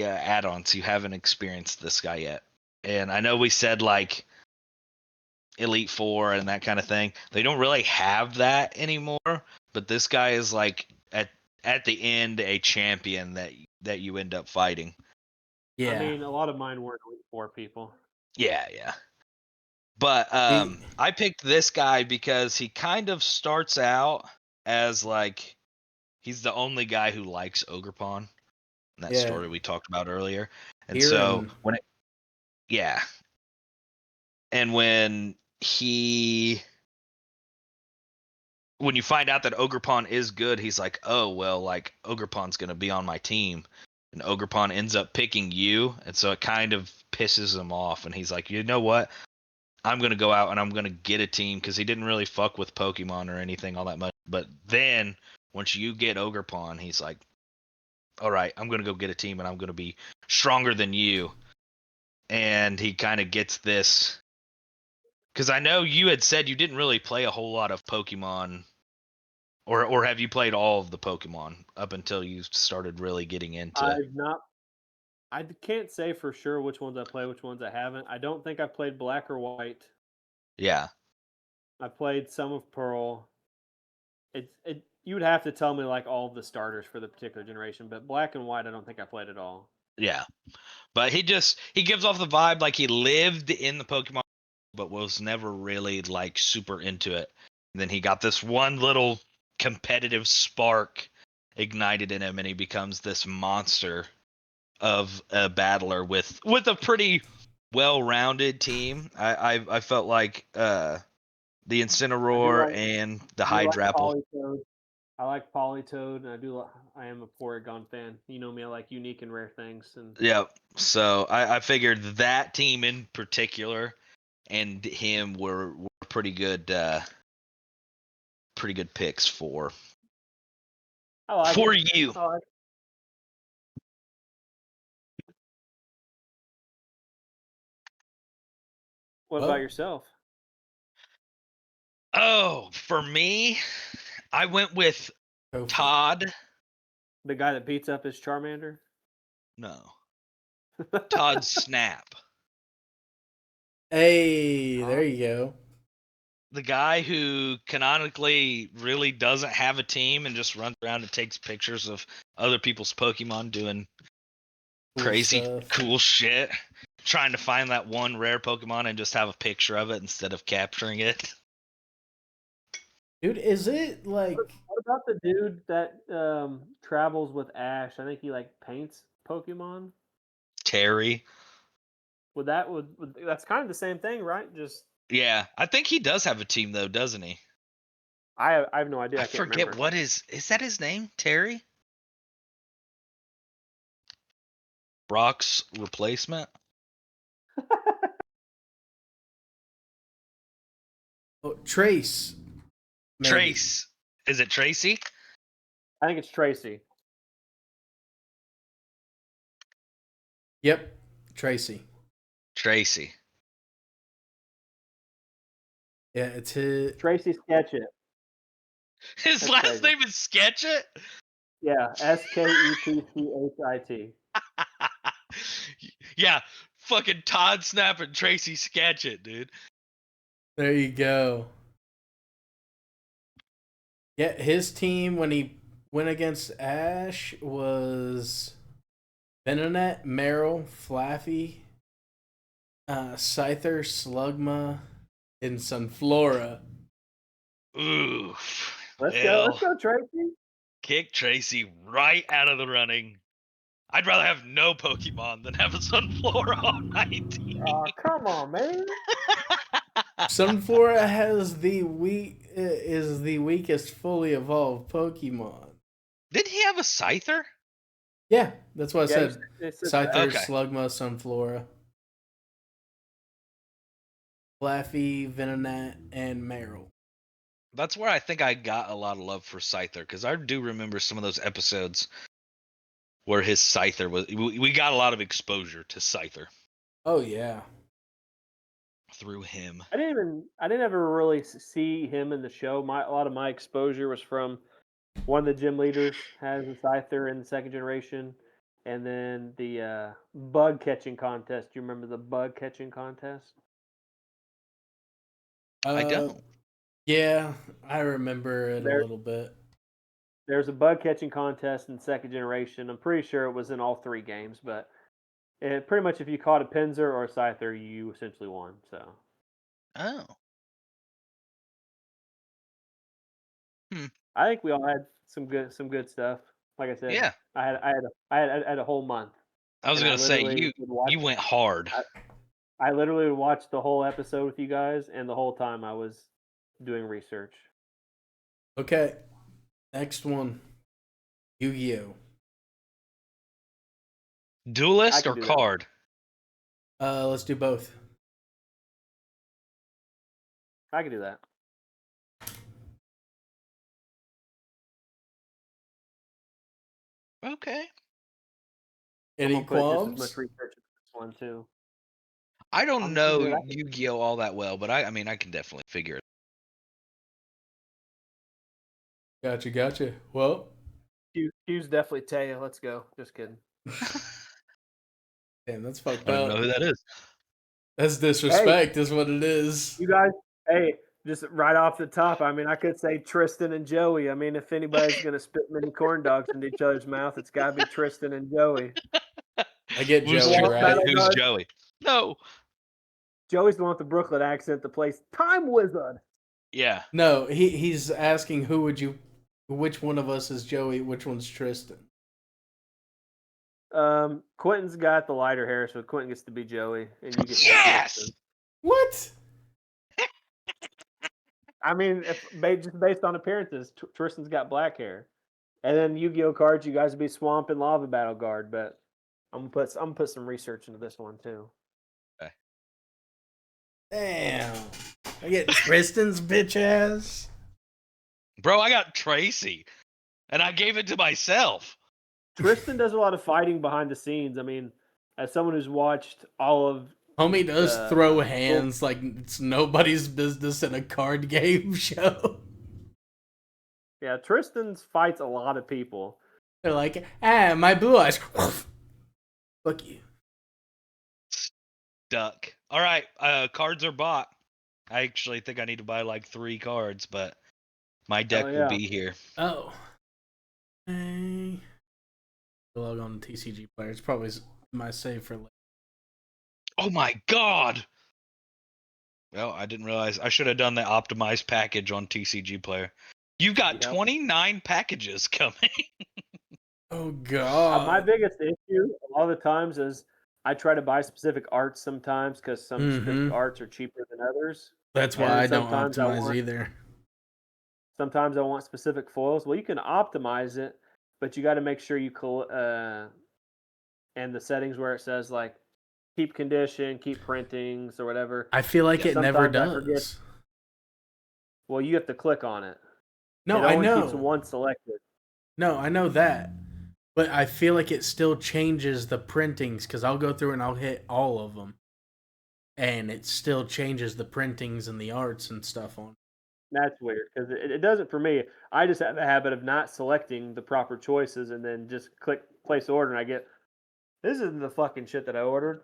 add-ons, you haven't experienced this guy yet. And I know we said like Elite Four and that kind of thing. They don't really have that anymore, but this guy is like at the end a champion that you end up fighting. Yeah. I mean, a lot of mine weren't for people. Yeah. But He- I picked this guy because he kind of starts out as like he's the only guy who likes Ogerpon in that yeah. story we talked about earlier. And Here so and yeah. And when you find out that Ogerpon is good, he's like, oh well, like Ogerpon's gonna be on my team. and Ogerpon ends up picking you, and so it kind of pisses him off, and he's like, you know what? I'm gonna go out and I'm gonna get a team, because he didn't really fuck with Pokemon or anything all that much. But then once you get Ogerpon, he's like, all right, I'm gonna go get a team and I'm gonna be stronger than you. And he kind of gets this, because I know you had said you didn't really play a whole lot of Pokemon, or have you played all of the Pokemon up until you started really getting into? I've not. I can't say for sure which ones I play, which ones I haven't. I don't think I played Black or White. Yeah, I played some of Pearl. It you would have to tell me like all of the starters for the particular generation, but Black and White I don't think I played at all. yeah. But he gives off the vibe like he lived in the Pokemon, but was never really like super into it. And then he got this one little competitive spark ignited in him, and he becomes this monster of a battler with a pretty well-rounded team. I felt like the I do Incineroar like and the I do like Hydrapple. Polytoad. I like Polytoad, and I am a Porygon fan. You know me, I like unique and rare things, and Yeah. So I figured that team in particular and him were pretty good picks for I like for it. you. I like. What about Well, yourself? Oh, for me, I went with go for it. Todd. The guy that beats up his Charmander? No, Todd Snap. Hey, there you go. The guy who canonically really doesn't have a team and just runs around and takes pictures of other people's Pokemon doing Cool crazy stuff. cool shit. Trying to find that one rare Pokemon and just have a picture of it instead of capturing it. Dude, is it like What about the dude that travels with Ash? I think he like paints Pokemon. Terry. Would that's kind of the same thing, right? Just Yeah, I think he does have a team though, doesn't he? I have no idea. I I can't forget remember. what is that his name? Terry? Brock's replacement? Trace? Maybe. Trace. Is it Tracy? I think it's Tracy. Yep, Tracy. Tracy. Yeah, it's his. Tracy Sketchit. His That's last crazy. name is Sketchit? Yeah, Sketchit. Yeah, fucking Todd Snap and Tracy Sketchit, dude. There you go. Yeah, his team when he went against Ash was Venonat, Meryl, Flaffy, Scyther, Slugma, and Sunflora. Oof. Let's Well, go, Tracy. kick Tracy right out of the running. I'd rather have no Pokemon than have a Sunflora on my team. Oh, come on, man. Sunflora has is the weakest fully evolved Pokemon. Did he have a Scyther? Yeah, that's what I said. It's Scyther, Okay. Slugma, Sunflora, Flaffy, Venonat, and Meryl. That's where I think I got a lot of love for Scyther, because I do remember some of those episodes where his Scyther was. We got a lot of exposure to Scyther Oh yeah. through him. I didn't ever really see him in the show. A lot of my exposure was from one of the gym leaders has a Scyther in the second generation, and then the bug catching contest. Do you remember the bug catching contest? I Uh, don't. yeah, I remember it a There, little bit. there's a bug catching contest in second generation. I'm pretty sure it was in all three games, but pretty much if you caught a Pinsir or a Scyther, you essentially won. So Oh. Hmm. I think we all had some good stuff. Like I said, Yeah. I had a whole month, I was and I gonna say literally would watch. you went hard. I literally would watch the whole episode with you guys, and the whole time I was doing research. Okay, next one. Yu-Gi-Oh. Duelist can or do that. card? Let's do both. I can do that. Okay. I'm Any gonna put just as much qualms? research into this one too. I don't I'm know good. Yu-Gi-Oh all that well, but I mean I can definitely figure it. Gotcha. Well, Q's definitely Taya. Let's go. Just kidding. damn, that's I fucked don't even know up. who that is. That's disrespect, is what it is. You guys, hey, just right off the top, I mean, I could say Tristan and Joey. I mean, if anybody's gonna spit many corn dogs into each other's mouth, it's gotta be Tristan and Joey. I get Who's Joey Swamp right. Battle Who's Guard. Joey? No. Joey's the one with the Brooklyn accent that plays Time Wizard. Yeah. No, he's asking which one of us is Joey, which one's Tristan. Quentin's got the lighter hair, so Quentin gets to be Joey, and you get to be Yes. Tristan. What? I mean, just based on appearances, Tristan's got black hair, and then Yu-Gi-Oh cards, you guys would be Swamp and Lava Battle Guard. But I'm gonna put some research into this one too. Okay. Damn. I get Tristan's bitch ass. Bro, I got Tracy, and I gave it to myself. Tristan does a lot of fighting behind the scenes. I mean, as someone who's watched all of Homie does the throw hands like it's nobody's business in a card game show. yeah, Tristan fights a lot of people. They're like, my blue eyes. Fuck you. Duck. All right, cards are bought. I actually think I need to buy like 3 cards, but my deck will be here. Oh. Hey. Log on to TCG player. It's probably my save for later. Oh my god! Well, I didn't realize. I should have done the optimized package on TCG player. You got 29 packages coming. Oh god. My biggest issue a lot of the times is I try to buy specific arts sometimes because some specific arts are cheaper than others. That's why I don't optimize either. Sometimes I want specific foils. Well, you can optimize it, but you got to make sure you and the settings where it says like keep condition, keep printings or whatever. I feel like it never does. Well, you have to click on it. No, it I know. Keeps one selected. No, I know that. But I feel like it still changes the printings because I'll go through and I'll hit all of them. And it still changes the printings and the arts and stuff on. That's weird because it doesn't for me. I just have the habit of not selecting the proper choices and then just click place order and I get, this isn't the fucking shit that I ordered.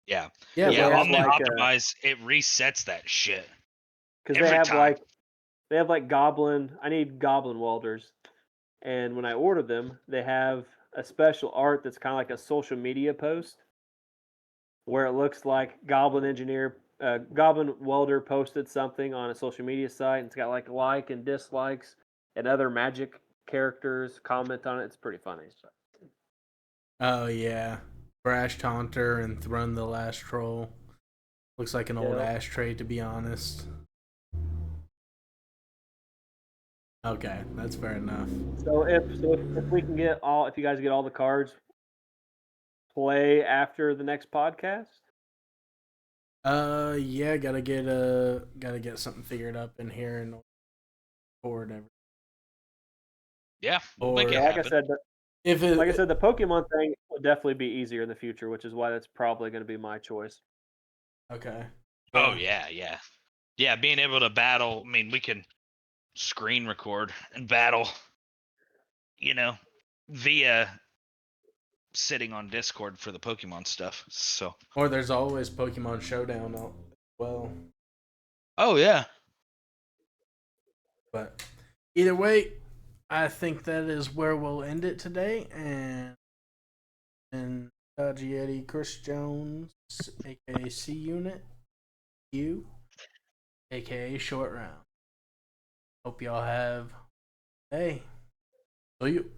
Yeah. Yeah. On the optimize, it resets that shit. Because they have like goblin. I need goblin welders, and when I order them, they have a special art that's kind of like a social media post, where it looks like goblin welder posted something on a social media site, and it's got like and dislikes and other magic characters comment on it. It's pretty funny. Oh yeah, Brash Taunter and Thrun the Last Troll. Looks like an old ashtray, to be honest. Okay, that's fair enough. So if we can get if you guys get all the cards, play after the next podcast. Yeah, gotta get something figured up in here and record everything. Yeah, we'll make it like happen. I said, the Pokemon thing will definitely be easier in the future, which is why that's probably going to be my choice. Okay. Oh yeah. Being able to battle. I mean, we can screen record and battle. Via sitting on Discord for the Pokemon stuff. So. Or there's always Pokemon Showdown as well. Oh yeah. But either way, I think that is where we'll end it today. And Dodgy Yeti, Chris Jones, aka C Unit, you, aka Short Round. Hope y'all have a day. See you.